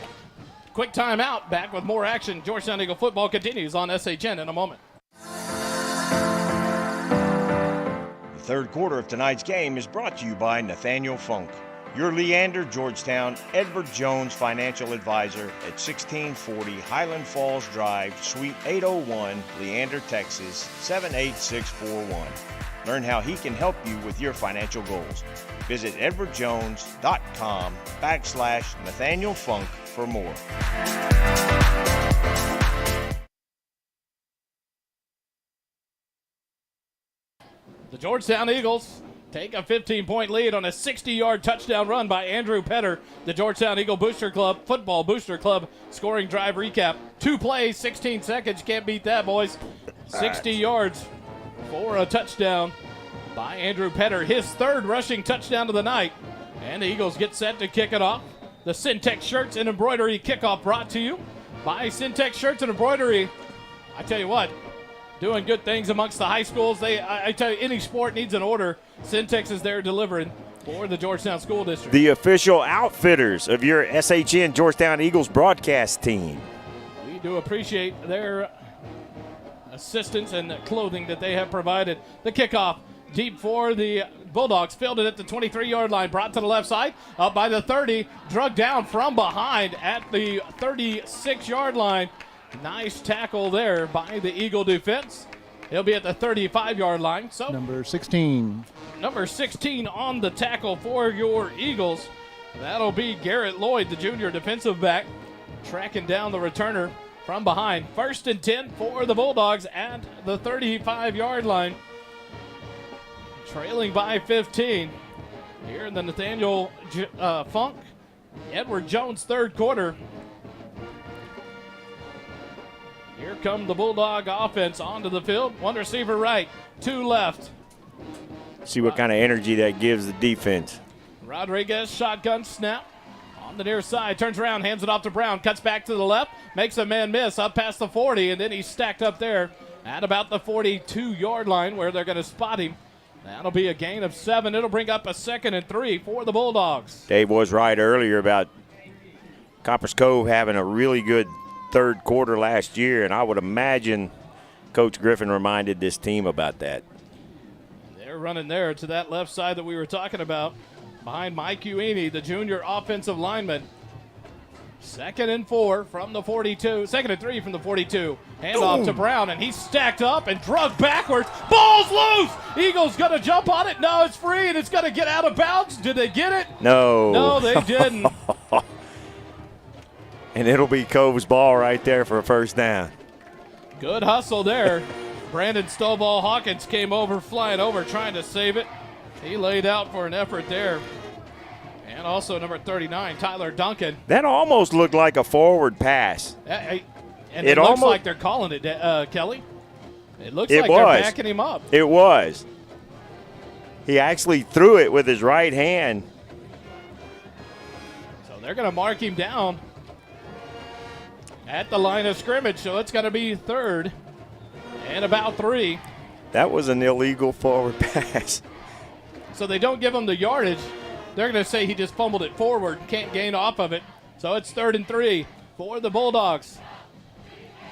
Quick timeout. Back with more action. Georgetown Eagle football continues on SHN in a moment. The third quarter of tonight's game is brought to you by Nathaniel Funk, your Leander, Georgetown, Edward Jones financial advisor at 1640 Highland Falls Drive, Suite 801, Leander, Texas, 78641. Learn how he can help you with your financial goals. Visit edwardjones.com/Nathaniel Funk for more. The Georgetown Eagles take a 15-point lead on a 60-yard touchdown run by Andrew Petter. The Georgetown Eagle Football Booster Club scoring drive recap. 2 plays, 16 seconds. Can't beat that, boys. 60 yards for a touchdown by Andrew Petter. His third rushing touchdown of the night. And the Eagles get set to kick it off. The Syntex Shirts and Embroidery kickoff brought to you by Syntex Shirts and Embroidery. I tell you what, doing good things amongst the high schools. I tell you, any sport needs an order. Syntex is there delivering for the Georgetown School District. The official outfitters of your SHN Georgetown Eagles broadcast team. We do appreciate their assistance and the clothing that they have provided. The kickoff deep for the Bulldogs, fielded at the 23-yard line, brought to the left side, up by the 30, drug down from behind at the 36-yard line. Nice tackle there by the Eagle defense. He'll be at the 35-yard line. So Number 16. number 16 on the tackle for your Eagles. That'll be Garrett Lloyd, the junior defensive back, tracking down the returner from behind. 1st and 10 for the Bulldogs at the 35-yard line. Trailing by 15. Here in the Nathaniel Funk, Edward Jones third quarter. Here come the Bulldog offense onto the field. 1 receiver right, 2 left. See what kind of energy that gives the defense. Rodriguez, shotgun snap on the near side, turns around, hands it off to Brown, cuts back to the left, makes a man miss up past the 40, and then he's stacked up there at about the 42-yard line where they're going to spot him. That'll be a gain of 7. It'll bring up a 2nd and 3 for the Bulldogs. Dave was right earlier about Copperas Cove having a really good third quarter last year, and I would imagine Coach Griffin reminded this team about that. They're running there to that left side that we were talking about behind Mike Uini, the junior offensive lineman. 2nd and 4 from the 42. 2nd and 3 from the 42. Handoff to Brown, and he's stacked up and drugged backwards. Ball's loose! Eagles going to jump on it. No, it's free, and it's going to get out of bounds. Did they get it? No. No, they didn't. And it'll be Cove's ball right there for a first down. Good hustle there. Brandon Stovall Hawkins came over, flying over, trying to save it. He laid out for an effort there. And also number 39, Tyler Duncan. That almost looked like a forward pass. And it looks like they're calling it, Kelly. It looks like they're backing him up. It was. He actually threw it with his right hand. So they're going to mark him down at the line of scrimmage. So it's going to be 3rd and about 3. That was an illegal forward pass. So they don't give him the yardage. They're going to say he just fumbled it forward, can't gain off of it. So it's 3rd and 3 for the Bulldogs.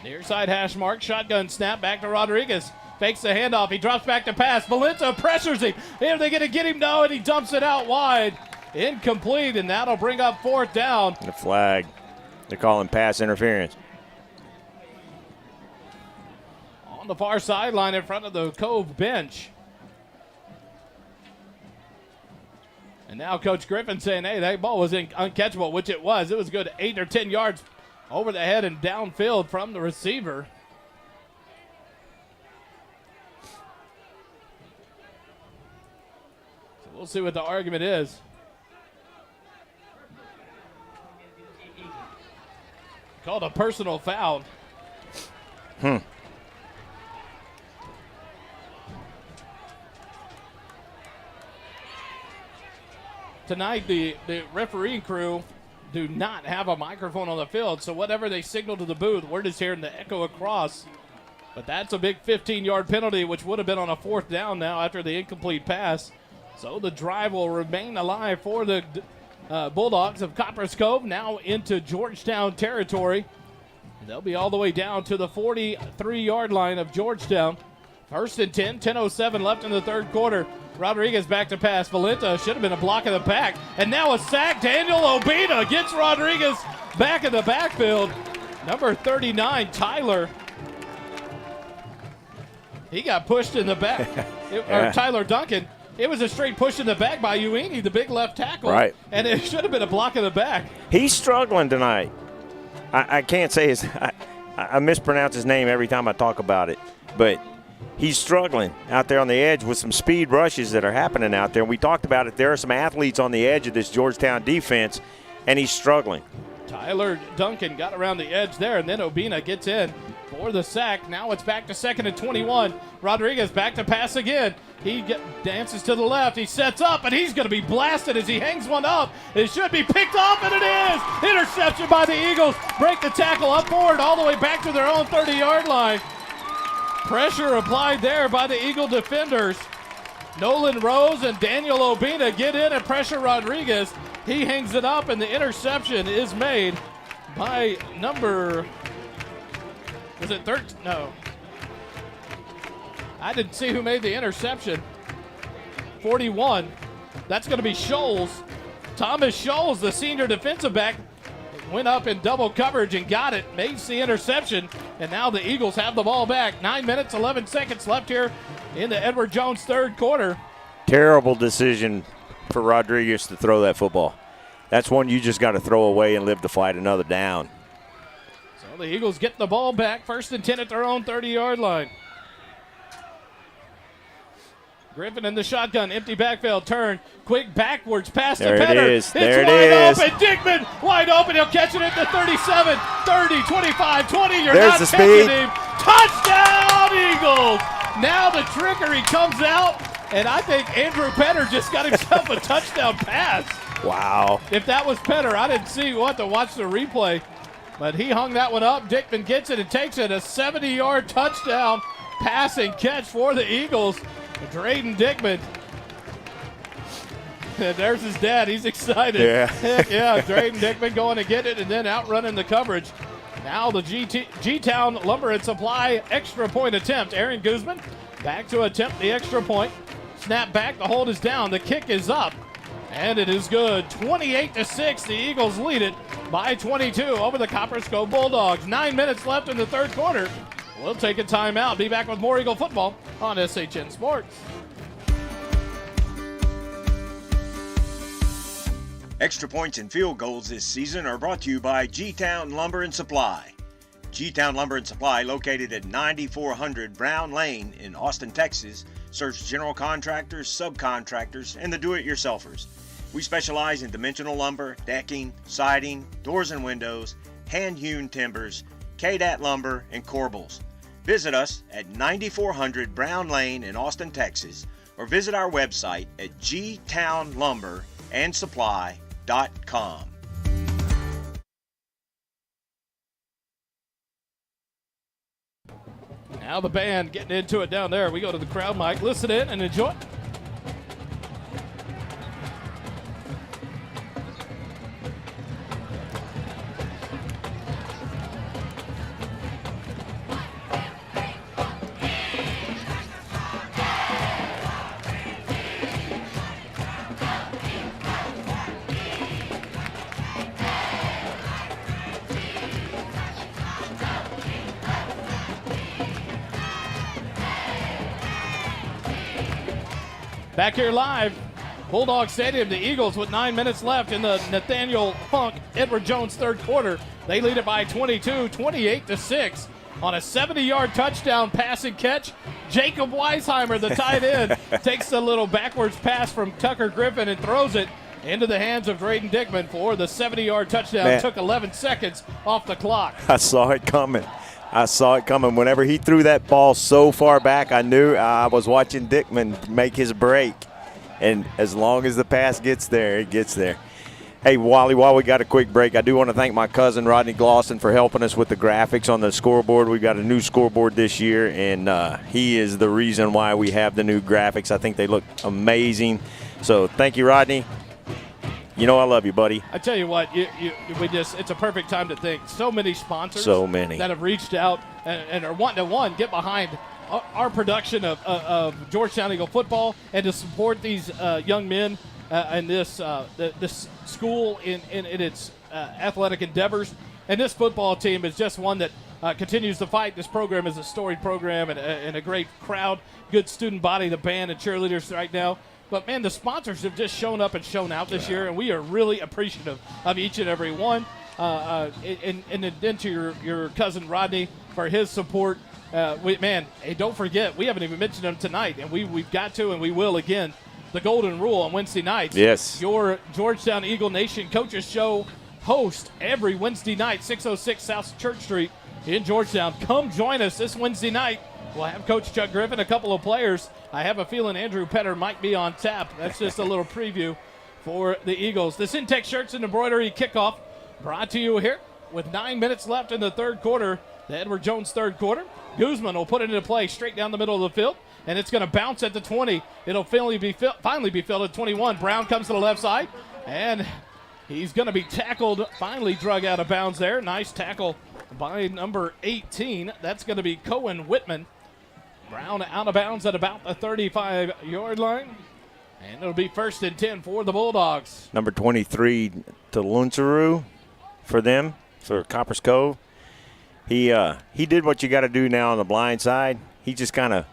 Near side hash mark, shotgun snap back to Rodriguez. Fakes the handoff, he drops back to pass. Valenta pressures him. Are they going to get him? No, and he dumps it out wide. Incomplete, and that'll bring up 4th down. The flag. They're calling pass interference. On the far sideline in front of the Cove bench. And now Coach Griffin saying, hey, that ball was uncatchable, which it was. It was good 8 or 10 yards over the head and downfield from the receiver. So we'll see what the argument is. Called a personal foul. Tonight, the refereeing crew do not have a microphone on the field, so whatever they signal to the booth, we're just hearing the echo across. But that's a big 15-yard penalty, which would have been on a 4th down now after the incomplete pass. So the drive will remain alive for the Bulldogs of Copperas Cove, now into Georgetown territory. They'll be all the way down to the 43-yard line of Georgetown. 1st and 10, 10:07 left in the 3rd quarter. Rodriguez back to pass. Valenta should have been a block in the back. And now a sack. Daniel Obina gets Rodriguez back in the backfield. Number 39, Tyler. He got pushed in the back. Or Tyler Duncan. It was a straight push in the back by Uini, the big left tackle. Right. And it should have been a block in the back. He's struggling tonight. I can't say his – I mispronounce his name every time I talk about it. But he's struggling out there on the edge with some speed rushes that are happening out there. And we talked about it. There are some athletes on the edge of this Georgetown defense, and he's struggling. Tyler Duncan got around the edge there, and then Obina gets in for the sack. Now it's back to 2nd and 21. Rodriguez back to pass again. He dances to the left. He sets up, and he's going to be blasted as he hangs one up. It should be picked off, and it is. Interception by the Eagles. Break the tackle up forward all the way back to their own 30-yard line. Pressure applied there by the Eagle defenders. Nolan Rose and Daniel Obina get in and pressure Rodriguez. He hangs it up, and the interception is made by number, was it 13? No. I didn't see who made the interception. 41. That's going to be Scholes. Thomas Scholes, the senior defensive back. went up in double coverage and got it, makes the interception, and now the Eagles have the ball back. 9 minutes, 11 seconds left here in the Edward Jones third quarter. Terrible decision for Rodriguez to throw that football. That's one you just got to throw away and live to fight another down. So the Eagles get the ball back, 1st and 10 at their own 30-yard line. Griffin in the shotgun, empty backfield, turn, quick backwards pass to Petter. It's there wide it is. open, Dickman wide open, he'll catch it at the 37, 30, 25, 20, you're There's not the catching speed. him. Touchdown, Eagles! Now the trickery comes out, and I think Andrew Petter just got himself a touchdown pass. Wow. If that was Petter, I didn't see what to watch the replay, but he hung that one up. Dickman gets it and takes it, a 70-yard touchdown pass and catch for the Eagles. Drayden Dickman. There's his dad. He's excited. Yeah. Heck yeah, Drayden Dickman going to get it and then outrunning the coverage. Now the G-Town Lumber and Supply extra point attempt. Aaron Guzman back to attempt the extra point. Snap back. The hold is down. The kick is up. And it is good. 28-6. The Eagles lead it by 22 over the Copperas Cove Bulldawgs. 9 minutes left in the third quarter. We'll take a timeout. Be back with more Eagle football on SHN Sports. Extra points and field goals this season are brought to you by G-Town Lumber and Supply. G-Town Lumber and Supply, located at 9400 Brown Lane in Austin, Texas, serves general contractors, subcontractors, and the do-it-yourselfers. We specialize in dimensional lumber, decking, siding, doors and windows, hand-hewn timbers, KDAT lumber, and corbels. Visit us at 9400 Brown Lane in Austin, Texas, or visit our website at gtownlumberandsupply.com. Now the band getting into it down there. We go to the crowd mic. Listen in and enjoy. Back here live, Bulldog Stadium, the Eagles with 9 minutes left in the Nathaniel Funk Edward Jones third quarter. They lead it by 22, 28-6 on a 70-yard touchdown passing catch. Jacob Weisheimer, the tight end, takes a little backwards pass from Tucker Griffin and throws it into the hands of Drayden Dickman for the 70-yard touchdown. Man. Took 11 seconds off the clock. I saw it coming. Whenever he threw that ball so far back, I knew I was watching Dickman make his break. And as long as the pass gets there, it gets there. Hey, Wally, while we got a quick break, I do want to thank my cousin Rodney Glosson for helping us with the graphics on the scoreboard. We've got a new scoreboard this year, and he is the reason why we have the new graphics. I think they look amazing. So thank you, Rodney. You know I love you, buddy. I tell you what, it's a perfect time to thank so many sponsors that have reached out and are wanting to, get behind our production of Georgetown Eagle football and to support these young men and this school in its athletic endeavors. And this football team is just one that continues to fight. This program is a storied program and a great crowd, good student body, the band and cheerleaders right now. But, man, the sponsors have just shown up and shown out this year, and we are really appreciative of each and every one. And then to your cousin Rodney for his support. Hey, don't forget, we haven't even mentioned him tonight, and we've got to and we will again. The Golden Rule on Wednesday nights. Yes. Your Georgetown Eagle Nation Coaches Show host every Wednesday night, 606 South Church Street in Georgetown. Come join us this Wednesday night. We'll have Coach Chuck Griffin, a couple of players. I have a feeling Andrew Petter might be on tap. That's just a little preview for the Eagles. The Syntex Shirts and Embroidery Kickoff brought to you here with 9 minutes left in the third quarter, the Edward Jones third quarter. Guzman will put it into play straight down the middle of the field, and it's going to bounce at the 20. It'll finally be filled at 21. Brown comes to the left side, and he's going to be tackled, finally drug out of bounds there. Nice tackle by number 18. That's going to be Cohen Whitman. Brown out of bounds at about the 35-yard line. And it'll be 1st and 10 for the Bulldogs. Number 23 to Luncharu. for them, for Copperas Cove. He did what you got to do now on the blind side. He just kind of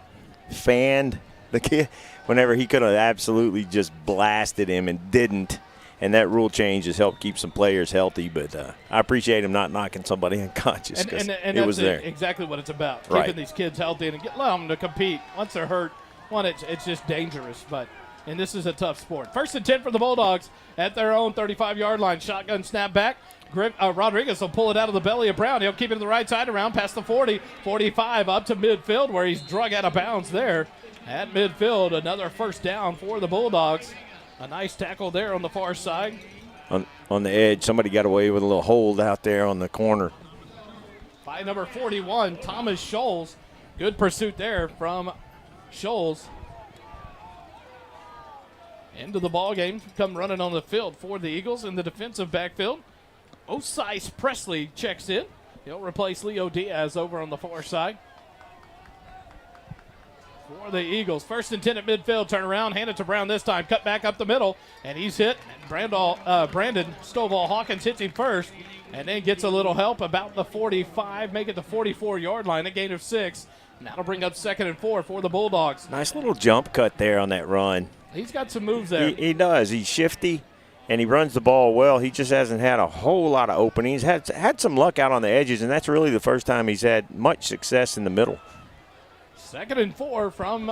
fanned the kid whenever he could have absolutely just blasted him and didn't. And that rule change has helped keep some players healthy. But I appreciate him not knocking somebody unconscious because it was there. Exactly what it's about, right. Keeping these kids healthy and allowing them to compete. Once they're hurt, it's just dangerous. And this is a tough sport. 1st and 10 for the Bulldogs at their own 35-yard line. Shotgun snap back. Rodriguez will pull it out of the belly of Brown. He'll keep it to the right side around past the 40, 45 up to midfield where he's drug out of bounds there. At midfield, another first down for the Bulldogs. A nice tackle there on the far side. On the edge, somebody got away with a little hold out there on the corner. By number 41, Thomas Scholes. Good pursuit there from Scholes. Into the ball game, come running on the field for the Eagles in the defensive backfield. Osiris Presley checks in. He'll replace Leo Diaz over on the far side. For the Eagles, 1st and 10 at midfield, turn around, hand it to Brown this time, cut back up the middle, and he's hit. Brandon Stovall Hawkins hits him first, and then gets a little help about the 45, make it the 44-yard line, a gain of 6. And that'll bring up 2nd and 4 for the Bulldogs. Nice little jump cut there on that run. He's got some moves there. He does. He's shifty, and he runs the ball well. He just hasn't had a whole lot of openings. Had some luck out on the edges, and that's really the first time he's had much success in the middle. 2nd and 4 from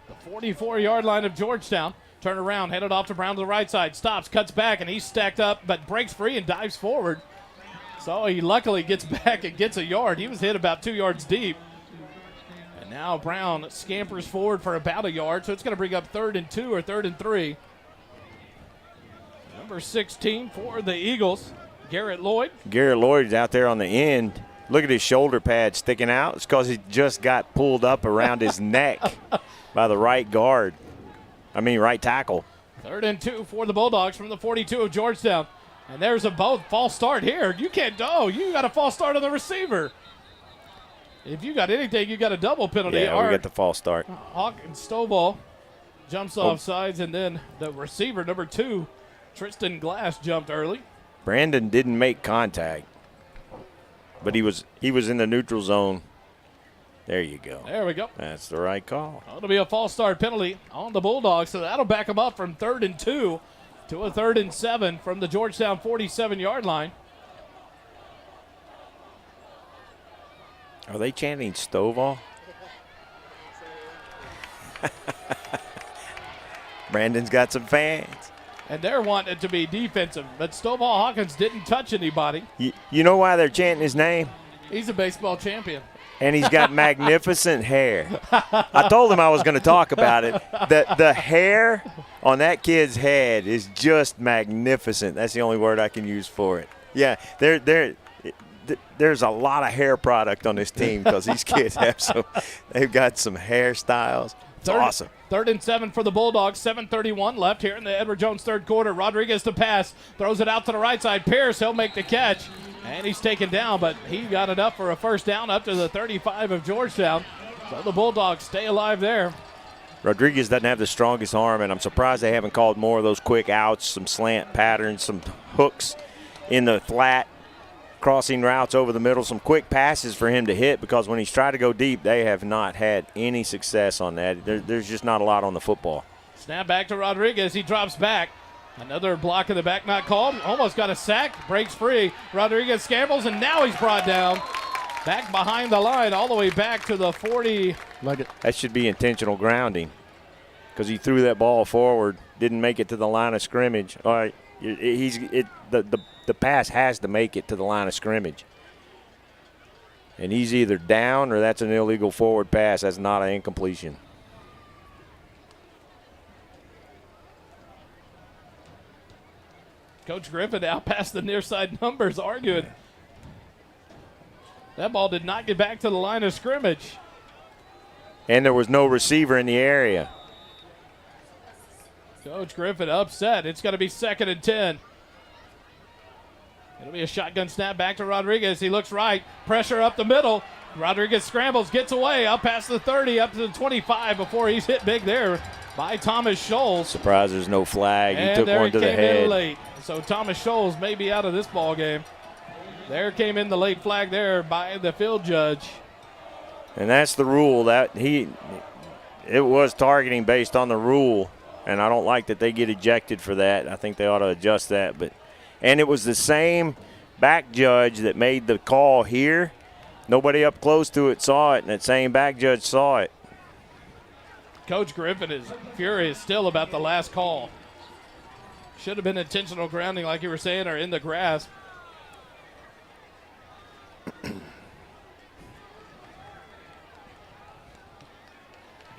the 44-yard line of Georgetown. Turn around, headed off to Brown to the right side. Stops, cuts back, and he's stacked up, but breaks free and dives forward. So he luckily gets back and gets a yard. He was hit about 2 yards deep. And now Brown scampers forward for about a yard, so it's going to bring up 3rd and 2 or 3rd and 3. Number 16 for the Eagles, Garrett Lloyd. Garrett Lloyd's out there on the end. Look at his shoulder pad sticking out. It's because he just got pulled up around his neck by the right tackle. 3rd and 2 for the Bulldogs from the 42 of Georgetown. And there's a false start here. You got a false start on the receiver. If you got anything, you got a double penalty. Yeah, we got the false start. Hawkins Stovall jumps off sides, and then the receiver, number 2, Tristan Glass, jumped early. Brandon didn't make contact, but he was in the neutral zone. There you go. There we go. That's the right call. It'll be a false start penalty on the Bulldogs, so that'll back them up from 3rd and 2 to a 3rd and 7 from the Georgetown 47-yard line. Are they chanting Stovall? Brandon's got some fans. And they're wanting it to be defensive, but Stovall Hawkins didn't touch anybody. You know why they're chanting his name? He's a baseball champion. And he's got magnificent hair. I told him I was going to talk about it. The hair on that kid's head is just magnificent. That's the only word I can use for it. Yeah, there's a lot of hair product on this team because these kids they've got some hairstyles. It's awesome. 3rd and 7 for the Bulldogs. 7:31 left here in the Edward Jones third quarter. Rodriguez to pass. Throws it out to the right side. Pierce, he'll make the catch. And he's taken down, but he got enough for a first down up to the 35 of Georgetown. So the Bulldogs stay alive there. Rodriguez doesn't have the strongest arm, and I'm surprised they haven't called more of those quick outs, some slant patterns, some hooks in the flat, crossing routes over the middle, some quick passes for him to hit, because when he's tried to go deep, they have not had any success on that. There's just not a lot on the football. Snap back to Rodriguez. He drops back. Another block in the back not called. Almost got a sack. Breaks free. Rodriguez scrambles, and now he's brought down. Back behind the line, all the way back to the 40. That should be intentional grounding, because he threw that ball forward, didn't make it to the line of scrimmage. All right, the pass has to make it to the line of scrimmage. And he's either down or that's an illegal forward pass. That's not an incompletion. Coach Griffin out past the near side numbers arguing. That ball did not get back to the line of scrimmage. And there was no receiver in the area. Coach Griffin upset. It's going to be 2nd and 10. It'll be a shotgun snap back to Rodriguez. He looks right. Pressure up the middle. Rodriguez scrambles, gets away, up past the 30, up to the 25 before he's hit big there by Thomas Scholes. Surprised there's no flag. He and took one to the head. Late. So Thomas Scholes may be out of this ball game. There came in the late flag there by the field judge. And that's the rule. It was targeting based on the rule, and I don't like that they get ejected for that. I think they ought to adjust that. And it was the same back judge that made the call here. Nobody up close to it saw it, and that same back judge saw it. Coach Griffin is furious still about the last call. Should have been intentional grounding like you were saying, or in the grass.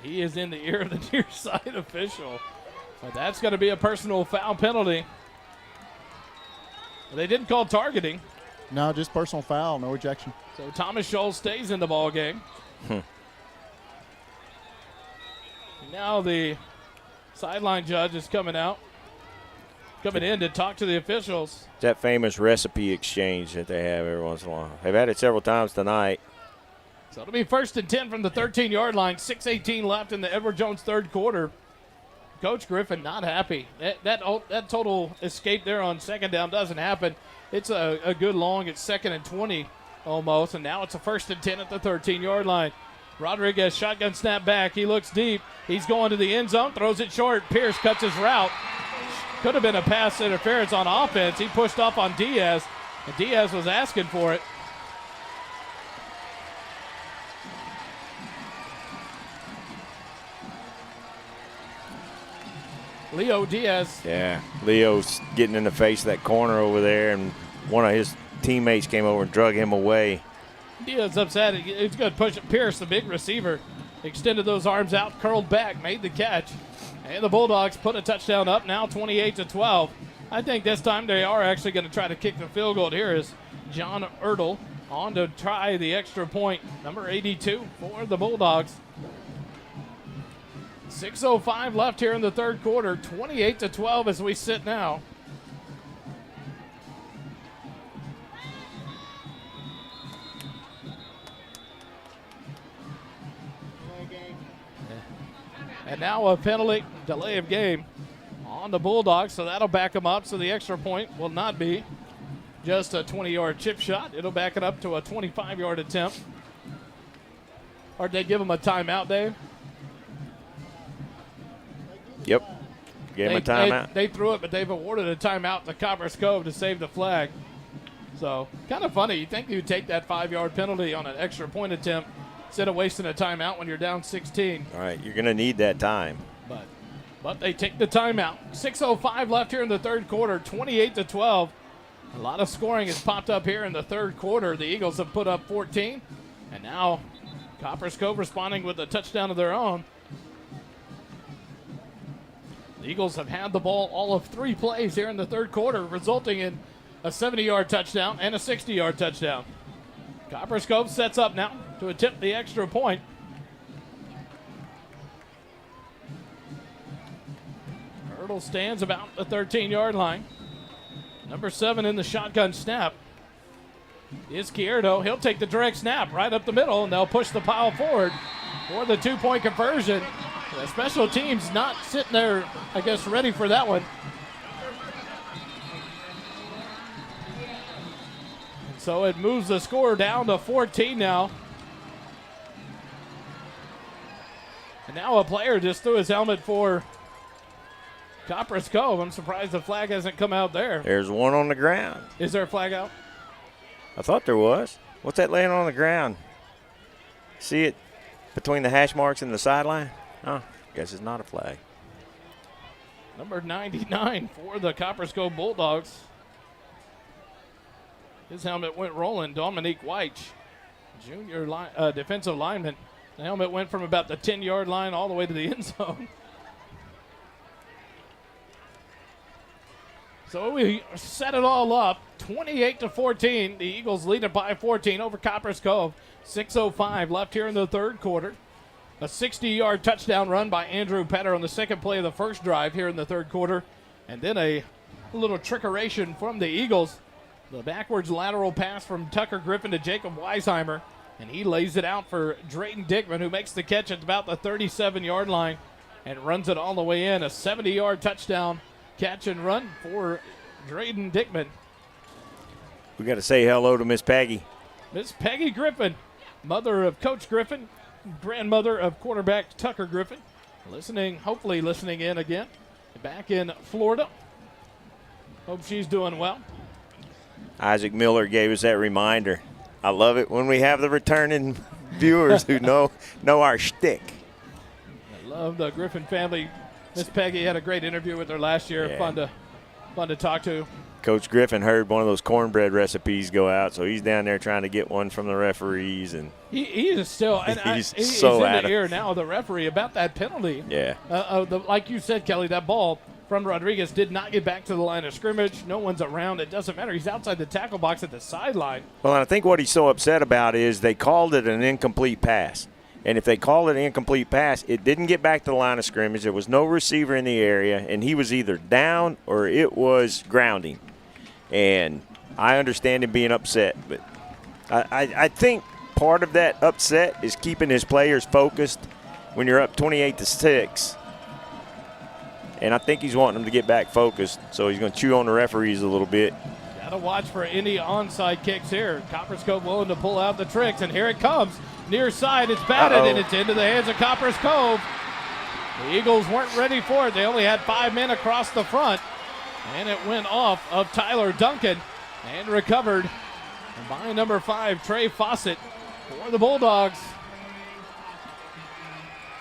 He is in the ear of the near side official. But that's going to be a personal foul penalty. They didn't call targeting. No, just personal foul, no ejection. So Thomas Scholes stays in the ball game. Now the sideline judge is coming in to talk to the officials. It's that famous recipe exchange that they have every once in a while. They've had it several times tonight. So it'll be 1st and 10 from the 13-yard line. 6:18 left in the Edward Jones third quarter. Coach Griffin not happy. That total escape there on second down doesn't happen. It's a good long. It's 2nd and 20 almost, and now it's a 1st and 10 at the 13-yard line. Rodriguez shotgun snap back. He looks deep. He's going to the end zone, throws it short. Pierce cuts his route. Could have been a pass interference on offense. He pushed off on Diaz, and Diaz was asking for it. Leo Diaz. Yeah, Leo's getting in the face of that corner over there, and one of his teammates came over and drug him away. Diaz upset. It's going to push it. Pierce, the big receiver, extended those arms out, curled back, made the catch. And the Bulldogs put a touchdown up, now 28-12. I think this time they are actually going to try to kick the field goal. Here is John Ertl on to try the extra point, number 82 for the Bulldogs. 6:05 left here in the third quarter, 28-12 as we sit now. And now a penalty, delay of game on the Bulldogs, so that'll back them up. So the extra point will not be just a 20-yard chip shot. It'll back it up to a 25-yard attempt. Or did they give them a timeout, Dave? Yep. Gave him a timeout. They threw it, but they've awarded a timeout to Copperas Cove to save the flag. So kind of funny. You think you'd take that 5-yard penalty on an extra point attempt instead of wasting a timeout when you're down 16. All right, you're going to need that time. But they take the timeout. 6:05 left here in the third quarter, 28-12. A lot of scoring has popped up here in the third quarter. The Eagles have put up 14, and now Copperas Cove responding with a touchdown of their own. The Eagles have had the ball all of 3 plays here in the third quarter, resulting in a 70-yard touchdown and a 60-yard touchdown. Copperas Cove sets up now to attempt the extra point. Ertl stands about the 13-yard line. Number 7 in the shotgun snap is Chiardo. He'll take the direct snap right up the middle, and they'll push the pile forward for the 2-point conversion. The special teams not sitting there, I guess, ready for that one. So it moves the score down to 14 now. And now a player just threw his helmet for Copperas Cove. I'm surprised the flag hasn't come out there. There's one on the ground. Is there a flag out? I thought there was. What's that laying on the ground? See it between the hash marks and the sideline? Oh, guess it's not a flag. Number 99 for the Copperas Cove Bulldogs. His helmet went rolling. Dominique Weich, junior defensive lineman. The helmet went from about the 10-yard line all the way to the end zone. So we set it all up, 28-14. The Eagles lead it by 14 over Copperas Cove. 6:05 left here in the third quarter. A 60-yard touchdown run by Andrew Petter on the second play of the first drive here in the third quarter. And then a little trickeration from the Eagles. The backwards lateral pass from Tucker Griffin to Jacob Weisheimer. And he lays it out for Drayton Dickman, who makes the catch at about the 37-yard line and runs it all the way in. A 70-yard touchdown catch and run for Drayden Dickman. We got to say hello to Miss Peggy. Miss Peggy Griffin, mother of Coach Griffin, grandmother of quarterback Tucker Griffin. Hopefully listening in again. Back in Florida. Hope she's doing well. Isaac Miller gave us that reminder. I love it when we have the returning viewers who know our shtick. I love the Griffin family. Miss Peggy had a great interview with her last year. Yeah. Fun to talk to. Coach Griffin heard one of those cornbread recipes go out, so he's down there trying to get one from the referees. And he is still, and he's he's so in at the it. ear now of the referee about that penalty. Yeah. Like you said, Kelly, that ball from Rodriguez did not get back to the line of scrimmage. No one's around. It doesn't matter. He's outside the tackle box at the sideline. Well, and I think what he's so upset about is they called it an incomplete pass. And if they called it an incomplete pass, it didn't get back to the line of scrimmage. There was no receiver in the area, and he was either down or it was grounding. And I understand him being upset, but I think part of that upset is keeping his players focused when you're up 28-6. And I think he's wanting them to get back focused, so he's going to chew on the referees a little bit. Got to watch for any onside kicks here. Copperas Cove willing to pull out the tricks, and here it comes. Near side, it's batted, and it's into the hands of Copperas Cove. The Eagles weren't ready for it. They only had 5 men across the front, and it went off of Tyler Duncan and recovered by number 5, Trey Fawcett for the Bulldogs.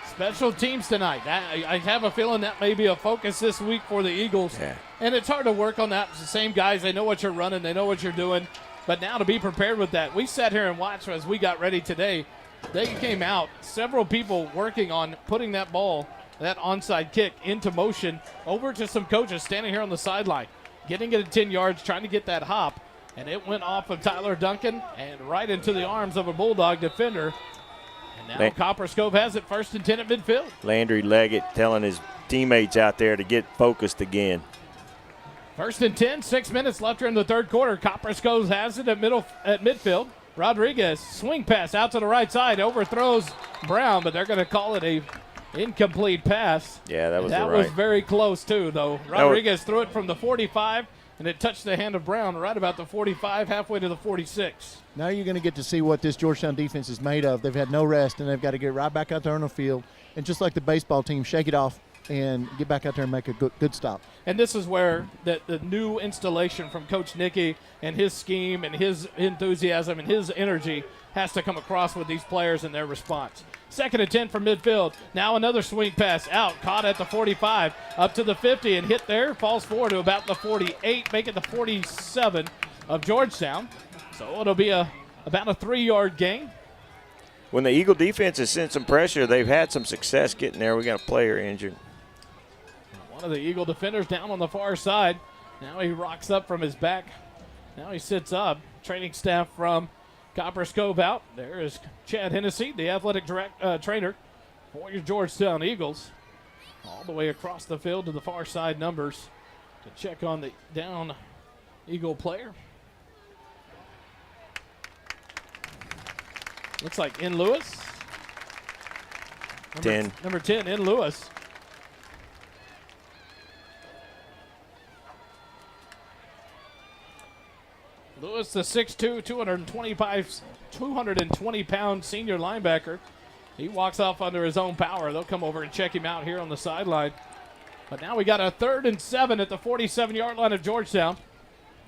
Special teams tonight. I have a feeling that may be a focus this week for the Eagles. Yeah. And it's hard to work on that. It's the same guys. They know what you're running. They know what you're doing. But now to be prepared with that. We sat here and watched as we got ready today. They came out, several people working on putting that ball, that onside kick, into motion over to some coaches standing here on the sideline, getting it at 10 yards, trying to get that hop. And it went off of Tyler Duncan and right into the arms of a Bulldog defender. And now Copperas Cove has it, 1st and 10 at midfield. Landry Leggett telling his teammates out there to get focused again. 1st and 10, 6 minutes left here in the third quarter. Copperas Cove has it at midfield. Rodriguez, swing pass out to the right side, overthrows Brown, but they're going to call it a incomplete pass. Yeah, that was That was very close, too, though. Rodriguez threw it from the 45, and it touched the hand of Brown right about the 45, halfway to the 46. Now you're going to get to see what this Georgetown defense is made of. They've had no rest, and they've got to get right back out there on the field. And just like the baseball team, shake it off and get back out there and make a good stop. And this is where the new installation from Coach Nicky and his scheme and his enthusiasm and his energy has to come across with these players and their response. 2nd and 10 from midfield. Now another swing pass out, caught at the 45, up to the 50 and hit there. Falls forward to about the 48, make it the 47 of Georgetown. So it'll be about a 3-yard gain. When the Eagle defense has sent some pressure, they've had some success getting there. We got a player injured. One of the Eagle defenders down on the far side. Now he rocks up from his back. Now he sits up. Training staff from Copperas Cove out. There is Chad Hennessy, the athletic trainer for your Georgetown Eagles. All the way across the field to the far side numbers to check on the down Eagle player. Looks like In Lewis. Number 10, In Lewis. Lewis, the 6'2", 220-pound senior linebacker. He walks off under his own power. They'll come over and check him out here on the sideline. But now we got a 3rd and 7 at the 47-yard line of Georgetown.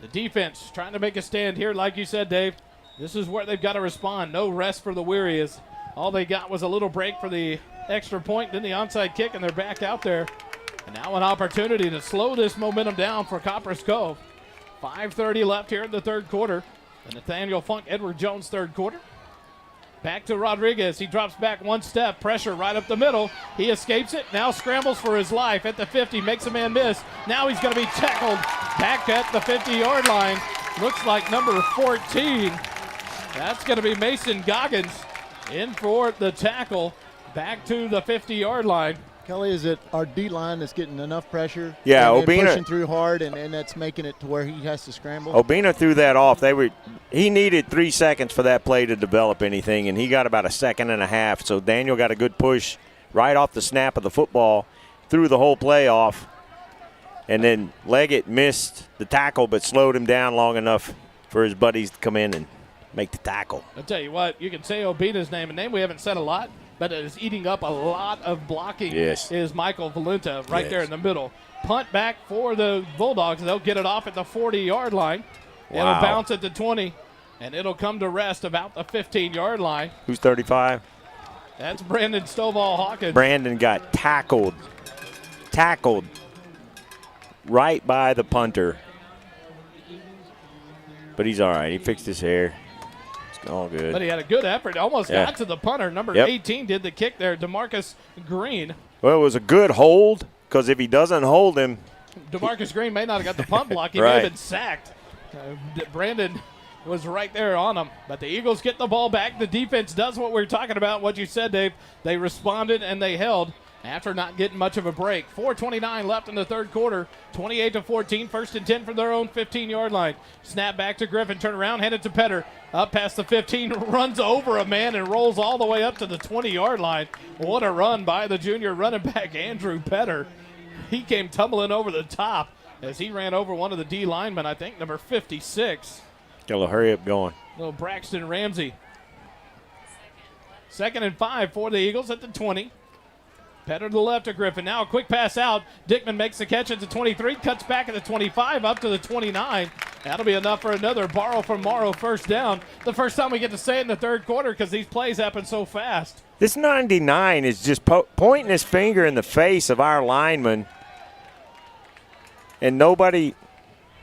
The defense trying to make a stand here, like you said, Dave. This is where they've got to respond. No rest for the weary. As all they got was a little break for the extra point, then the onside kick, and they're back out there. And now an opportunity to slow this momentum down for Copperas Cove. 5:30 left here in the third quarter. The Nathaniel Funk Edward Jones third quarter. Back to Rodriguez. He drops back one step. Pressure right up the middle. He escapes it. Now scrambles for his life at the 50. Makes a man miss. Now he's going to be tackled back at the 50-yard line. Looks like number 14. That's going to be Mason Goggins in for the tackle back to the 50-yard line. Kelly, is it our D-line that's getting enough pressure? Yeah, and Obina pushing through hard, and that's making it to where he has to scramble? Obina threw that off. He needed 3 seconds for that play to develop anything, and he got about a second and a half. So Daniel got a good push right off the snap of the football, threw the whole play off, And then Leggett missed the tackle but slowed him down long enough for his buddies to come in and make the tackle. I'll tell you what, you can say Obina's name, a name we haven't said a lot, but it is eating up a lot of blocking. Yes. Is Michael Valenta right Yes. there in the middle. Punt back for the Bulldogs. They'll get it off at the 40-yard line. It'll Wow. bounce at the 20, and it'll come to rest about the 15-yard line. Who's 35? That's Brandon Stovall Hawkins. Brandon got tackled right by the punter. But he's all right. He fixed his hair. It's all good. But he had a good effort. Almost Yeah. got to the punter. Number Yep. 18 did the kick there, DeMarcus Green. Well, it was a good hold because if he doesn't hold him, DeMarcus Green may not have got the punt block. He may Right. have been sacked. Brandon was right there on him. But the Eagles get the ball back. The defense does what we're talking about, what you said, Dave. They responded and they held after not getting much of a break. 4:29 left in the third quarter. 28-14. First and 10 from their own 15-yard line. Snap back to Griffin. Turn around. Hand it to Petter. Up past the 15. Runs over a man and rolls all the way up to the 20-yard line. What a run by the junior running back, Andrew Petter. He came tumbling over the top as he ran over one of the D linemen, I think, number 56. got to hurry up going. Little Braxton Ramsey. 2nd and 5 for the Eagles at the 20. Petter to the left of Griffin. Now a quick pass out. Dickman makes the catch at the 23. Cuts back at the 25 up to the 29. That'll be enough for another borrow from Morrow first down. The first time we get to say it in the third quarter because these plays happen so fast. This 99 is just pointing his finger in the face of our lineman. And nobody,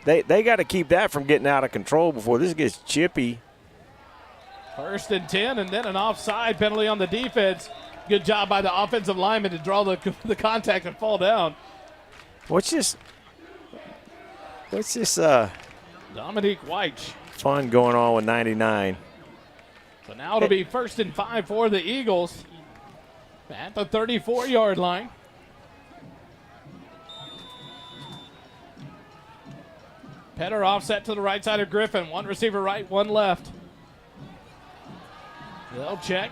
they got to keep that from getting out of control before this gets chippy. 1st and 10, and then an offside penalty on the defense. Good job by the offensive lineman to draw the contact and fall down. What's this Dominique White. fun going on with 99? So now it'll be 1st and 5 for the Eagles at the 34-yard line. Petter offset to the right side of Griffin. One receiver right, one left. They'll check.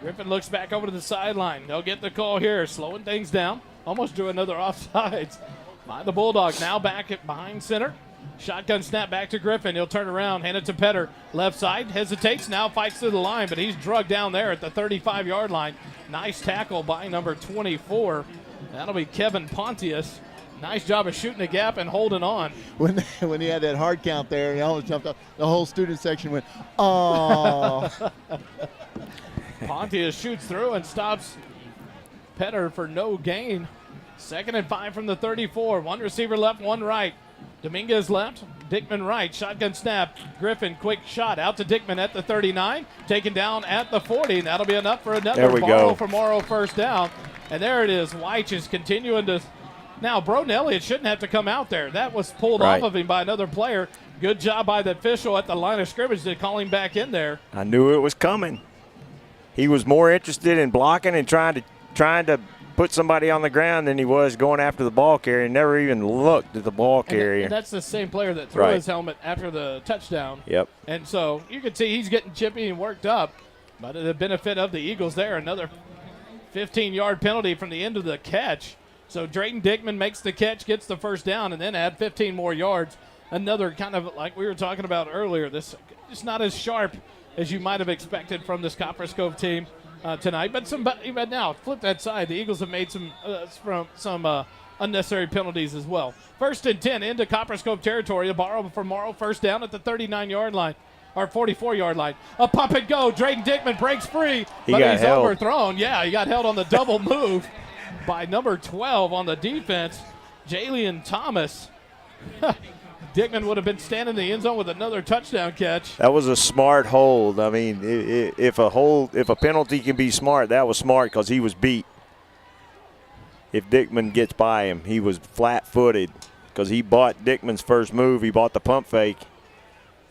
Griffin looks back over to the sideline. They'll get the call here, slowing things down. Almost drew another offsides by the Bulldogs. Now back at behind center. Shotgun snap back to Griffin. He'll turn around, hand it to Petter. Left side, hesitates, now fights through the line, but he's drugged down there at the 35-yard line. Nice tackle by number 24. That'll be Kevin Pontius. Nice job of shooting the gap and holding on. When he had that hard count there, and he almost jumped up, the whole student section went, oh. Pontius shoots through and stops Petter for no gain. 2nd and 5 from the 34. One receiver left, one right. Dominguez left, Dickman right. Shotgun snap. Griffin, quick shot out to Dickman at the 39. Taken down at the 40. And that'll be enough for another There we borrow go. for Morrow first down. And there it is. White is continuing to. Now, Broden Elliott shouldn't have to come out there. That was pulled Right. off of him by another player. Good job by the official at the line of scrimmage to call him back in there. I knew it was coming. He was more interested in blocking and trying to put somebody on the ground than he was going after the ball carrier. Never even looked at the ball carrier. And that's the same player that threw Right. his helmet after the touchdown. Yep. And so you can see he's getting chippy and worked up. But the benefit of the Eagles there, another 15-yard penalty from the end of the catch. So Drayton Dickman makes the catch, gets the first down, and then add 15 more yards. Another kind of like we were talking about earlier, this just not as sharp as you might have expected from this Copperas Cove team tonight. But now, flip that side. The Eagles have made some unnecessary penalties as well. 1st and 10 into Copperas Cove territory. A borrow from Morrow, first down at the 39-yard line. Or 44-yard line. A pump and go. Drayton Dickman breaks free, but got he's held. overthrown. Yeah, he got held on the double move by number 12 on the defense, Jalen Thomas. Dickman would have been standing in the end zone with another touchdown catch. That was a smart hold. I mean, if a penalty can be smart, that was smart because he was beat. If Dickman gets by him, he was flat-footed because he bought Dickman's first move. He bought the pump fake,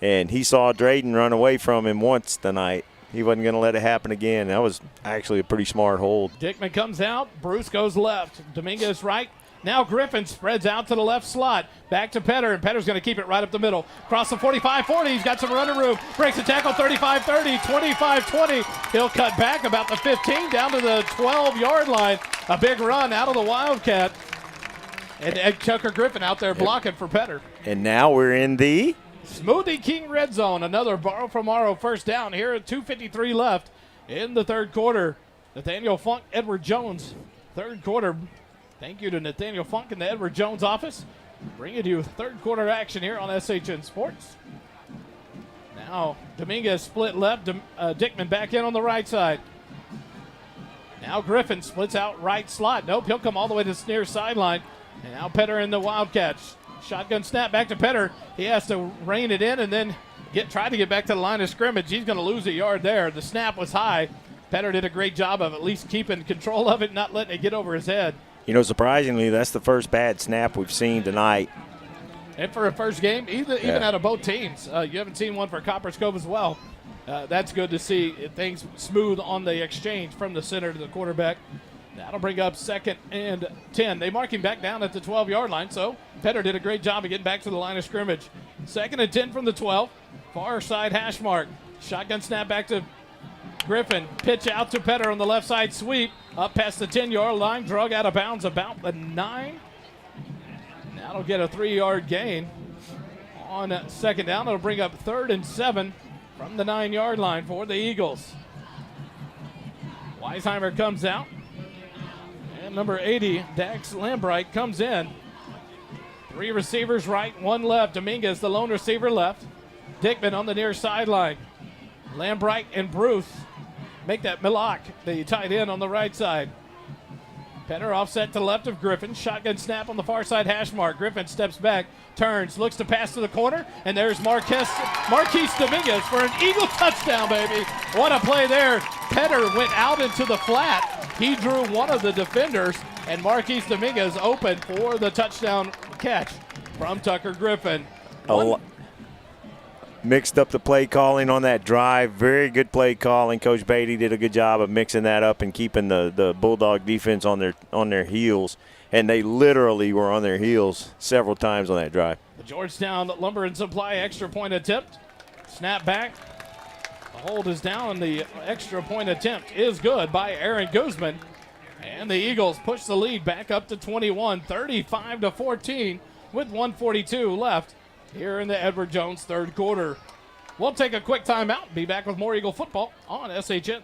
and he saw Drayden run away from him once tonight. He wasn't going to let it happen again. That was actually a pretty smart hold. Dickman comes out. Bruce goes left. Dominguez right. Now Griffin spreads out to the left slot. Back to Petter, and Petter's going to keep it right up the middle. Across the 45-40. He's got some running room. Breaks the tackle 35-30, 25-20. He'll cut back about the 15 down to the 12-yard line. A big run out of the Wildcat. And Tucker Griffin out there blocking for Petter. And now we're in the Smoothie King red zone. Another borrow from Morrow first down here at 2:53 left in the third quarter. Nathaniel Funk, Edward Jones, third quarter. Thank you to Nathaniel Funk in the Edward Jones office. Bringing you third quarter action here on SHN Sports. Now Dominguez split left, Dickman back in on the right side. Now Griffin splits out right slot. Nope, he'll come all the way to the near sideline. And now Petter in the Wildcats. Shotgun snap back to Petter. He has to rein it in and then try to get back to the line of scrimmage. He's going to lose a yard there. The snap was high. Petter did a great job of at least keeping control of it, not letting it get over his head. You know, surprisingly, that's the first bad snap we've seen tonight. And for a first game, even out of both teams, you haven't seen one for Copperas Cove as well. That's good to see. Things smooth on the exchange from the center to the quarterback. That'll bring up 2nd and 10. They mark him back down at the 12-yard line, so Petter did a great job of getting back to the line of scrimmage. 2nd and 10 from the 12. Far side hash mark. Shotgun snap back to Griffin. Pitch out to Petter on the left side sweep. Up past the 10-yard line. Drug out of bounds about the 9. That'll get a 3-yard gain on 2nd down. It'll bring up 3rd and 7 from the 9-yard line for the Eagles. Weisheimer comes out. And number 80, Dax Lambright, comes in. 3 receivers right, 1 left. Dominguez, the lone receiver, left. Dickman on the near sideline. Lambright and Bruce make that Millock, the tight end, on the right side. Petter offset to the left of Griffin. Shotgun snap on the far side hash mark. Griffin steps back, turns, looks to pass to the corner, and there's Marquise Dominguez for an Eagle touchdown, baby. What a play there. Petter went out into the flat. He drew one of the defenders, and Marquise Dominguez open for the touchdown catch from Tucker Griffin. Mixed up the play calling on that drive. Very good play calling. Coach Beatty did a good job of mixing that up and keeping the Bulldog defense on their heels. And they literally were on their heels several times on that drive. The Georgetown Lumber and Supply extra point attempt. Snap back. The hold is down, and the extra point attempt is good by Aaron Guzman. And the Eagles push the lead back up to 21, 35-14 with 1:42 left here in the Edward Jones third quarter. We'll take a quick timeout. Be back with more Eagle football on SHN.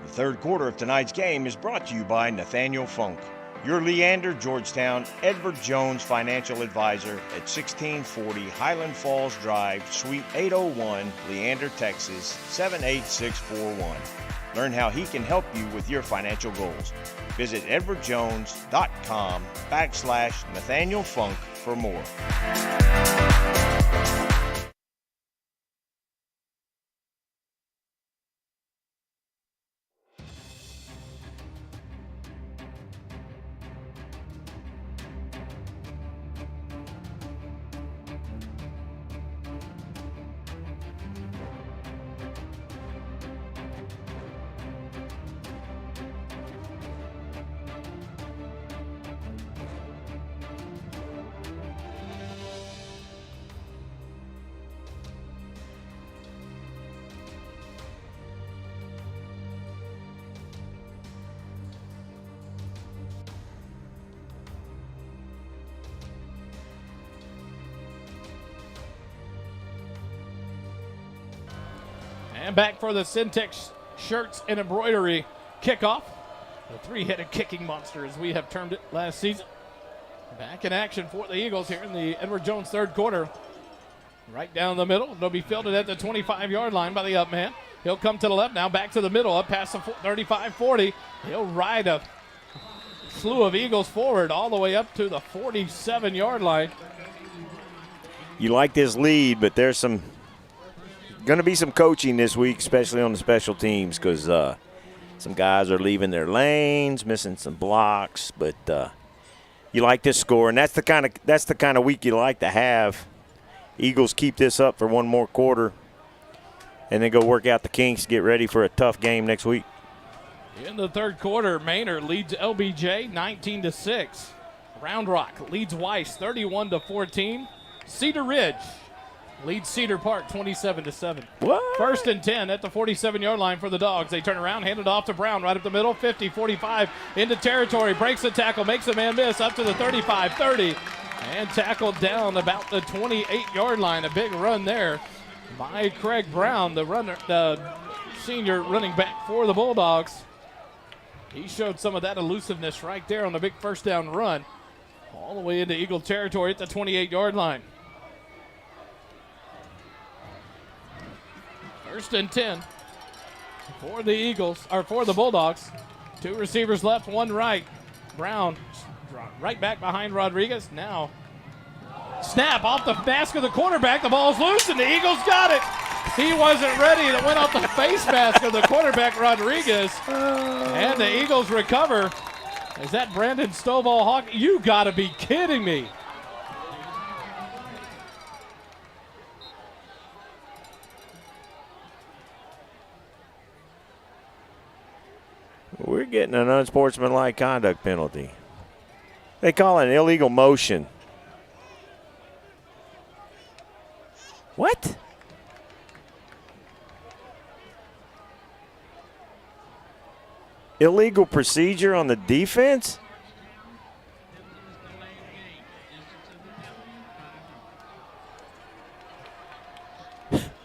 The third quarter of tonight's game is brought to you by Nathaniel Funk, your Leander, Georgetown, Edward Jones financial advisor at 1640 Highland Falls Drive, Suite 801, Leander, Texas, 78641. Learn how he can help you with your financial goals. Visit edwardjones.com/Nathaniel Funk for more. And back for the Syntex shirts and embroidery kickoff. The 3-headed kicking monster, as we have termed it last season. Back in action for the Eagles here in the Edward Jones third quarter. Right down the middle. They'll be fielded at the 25-yard line by the up man. He'll come to the left now, back to the middle, up past the 35-40. He'll ride a slew of Eagles forward all the way up to the 47-yard line. You like this lead, but there's going to be some coaching this week, especially on the special teams, because some guys are leaving their lanes, missing some blocks. But you like this score, and that's the kind of week you like to have. Eagles keep this up for one more quarter, and then go work out the kinks, get ready for a tough game next week. In the third quarter, Maynard leads LBJ 19-6. Round Rock leads Weiss 31-14. Cedar Ridge leads Cedar Park 27-7. What? 1st and 10 at the 47-yard line for the Dogs. They turn around, hand it off to Brown right up the middle, 50, 45 into territory, breaks the tackle, makes a man miss up to the 35, 30, and tackled down about the 28-yard line. A big run there by Craig Brown, the senior running back for the Bulldogs. He showed some of that elusiveness right there on the big first down run, all the way into Eagle territory at the 28-yard line. 1st and 10 for the Eagles, or for the Bulldogs. 2 receivers left, 1 right. Brown right back behind Rodriguez. Now snap off the mask of the quarterback. The ball's loose and the Eagles got it. He wasn't ready. It went off the face mask of the quarterback, Rodriguez. And the Eagles recover. Is that Brandon Stovall Hawk? You got to be kidding me. We're getting an unsportsmanlike conduct penalty. They call it an illegal motion. What? Illegal procedure on the defense?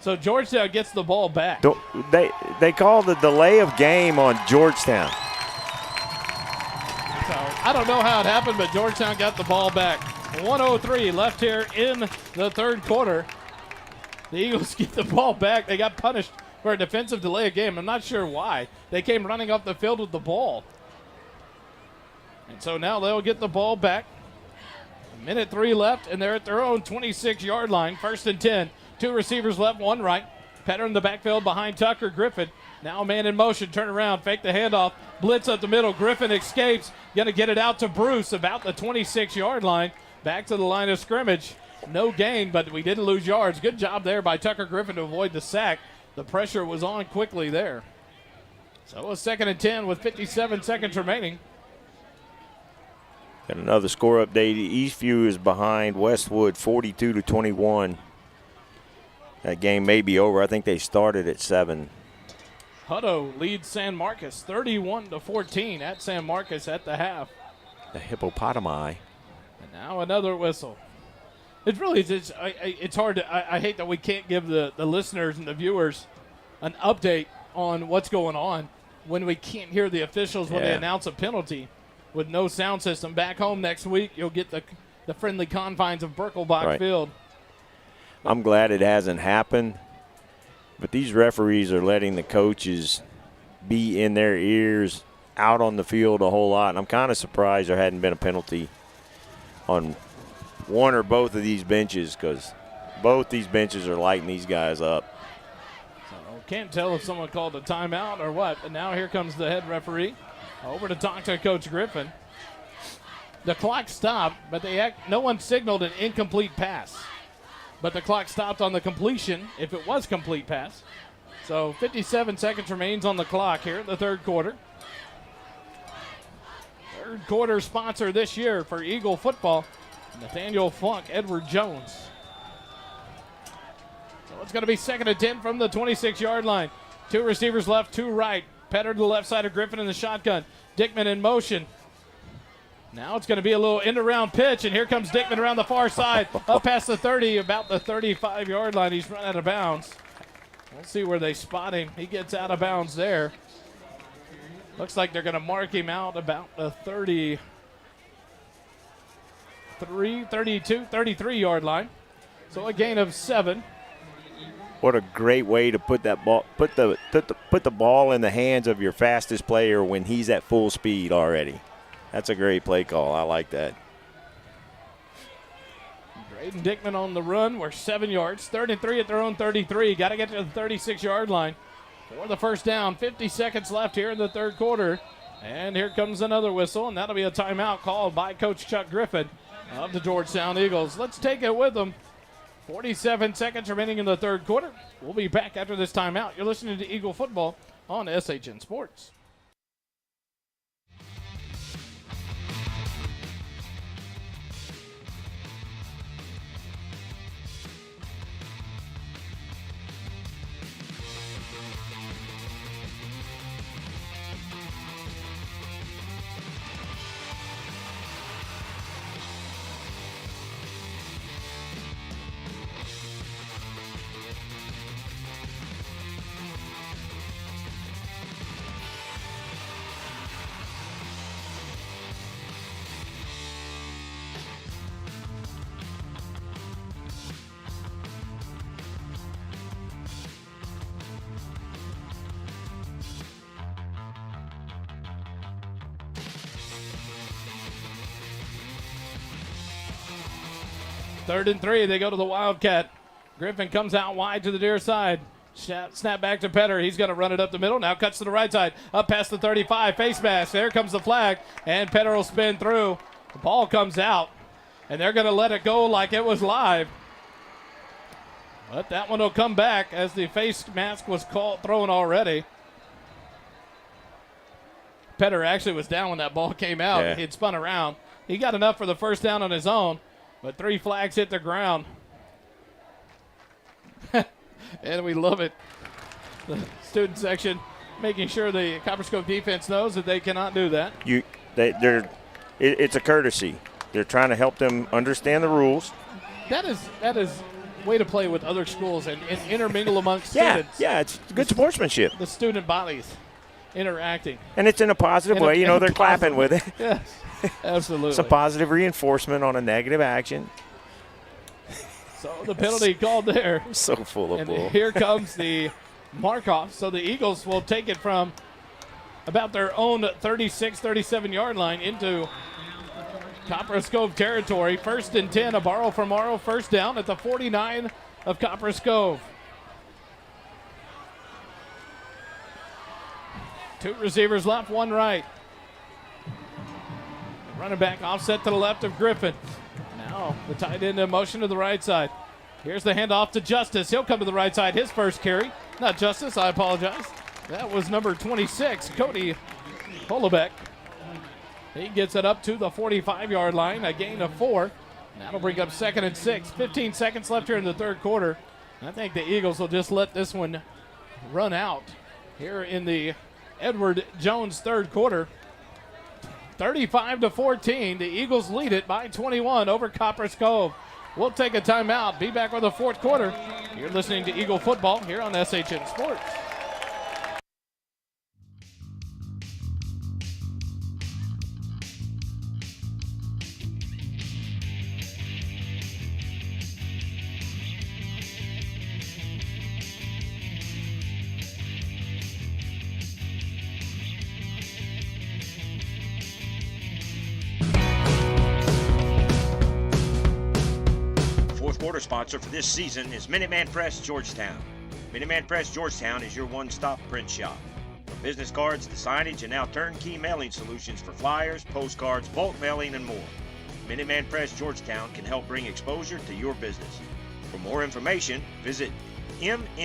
So Georgetown gets the ball back. They call the delay of game on Georgetown. So I don't know how it happened, but Georgetown got the ball back. 1:03 left here in the 3rd quarter. The Eagles get the ball back. They got punished for a defensive delay of game. I'm not sure why. They came running off the field with the ball. And so now they'll get the ball back. 1:03 left, and they're at their own 26-yard line. 1st and 10. 2 receivers left, 1 right. Petter in the backfield behind Tucker Griffin. Now a man in motion, turn around, fake the handoff, blitz up the middle. Griffin escapes, going to get it out to Bruce about the 26-yard line. Back to the line of scrimmage. No gain, but we didn't lose yards. Good job there by Tucker Griffin to avoid the sack. The pressure was on quickly there. So a 2nd and 10 with 57 seconds remaining. Got another score update. Eastview is behind Westwood 42-21. That game may be over. I think they started at 7. Hutto leads San Marcos 31-14 at San Marcos at the half. The hippopotami. And now another whistle. It really is. It's hard to. I hate that we can't give the listeners and the viewers an update on what's going on when we can't hear the officials when they announce a penalty with no sound system. Back home next week, you'll get the friendly confines of Birkelbach Field. I'm glad it hasn't happened, but these referees are letting the coaches be in their ears out on the field a whole lot. And I'm kind of surprised there hadn't been a penalty on one or both of these benches, because both these benches are lighting these guys up. So can't tell if someone called a timeout or what. But now here comes the head referee over to talk to Coach Griffin. The clock stopped, but no one signaled an incomplete pass. But the clock stopped on the completion if it was complete pass. So 57 seconds remains on the clock here in the 3rd quarter. 3rd quarter sponsor this year for Eagle football, Nathaniel Funk, Edward Jones. So it's going to be 2nd and 10 from the 26-yard line. 2 receivers left, 2 right. Petter to the left side of Griffin in the shotgun. Dickman in motion. Now it's going to be a little end-around pitch, and here comes Dickman around the far side, up past the 30, about the 35-yard line. He's run out of bounds. We'll see where they spot him. He gets out of bounds there. Looks like they're going to mark him out about the 33-yard line. So a gain of 7. What a great way to put that ball, put the ball in the hands of your fastest player when he's at full speed already. That's a great play call. I like that. Braden Dickman on the run. We're 7 yards. 3rd and 3 at their own 33. Got to get to the 36-yard line for the first down. 50 seconds left here in the 3rd quarter. And here comes another whistle, and that'll be a timeout called by Coach Chuck Griffin of the Georgetown Eagles. Let's take it with them. 47 seconds remaining in the 3rd quarter. We'll be back after this timeout. You're listening to Eagle Football on SHN Sports. 3rd and 3. They go to the Wildcat. Griffin comes out wide to the near side. Snap back to Petter. He's going to run it up the middle. Now cuts to the right side. Up past the 35. Face mask. There comes the flag. And Petter will spin through. The ball comes out. And they're going to let it go like it was live. But that one will come back as the face mask was thrown already. Petter actually was down when that ball came out. Yeah. He'd spun around. He got enough for the first down on his own. But 3 flags hit the ground. And we love it. The student section making sure the Copperas Cove defense knows that they cannot do that. It's a courtesy. They're trying to help them understand the rules. That is way to play with other schools and intermingle amongst students. Yeah, it's good sportsmanship. The student bodies interacting. And it's in a positive way. They're clapping with it. Yes, absolutely. It's a positive reinforcement on a negative action. So the penalty called there. So full of and bull. Here comes the mark-off. So the Eagles will take it from about their own 36, 37-yard line into Copperas Cove territory. 1st and 10, a borrow from Morrow. First down at the 49 of Copperas Cove. 2 receivers left, 1 right. Running back offset to the left of Griffin. Now the tight end in motion to the right side. Here's the handoff to Justice. He'll come to the right side. His first carry. Not Justice, I apologize. That was number 26, Cody Holobeck. He gets it up to the 45-yard line, a gain of 4. That'll bring up 2nd and 6. 15 seconds left here in the 3rd quarter. I think the Eagles will just let this one run out here in the Edward Jones 3rd quarter. 35-14. The Eagles lead it by 21 over Copperas Cove. We'll take a timeout. Be back with the 4th quarter. You're listening to Eagle Football here on SHN Sports. Quarter sponsor for this season is Minuteman Press Georgetown. Minuteman Press Georgetown is your one-stop print shop. From business cards to signage and now turnkey mailing solutions for flyers, postcards, bulk mailing, and more. Minuteman Press Georgetown can help bring exposure to your business. For more information, visit mmpptx.com.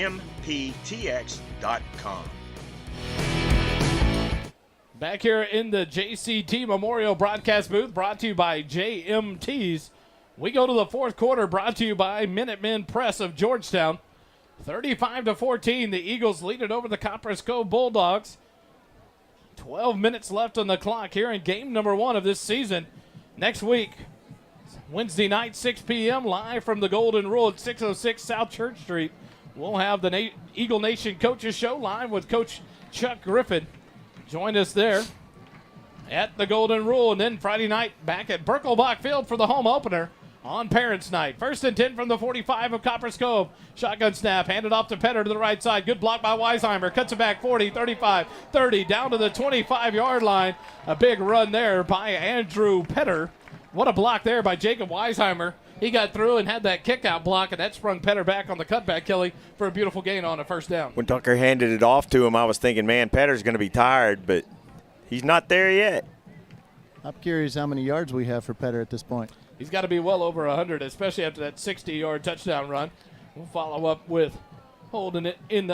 Back here in the JCT Memorial broadcast booth, brought to you by JMT's. We go to the 4th quarter, brought to you by Minutemen Press of Georgetown. 35-14, the Eagles lead it over the Copperas Cove Bulldawgs. 12 minutes left on the clock here in game number 1 of this season. Next week, Wednesday night, 6 p.m., live from the Golden Rule at 606 South Church Street. We'll have the Eagle Nation Coaches Show live with Coach Chuck Griffin. Join us there at the Golden Rule. And then Friday night, back at Birkelbach Field for the home opener on Parents' Night. 1st and 10 from the 45 of Copperas Cove. Shotgun snap, handed off to Petter to the right side. Good block by Weisheimer. Cuts it back 40, 35, 30, down to the 25-yard line. A big run there by Andrew Petter. What a block there by Jacob Weisheimer. He got through and had that kick-out block, and that sprung Petter back on the cutback, Kelly, for a beautiful gain on a first down. When Tucker handed it off to him, I was thinking, man, Petter's going to be tired, but he's not there yet. I'm curious how many yards we have for Petter at this point. He's got to be well over 100, especially after that 60-yard touchdown run. We'll follow up with holding it in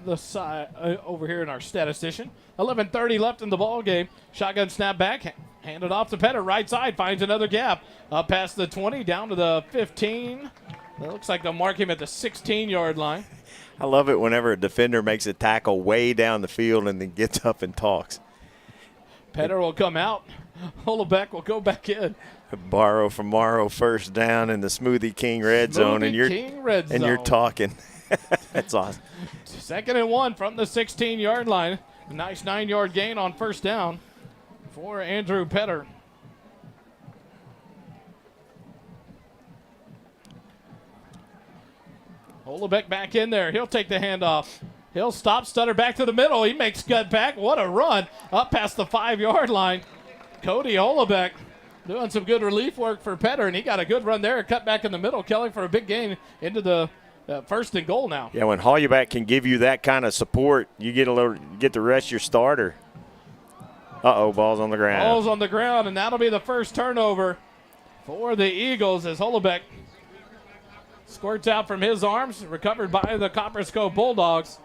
the side over here in our statistician. 11:30 left in the ball game. Shotgun snap back, handed off to Petter. Right side finds another gap. Up past the 20, down to the 15. It looks like they'll mark him at the 16-yard line. I love it whenever a defender makes a tackle way down the field and then gets up and talks. Petter will come out. Holobeck will go back in. Borrow from Morrow, first down in the Smoothie King red zone, and you're talking. That's awesome. 2nd and 1 from the 16-yard line. Nice 9-yard gain on first down for Andrew Petter. Holobeck back in there. He'll take the handoff. He'll stop, stutter back to the middle. He makes gut back. What a run. Up past the 5-yard line. Cody Holobeck doing some good relief work for Petter, and he got a good run there. Cut back in the middle. Kelly for a big gain into the first and goal now. Yeah, when Hollyback can give you that kind of support, you get the rest of your starter. Ball's on the ground. Ball's on the ground, and that'll be the first turnover for the Eagles as Hollebeck squirts out from his arms, recovered by the Copperas Cove Bulldawgs.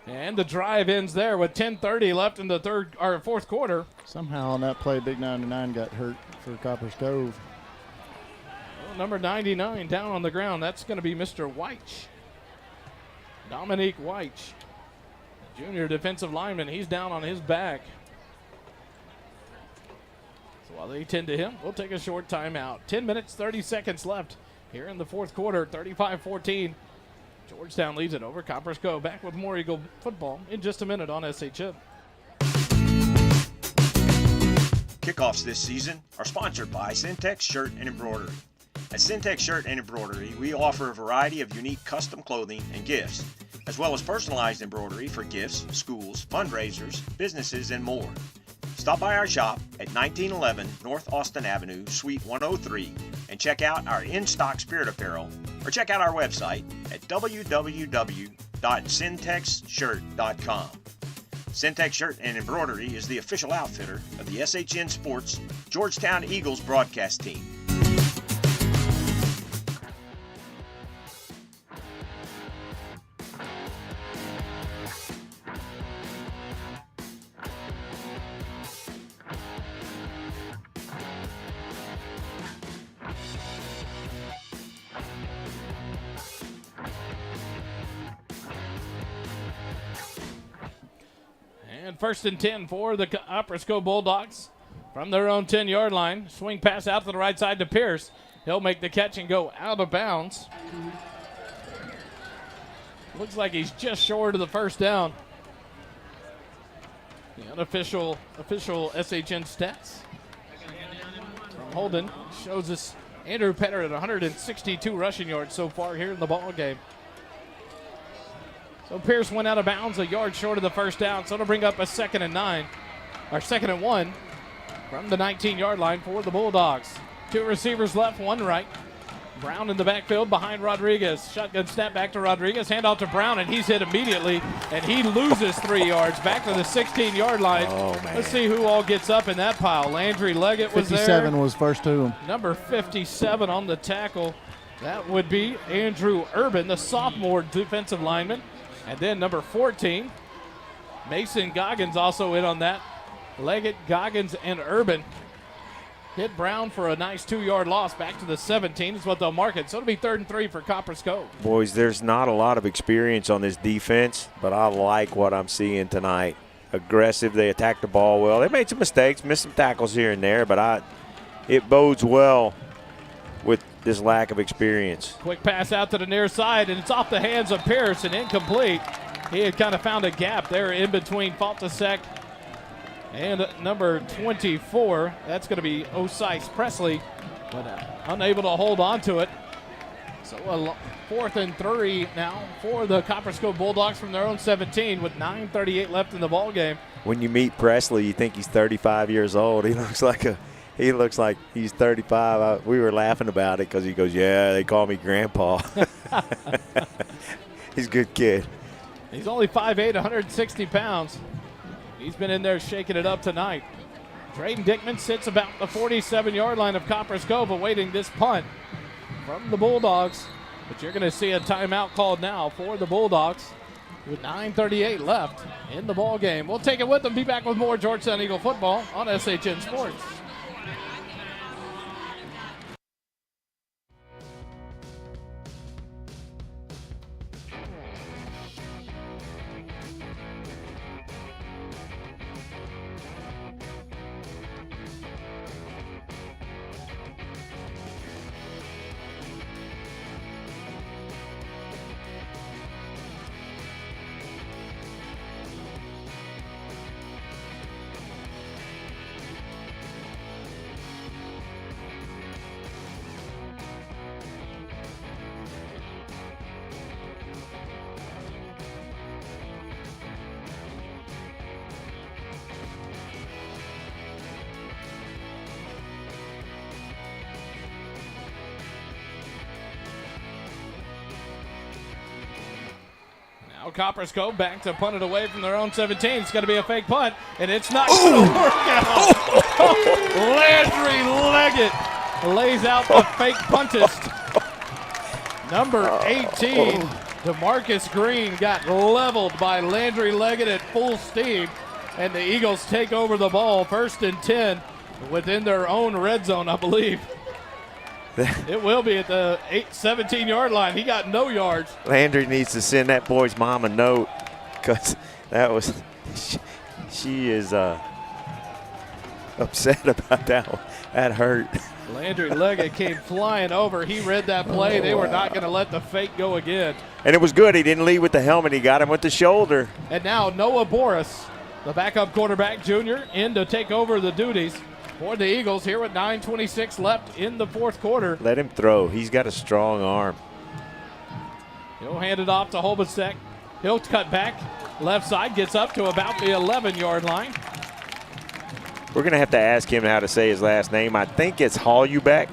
And the drive ends there with 10:30 left in the fourth quarter. Somehow on that play, Big 99 got hurt for Copperas Cove. Well, number 99 down on the ground. That's going to be Mr. Weich. Dominique Weich, junior defensive lineman. He's down on his back. So while they tend to him, we'll take a short timeout. 10 minutes, 30 seconds left here in the fourth quarter, 35-14. Georgetown leads it over Copperas Cove. Back with more Eagle football in just a minute on SHM. Kickoffs this season are sponsored by Syntex Shirt and Embroidery. At Syntex Shirt and Embroidery, we offer a variety of unique custom clothing and gifts, as well as personalized embroidery for gifts, schools, fundraisers, businesses, and more. Stop by our shop at 1911 North Austin Avenue, Suite 103, and check out our in-stock spirit apparel, or check out our website at www.syntexshirt.com. Syntex Shirt and Embroidery is the official outfitter of the SHN Sports Georgetown Eagles broadcast team. And 1st and 10 for the Copperas Cove Bulldawgs from their own 10-yard line. Swing pass out to the right side to Pierce. He'll make the catch and go out of bounds. Looks like he's just short of the first down. The unofficial SHN stats from Holden shows us Andrew Petter at 162 rushing yards so far here in the ball game. So Pierce went out of bounds a yard short of the first down, so it'll bring up a 2nd and 1 from the 19-yard line for the Bulldogs. 2 receivers left, 1 right. Brown in the backfield behind Rodriguez. Shotgun snap back to Rodriguez, handoff to Brown, and he's hit immediately, and he loses 3 yards back to the 16-yard line. Oh, man. Let's see who all gets up in that pile. Landry Leggett was there. 57 was first to him. Number 57 on the tackle. That would be Andrew Urban, the sophomore defensive lineman. And then number 14, Mason Goggins also in on that. Leggett, Goggins, and Urban hit Brown for a nice 2-yard loss back to the 17 is what they'll mark it. So it'll be 3rd and 3 for Copperas Cove. Boys, there's not a lot of experience on this defense, but I like what I'm seeing tonight. Aggressive, they attacked the ball well. They made some mistakes, missed some tackles here and there, but it bodes well with this lack of experience. Quick pass out to the near side, and it's off the hands of Pierce and incomplete. He had kind of found a gap there in between Faltasek and number 24. That's going to be Osice Presley, but unable to hold on to it. So a 4th and 3 now for the Copperas Cove Bulldogs from their own 17 with 9:38 left in the ball game. When you meet Presley, you think he's 35 years old. He looks like he's 35. We were laughing about it because he goes, yeah, they call me Grandpa. He's a good kid. He's only 5'8", 160 pounds. He's been in there shaking it up tonight. Drayden Dickman sits about the 47-yard line of Copperas Cove awaiting this punt from the Bulldogs. But you're going to see a timeout called now for the Bulldogs with 9:38 left in the ball game. We'll take it with them. Be back with more Georgetown Eagle football on SHN Sports. Now Copperas Cove back to punt it away from their own 17. It's going to be a fake punt, and it's not going to work out. Landry Leggett lays out the fake puntist. Number 18, DeMarcus Green got leveled by Landry Leggett at full steam, and the Eagles take over the ball, 1st and 10, within their own red zone, I believe. It will be at the 17-yard line. He got no yards. Landry needs to send that boy's mom a note because that was she is upset about that one. That hurt. Landry Leggett came flying over. He read that play. They were not going to let the fake go again. And it was good. He didn't lead with the helmet. He got him with the shoulder. And now Noah Boris, the backup quarterback junior, in to take over the duties for the Eagles here with 9:26 left in the fourth quarter. Let him throw. He's got a strong arm. He'll hand it off to Holbasek. He'll cut back. Left side gets up to about the 11-yard line. We're going to have to ask him how to say his last name. I think it's Holubek,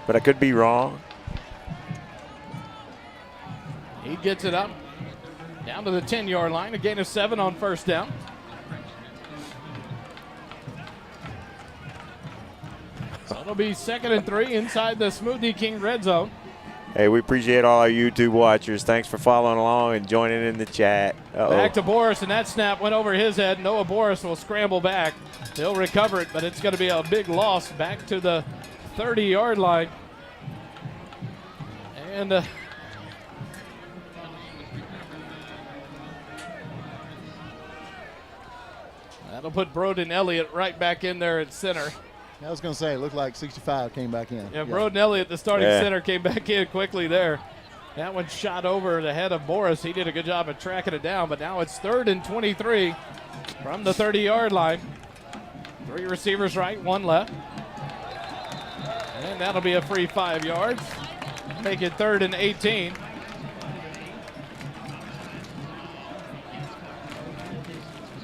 but I could be wrong. He gets it up down to the 10-yard line. A gain of 7 on first down. So it'll be 2nd and 3 inside the Smoothie King red zone. Hey, we appreciate all our YouTube watchers. Thanks for following along and joining in the chat. Back to Boris, and that snap went over his head. Noah Boris will scramble back. He'll recover it, but it's going to be a big loss back to the 30-yard line. And that'll put Broden Elliott right back in there at center. I was going to say, it looked like 65 came back in. Yeah, Broden Elliott, the starting center, came back in quickly there. That one shot over the head of Boris. He did a good job of tracking it down, but now it's 3rd and 23 from the 30-yard line. 3 receivers right, 1 left. And that'll be a free 5 yards. Make it 3rd and 18.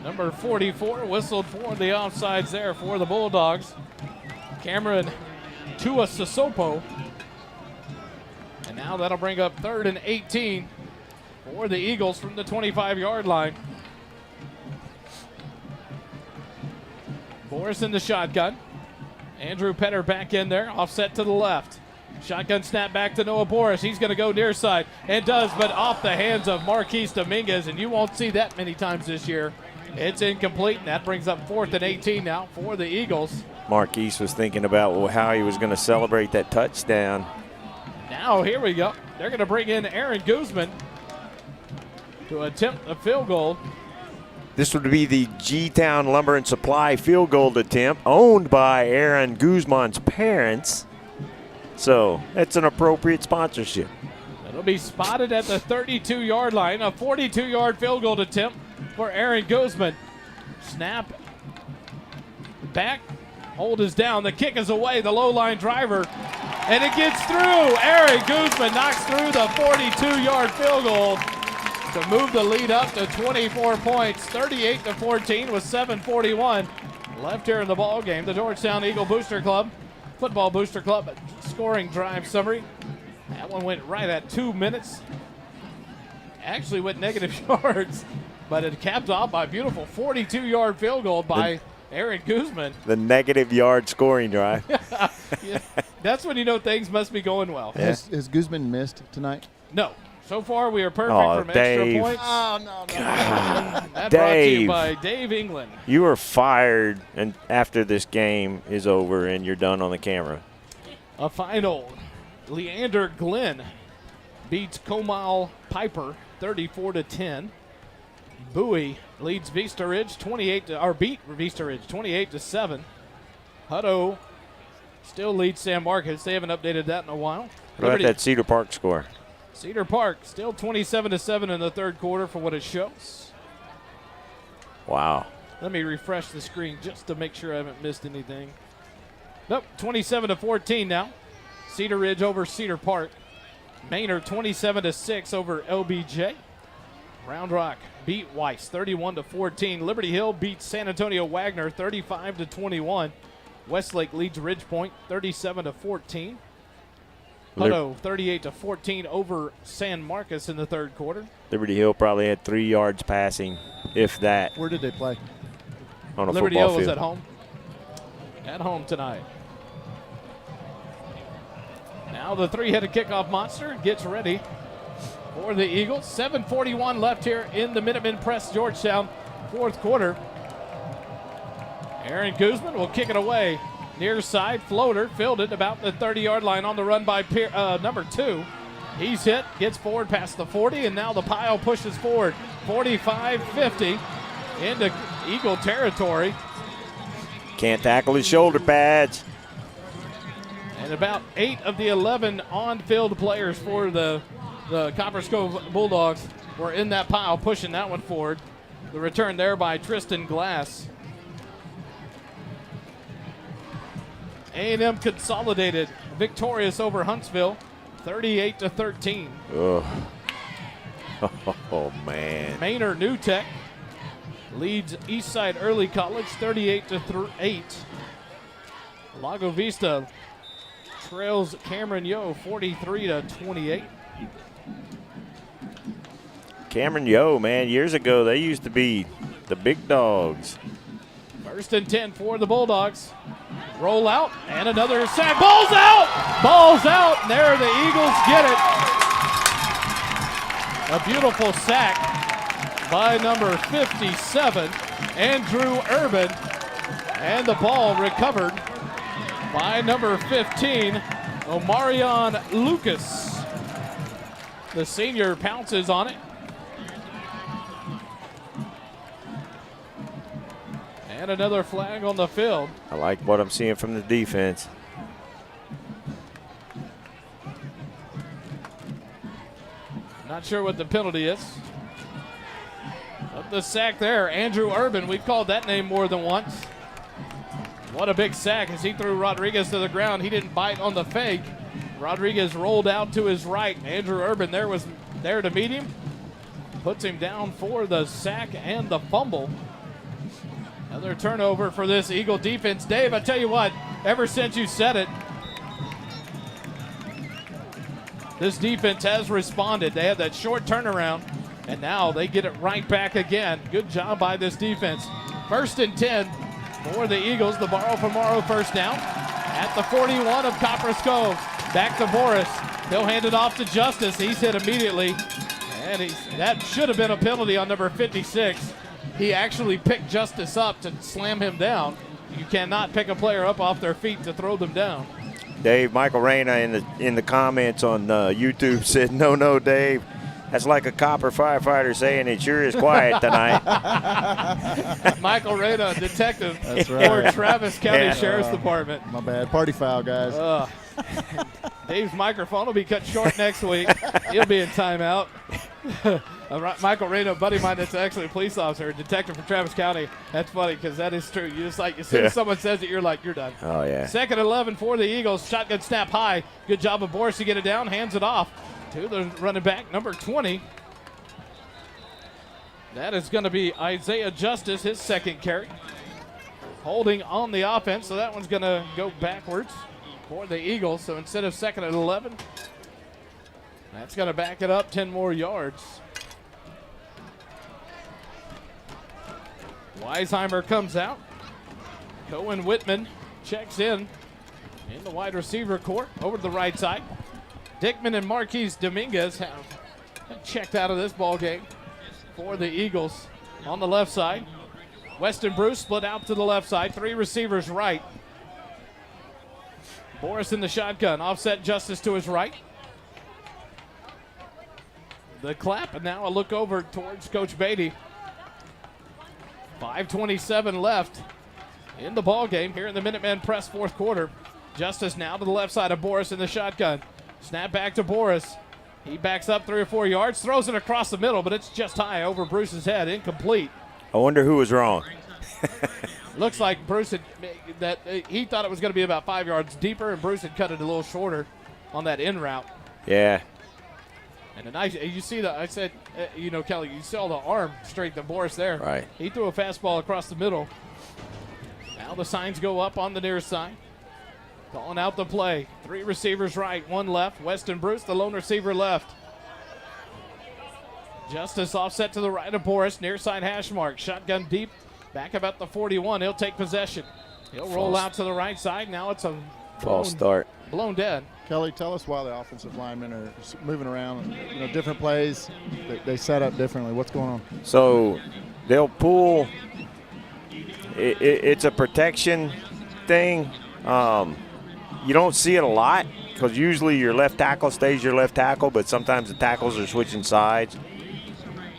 Number 44 whistled for the offsides there for the Bulldogs. Cameron Tuasosopo. And now that'll bring up 3rd and 18 for the Eagles from the 25-yard line. Boris in the shotgun. Andrew Petter back in there, offset to the left. Shotgun snap back to Noah Boris. He's going to go near side, and does, but off the hands of Marquise Dominguez, and you won't see that many times this year. It's incomplete, and that brings up 4th and 18 now for the Eagles. Marquise was thinking about how he was going to celebrate that touchdown. Now, here we go. They're going to bring in Aaron Guzman to attempt a field goal. This would be the G-Town Lumber and Supply field goal attempt, owned by Aaron Guzman's parents. So that's an appropriate sponsorship. It'll be spotted at the 32-yard line. A 42-yard field goal attempt for Aaron Guzman. Snap. Back. Hold is down. The kick is away. The low line driver. And it gets through. Aaron Guzman knocks through the 42-yard field goal to move the lead up to 24 points. 38-14 with 7:41 left here in the ball game. The Georgetown Eagle Booster Club, Football Booster Club scoring drive summary. That one went right at 2 minutes. Actually went negative yards, but it capped off by a beautiful 42-yard field goal by Aaron Guzman. The negative yard scoring drive. Yeah, that's when you know things must be going well. Yeah. Has Guzman missed tonight? No. So far, we are perfect from Dave. extra points. Oh, no. That brought to Dave. you by Dave England. You are fired and after this game is over and you're done on the camera. A final. Leander Glenn beats Comal Piper 34-10. Bowie leads Vista Ridge beat Vista Ridge 28-7. Hutto still leads San Marcos. They haven't updated that in a while. What about that Cedar Park score? Cedar Park still 27-7 in the third quarter for what it shows. Wow. Let me refresh the screen just to make sure I haven't missed anything. Nope, 27-14 now. Cedar Ridge over Cedar Park. Maynard 27-6 over LBJ. Round Rock beat Weiss 31-14. Liberty Hill beats San Antonio Wagner 35-21. Westlake leads Ridge Point 37-14. Hutto 38-14 over San Marcos in the third quarter. Liberty Hill probably had 3 yards passing, if that. Where did they play? On a Liberty football Hill was field. at home. At home tonight. Now the three-headed kickoff monster gets ready for the Eagles. 7:41 left here in the Minutemen Press Georgetown fourth quarter. Aaron Guzman will kick it away. Near side floater, fielded about the 30-yard line on the run by number 2. He's hit, gets forward past the 40, and now the pile pushes forward. 45-50 into Eagle territory. Can't tackle his shoulder pads. And about 8 of the 11 on-field players for the Copperas Cove Bulldogs were in that pile, pushing that one forward. The return there by Tristan Glass. A&M Consolidated victorious over Huntsville, 38-13. Oh, oh man. Manor New Tech leads Eastside Early College 38-8. Lago Vista trails Cameron Yo 43-28. Cameron Yo, man, years ago they used to be the big dogs. 1st and 10 for the Bulldogs. Roll out and another sack. Ball's out! Ball's out, and there the Eagles get it. A beautiful sack by number 57, Andrew Urban. And the ball recovered by number 15, Omarion Lucas. The senior pounces on it. And another flag on the field. I like what I'm seeing from the defense. Not sure what the penalty is. But the sack there, Andrew Urban. We've called that name more than once. What a big sack as he threw Rodriguez to the ground. He didn't bite on the fake. Rodriguez rolled out to his right. Andrew Urban was there to meet him. Puts him down for the sack and the fumble. Another turnover for this Eagle defense. Dave, I tell you what, ever since you said it, this defense has responded. They had that short turnaround, and now they get it right back again. Good job by this defense. 1st and 10 for the Eagles. The borrow for Morrow first down at the 41 of Copperas Cove. Back to Boris. He'll hand it off to Justice. He's hit immediately, and that should have been a penalty on number 56. He actually picked Justice up to slam him down. You cannot pick a player up off their feet to throw them down. Dave, Michael Reyna in the comments on YouTube said, no, Dave, that's like a copper firefighter saying it sure is quiet tonight. Michael Reyna, detective That's for right. Travis County Sheriff's Department. My bad. Party foul, guys. Dave's microphone will be cut short next week. He'll be in timeout. Michael Reyna, a buddy of mine that's actually a police officer, a detective for Travis County. That's funny because that is true. You just like, as soon as someone says it, you're like, you're done. Oh, yeah. 2nd and 11 for the Eagles. Shotgun snap high. Good job of Boris to get it down. Hands it off to the running back, number 20. That is going to be Isaiah Justice, his second carry. Holding on the offense, so that one's going to go backwards for the Eagles. So instead of 2nd and 11, that's going to back it up 10 more yards. Weisheimer comes out. Cohen Whitman checks in the wide receiver court over to the right side. Dickman and Marquise Dominguez have checked out of this ball game for the Eagles on the left side. Weston Bruce split out to the left side. 3 receivers right. Boris in the shotgun. Offset Justice to his right. The clap, and now a look over towards Coach Beatty. 5:27 left in the ball game here in the Minutemen Press fourth quarter. Justice now to the left side of Boris in the shotgun. Snap back to Boris. He backs up 3 or 4 yards, throws it across the middle, but it's just high over Bruce's head, incomplete. I wonder who was wrong. Looks like Bruce he thought it was going to be about 5 yards deeper, and Bruce had cut it a little shorter on that in route. Yeah. And you see that, I said, Kelly, you saw the arm straight to Boris there. Right. He threw a fastball across the middle. Now the signs go up on the near side. Calling out the play. 3 receivers right, 1 left. Weston Bruce, the lone receiver left. Justice offset to the right of Boris, near side hash mark. Shotgun deep, back about the 41. He'll take possession. He'll roll out to the right side. Now it's a false start. Blown dead. Kelly, tell us why the offensive linemen are moving around. Different plays. They set up differently. What's going on? So they'll pull. It's a protection thing. You don't see it a lot because usually your left tackle stays your left tackle, but sometimes the tackles are switching sides.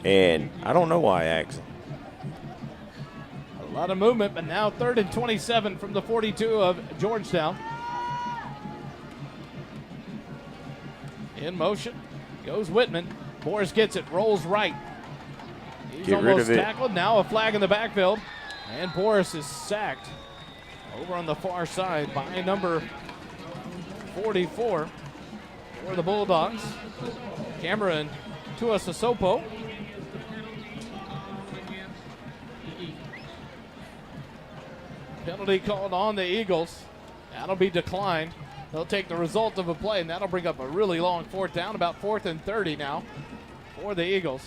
And I don't know why, actually. A lot of movement, but now 3rd and 27 from the 42 of Georgetown. In motion goes Whitman. Boris gets it, rolls right. He's almost tackled. Now a flag in the backfield. And Boris is sacked over on the far side by number 44 for the Bulldogs. Cameron Tuasasopo. Penalty called on the Eagles. That'll be declined. They'll take the result of a play, and that'll bring up a really long 4th down, about 4th and 30 now for the Eagles.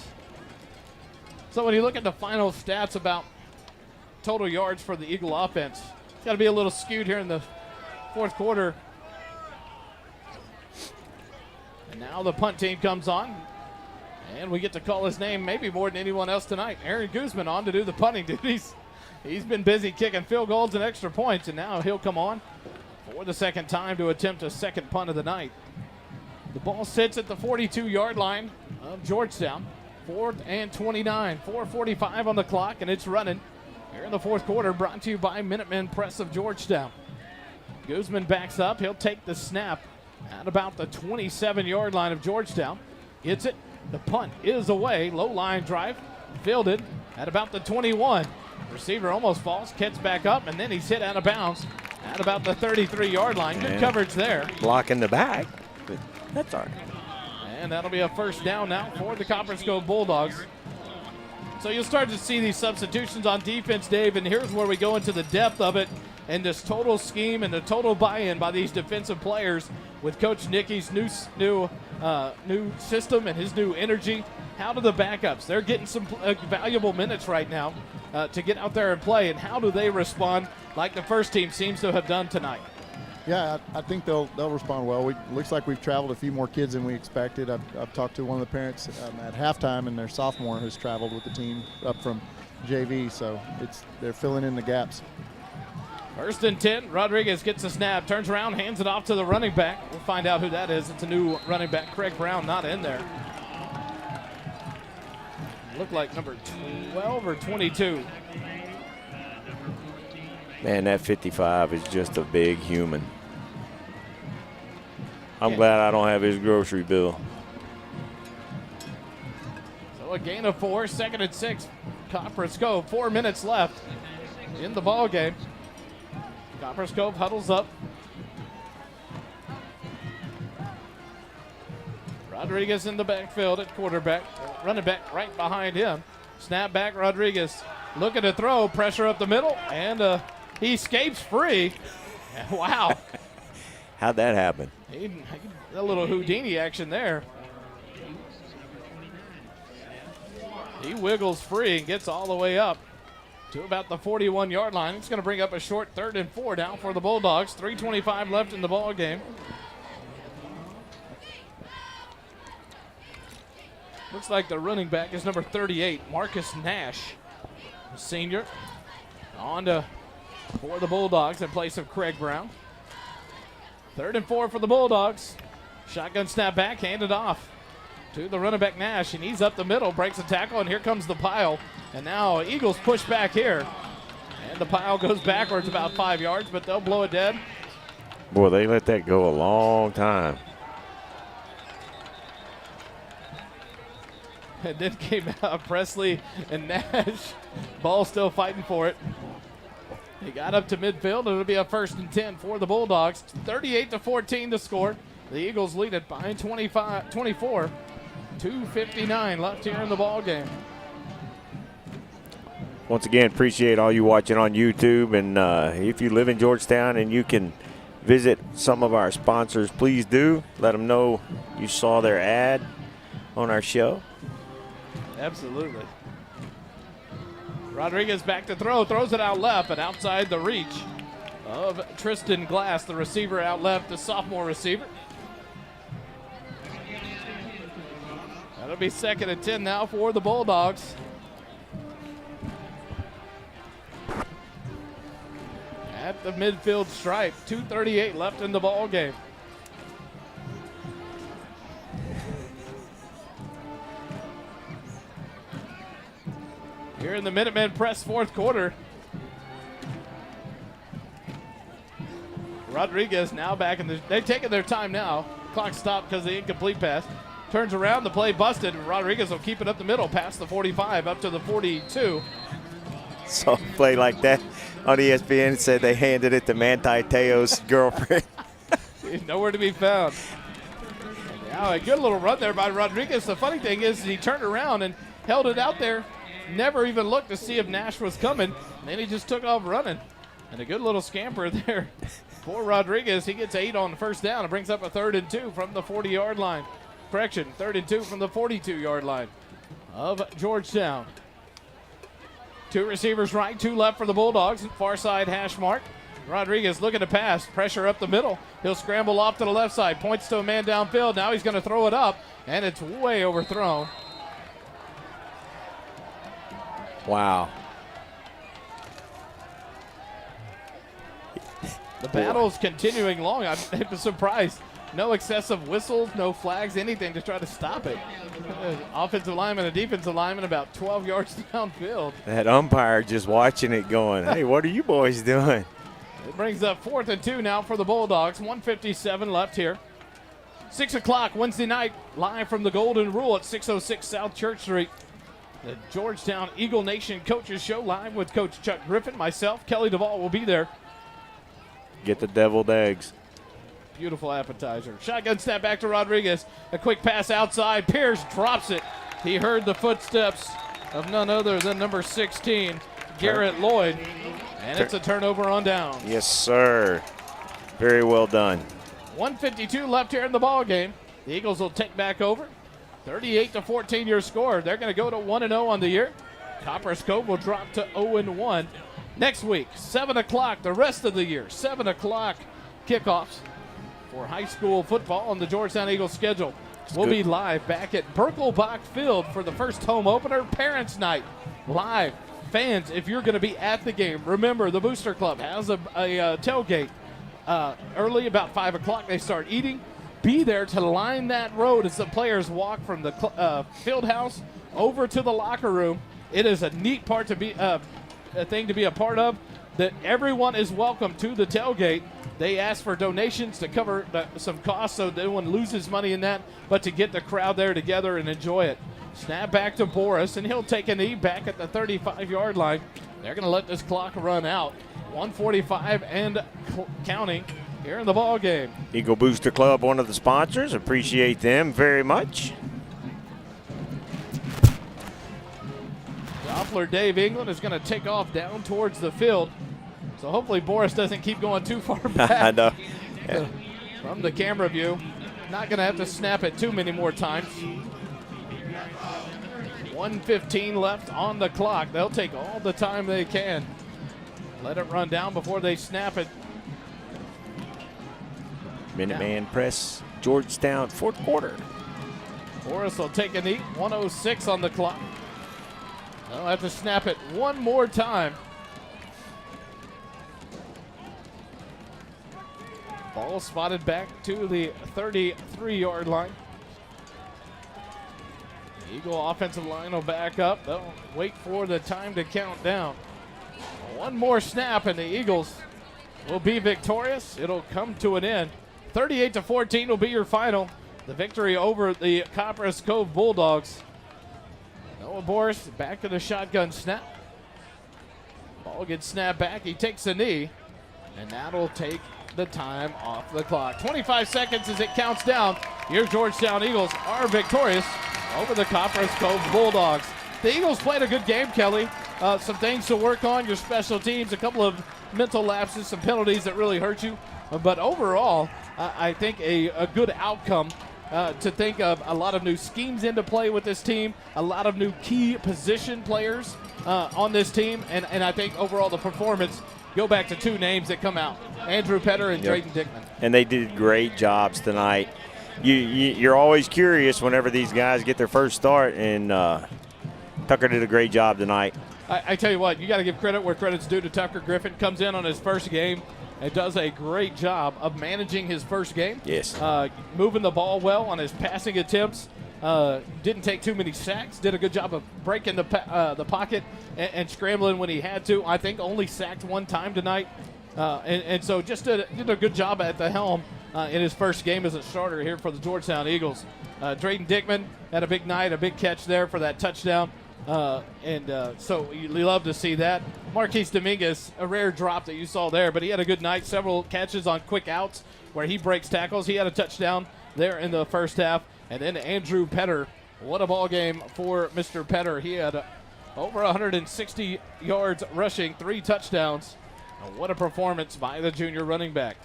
So when you look at the final stats about total yards for the Eagle offense, it's got to be a little skewed here in the 4th quarter. And now the punt team comes on, and we get to call his name maybe more than anyone else tonight. Aaron Guzman on to do the punting duties. He's been busy kicking field goals and extra points, and now he'll come on for the 2nd time to attempt a 2nd punt of the night. The ball sits at the 42-yard line of Georgetown. 4th and 29. 4:45 on the clock, and it's running here in the 4th quarter, brought to you by Minutemen Press of Georgetown. Guzman backs up. He'll take the snap at about the 27-yard line of Georgetown. Gets it. The punt is away. Low line drive. Fielded at about the 21. Receiver almost falls, gets back up, and then he's hit out of bounds at about the 33-yard line. Good coverage there. Blocking the back, but that's all right. And that'll be a 1st down now for the Copperas Cove Bulldogs. So you'll start to see these substitutions on defense, Dave, and here's where we go into the depth of it and this total scheme and the total buy-in by these defensive players with Coach Nicky's new system and his new energy. How do the backups? They're getting some valuable minutes right now to get out there and play, and how do they respond like the first team seems to have done tonight? Yeah, I think they'll respond well. Looks like we've traveled a few more kids than we expected. I've talked to one of the parents at halftime, and their sophomore has traveled with the team up from JV, so they're filling in the gaps. 1st and 10. Rodriguez gets a snap, turns around, hands it off to the running back. We'll find out who that is. It's a new running back, Craig Brown, not in there. Looked like number 12 or 22. Man, that 55 is just a big human. I'm glad I don't have his grocery bill. So a gain of 4, 2nd and 6. Copperas Cove, 4 minutes left in the ball game. Copperas Cove huddles up. Rodriguez in the backfield at quarterback. Running back right behind him. Snap back, Rodriguez looking to throw. Pressure up the middle, and he escapes free. Wow. How'd that happen? A little Houdini action there. He wiggles free and gets all the way up to about the 41-yard line. It's going to bring up a short 3rd and 4 down for the Bulldogs. 3:25 left in the ball game. Looks like the running back is number 38, Marcus Nash, senior. On to for the Bulldogs in place of Craig Brown. 3rd and 4 for the Bulldogs. Shotgun snap back, handed off to the running back Nash, and he's up the middle, breaks a tackle, and here comes the pile. And now Eagles push back here. And the pile goes backwards about 5 yards, but they'll blow it dead. Boy, they let that go a long time. And then came out Presley and Nash. Ball still fighting for it. He got up to midfield, and it'll be a 1st and 10 for the Bulldogs. 38-14 to score. The Eagles lead it by 24. 2:59 left here in the ball game. Once again, appreciate all you watching on YouTube. And if you live in Georgetown and you can visit some of our sponsors, please do. Let them know you saw their ad on our show. Absolutely. Rodriguez back to throw, throws it out left, but outside the reach of Tristan Glass, the receiver out left, the sophomore receiver. That'll be 2nd and 10 now for the Bulldogs. At the midfield stripe, 2:38 left in the ball game. Here in the Minutemen press 4th quarter. Rodriguez now back in they've taken their time now. Clock stopped because of the incomplete pass. Turns around, the play busted. Rodriguez will keep it up the middle, past the 45, up to the 42. Saw a play like that on ESPN. Said they handed it to Manti Te'o's girlfriend. He's nowhere to be found. Now a good little run there by Rodriguez. The funny thing is he turned around and held it out there. Never even looked to see if Nash was coming. And then he just took off running. And a good little scamper there for Rodriguez. He gets 8 on the first down. It brings up a 3rd and 2 from the 40-yard line. Correction, 3rd and 2 from the 42-yard line of Georgetown. 2 receivers right, 2 left for the Bulldogs. Far side hash mark. Rodriguez looking to pass. Pressure up the middle. He'll scramble off to the left side. Points to a man downfield. Now he's going to throw it up, and it's way overthrown. Wow. The battle's continuing long. I'm surprised. No excessive whistles, no flags, anything to try to stop it. Offensive lineman and defensive lineman about 12 yards downfield. That umpire just watching it going, hey, what are you boys doing? It brings up 4th and 2 now for the Bulldogs. 1:57 left here. 6 o'clock Wednesday night, live from the Golden Rule at 606 South Church Street. The Georgetown Eagle Nation Coaches Show live with Coach Chuck Griffin. Myself, Kelly DeVoll will be there. Get the deviled eggs. Beautiful appetizer. Shotgun snap back to Rodriguez. A quick pass outside. Pierce drops it. He heard the footsteps of none other than number 16, Garrett Lloyd. And it's a turnover on downs. Yes, sir. Very well done. 1:52 left here in the ball game. The Eagles will take back over. 38-14 your score. They're going to go to 1-0 on the year. Copperas Cove will drop to 0-1. Next week, 7 o'clock, the rest of the year, 7 o'clock kickoffs for high school football on the Georgetown Eagles schedule. We'll be live back at Birkelbach Field for the first home opener, Parents Night. Live. Fans, if you're going to be at the game, remember the Booster Club has a tailgate. Early, about 5 o'clock, they start eating. Be there to line that road as the players walk from the field house over to the locker room. It is a neat part to be a thing to be a part of. That everyone is welcome to the tailgate. They ask for donations to cover some costs so no one loses money in that, but to get the crowd there together and enjoy it. Snap back to Boris, and he'll take a knee back at the 35-yard line. They're going to let this clock run out. 1:45 and counting here in the ball game. Eagle Booster Club, one of the sponsors. Appreciate them very much. Doppler Dave England is going to take off down towards the field. So hopefully Boris doesn't keep going too far back. I know. From the camera view. Not going to have to snap it too many more times. 1:15 left on the clock. They'll take all the time they can. Let it run down before they snap it. Minuteman Press, Georgetown, 4th quarter. Boris will take a knee. 1:06 on the clock. They'll have to snap it one more time. Ball spotted back to the 33-yard line. The Eagle offensive line will back up. They'll wait for the time to count down. One more snap and the Eagles will be victorious. It'll come to an end. 38-14 will be your final. The victory over the Copperas Cove Bulldogs. Noah Boris back to the shotgun snap. Ball gets snapped back. He takes a knee, and that'll take the time off the clock. 25 seconds as it counts down. Your Georgetown Eagles are victorious over the Copperas Cove Bulldogs. The Eagles played a good game, Kelly. Some things to work on, your special teams, a couple of mental lapses, some penalties that really hurt you. But overall, I think a good outcome to think of a lot of new schemes into play with this team, a lot of new key position players on this team, and I think overall the performance, go back to two names that come out, Andrew Petter and Drayton Dickman. And they did great jobs tonight. You're always curious whenever these guys get their first start, and Tucker did a great job tonight. I tell you what, you got to give credit where credit's due to Tucker Griffin. Comes in on his first game and does a great job of managing his first game. Yes. Moving the ball well on his passing attempts. Didn't take too many sacks. Did a good job of breaking the pocket and scrambling when he had to. I think only sacked one time tonight. And so just did a good job at the helm in his first game as a starter here for the Georgetown Eagles. Drayton Dickman had a big night, a big catch there for that touchdown. So you love to see that. Marquise Dominguez, a rare drop that you saw there, but he had a good night. Several catches on quick outs where he breaks tackles. He had a touchdown there in the first half. And then Andrew Petter, what a ball game for Mr. Petter. He had over 160 yards rushing, 3 touchdowns. What a performance by the junior running back.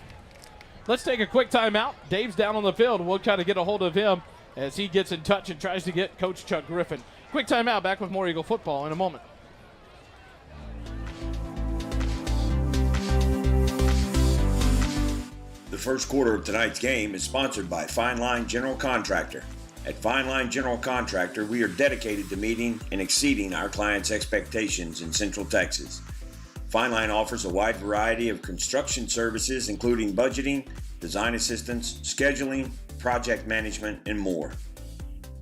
Let's take a quick timeout. Dave's down on the field. We'll try to get a hold of him as he gets in touch and tries to get Coach Chuck Griffin. Quick timeout, back with more Eagle football in a moment. The first quarter of tonight's game is sponsored by Fine Line General Contractor. At Fine Line General Contractor, we are dedicated to meeting and exceeding our clients' expectations in Central Texas. Fine Line offers a wide variety of construction services, including budgeting, design assistance, scheduling, project management, and more.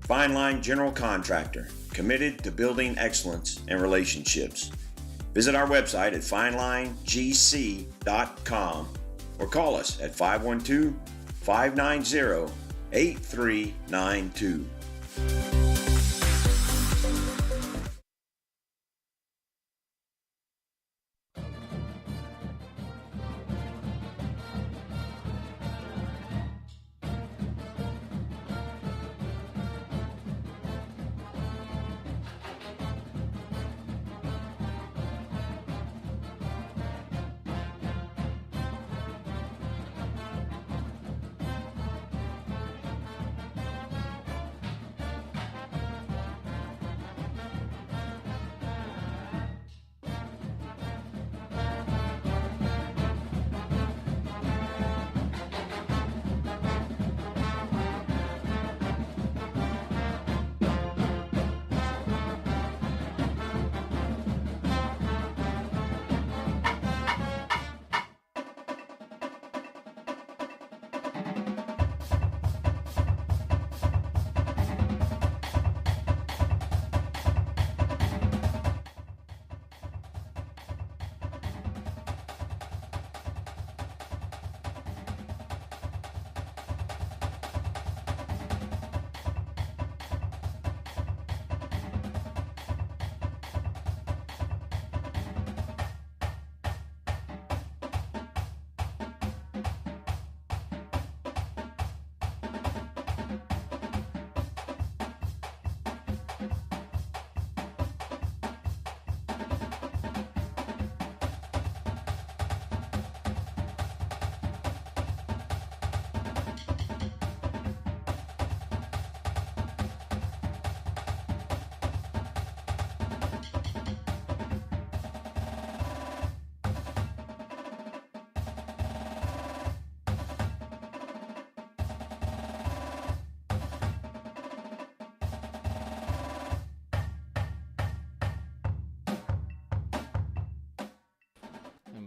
Fine Line General Contractor, committed to building excellence and relationships. Visit our website at finelinegc.com or call us at 512-590-8392.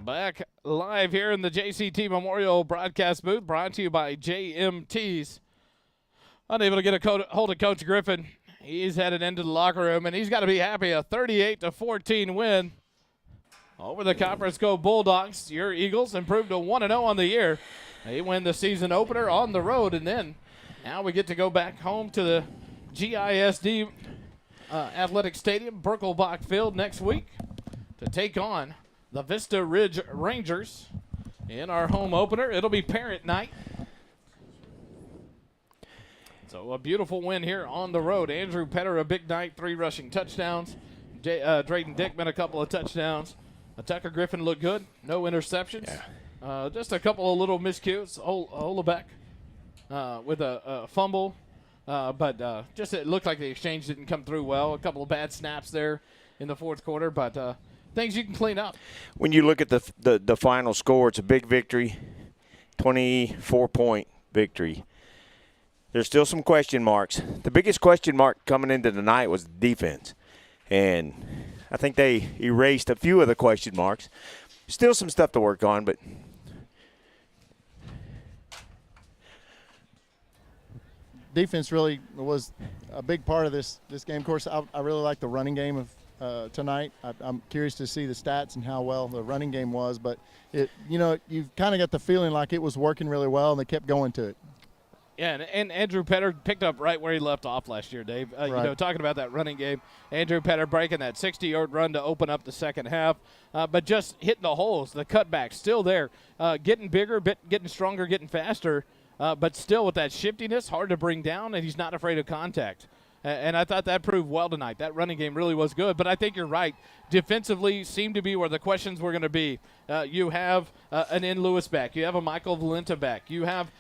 Back live here in the JCT Memorial broadcast booth, brought to you by JMTs. Unable to get a hold of Coach Griffin. He's headed into the locker room, and he's got to be happy. A 38-14 win over the Copperas Cove Bulldawgs. Your Eagles improved to 1-0 on the year. They win the season opener on the road, and then now we get to go back home to the GISD Athletic Stadium, Birkelbach Field, next week to take on the Vista Ridge Rangers in our home opener. It'll be parent night. So a beautiful win here on the road. Andrew Petter, a big night, 3 rushing touchdowns. Drayton Dickman, a couple of touchdowns. Tucker Griffin looked good. No interceptions. Just a couple of little miscues. Olebeck with a fumble. But just it looked like the exchange didn't come through well. A couple of bad snaps there in the fourth quarter. But things you can clean up. When you look at the final score, it's a big victory, 24-point victory. There's still some question marks. The biggest question mark coming into the night was the defense. And I think they erased a few of the question marks. Still some stuff to work on, but defense really was a big part of this game. Of course, I really like the running game of tonight. I'm curious to see the stats and how well the running game was, but you've kind of got the feeling like it was working really well, and they kept going to it. Yeah, and Andrew Petter picked up right where he left off last year, Dave. Right. Talking about that running game, Andrew Petter breaking that 60-yard run to open up the second half, but just hitting the holes, the cutbacks still there, getting bigger, getting stronger, getting faster, but still with that shiftiness, hard to bring down, and he's not afraid of contact. And I thought that proved well tonight. That running game really was good. But I think you're right. Defensively seemed to be where the questions were going to be. You have an N. Lewis back. You have a Michael Valenta back. You have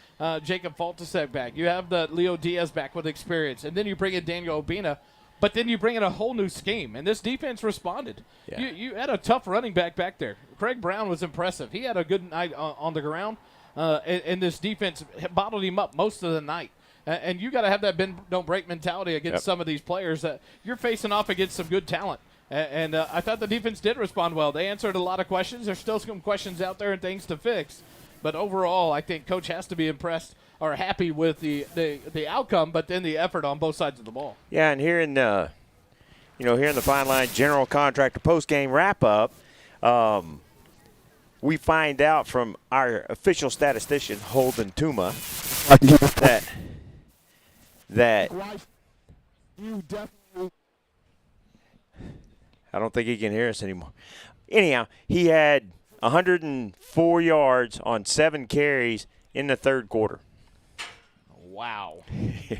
Jacob Faltasek back. You have the Leo Diaz back with experience. And then you bring in Daniel Obina. But then you bring in a whole new scheme. And this defense responded. Yeah. You had a tough running back there. Craig Brown was impressive. He had a good night on the ground. And this defense bottled him up most of the night. And you got to have that bend don't break mentality against some of these players that you're facing off against some good talent. And I thought the defense did respond well. They answered a lot of questions. There's still some questions out there and things to fix. But overall, I think Coach has to be impressed or happy with the outcome, but then the effort on both sides of the ball. yeah, and here in the Fine Line General Contractor post-game wrap-up, we find out from our official statistician, Holden Tuma, that I don't think he can hear us anymore. Anyhow, he had 104 yards on 7 carries in the third quarter. Wow. Yeah.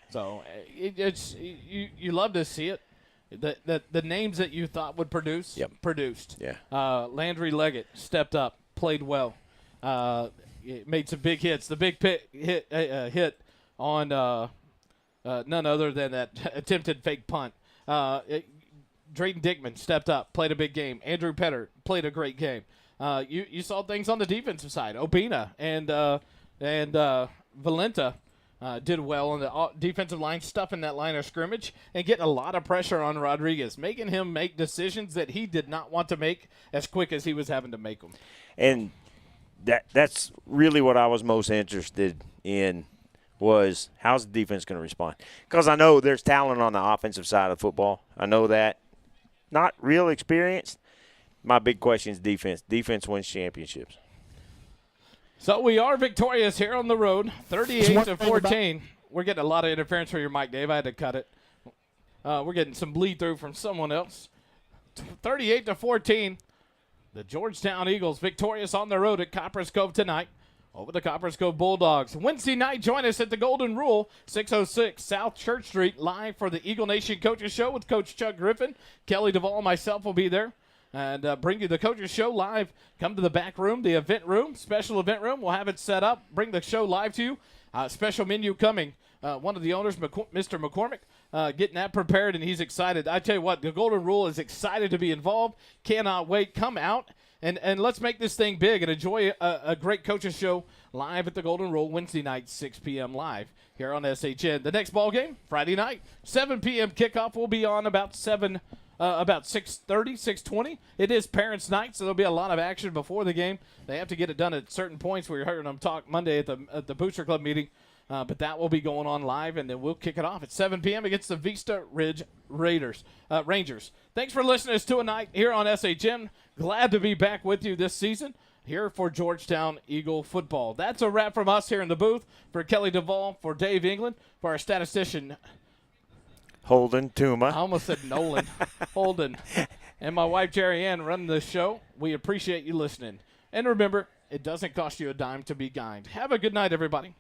So it's you love to see it. The names that you thought would produce produced. Yeah. Landry Leggett stepped up, played well, made some big hits. The big hit on none other than that attempted fake punt. Drayton Dickman stepped up, played a big game. Andrew Petter played a great game. You saw things on the defensive side. Obina and Valenta did well on the defensive line, stuffing that line of scrimmage and getting a lot of pressure on Rodriguez, making him make decisions that he did not want to make as quick as he was having to make them. And that's really what I was most interested in, was how's the defense going to respond? Because I know there's talent on the offensive side of football. I know that. Not real experienced. My big question is defense. Defense wins championships. So we are victorious here on the road, 38-14. We're getting a lot of interference from your mic, Dave. I had to cut it. We're getting some bleed through from someone else. 38-14. The Georgetown Eagles victorious on the road at Copperas Cove tonight over the Copperas Cove Bulldogs. Wednesday night, join us at the Golden Rule, 606 South Church Street, live for the Eagle Nation Coaches Show with Coach Chuck Griffin. Kelly DeVoll and myself will be there and bring you the Coaches Show live. Come to the back room, the event room, special event room. We'll have it set up, bring the show live to you. Special menu coming. One of the owners, Mr. McCormick, getting that prepared, and he's excited. I tell you what, the Golden Rule is excited to be involved. Cannot wait. Come out. And let's make this thing big and enjoy a great Coaches Show live at the Golden Rule Wednesday night, 6 p.m. live here on SHN. The next ball game, Friday night, 7 p.m. kickoff. Will be on about 6:30, 6:20. It is Parents' Night, so there'll be a lot of action before the game. They have to get it done at certain points. We were hearing them talk Monday at the Booster Club meeting. But that will be going on live, and then we'll kick it off at 7 p.m. against the Vista Ridge Rangers. Thanks for listening to tonight here on SHM. Glad to be back with you this season here for Georgetown Eagle football. That's a wrap from us here in the booth. For Kelly DeVoll, for Dave England, for our statistician, Holden Tuma. I almost said Nolan. Holden. And my wife, Jerry Ann, running the show. We appreciate you listening. And remember, it doesn't cost you a dime to be kind. Have a good night, everybody.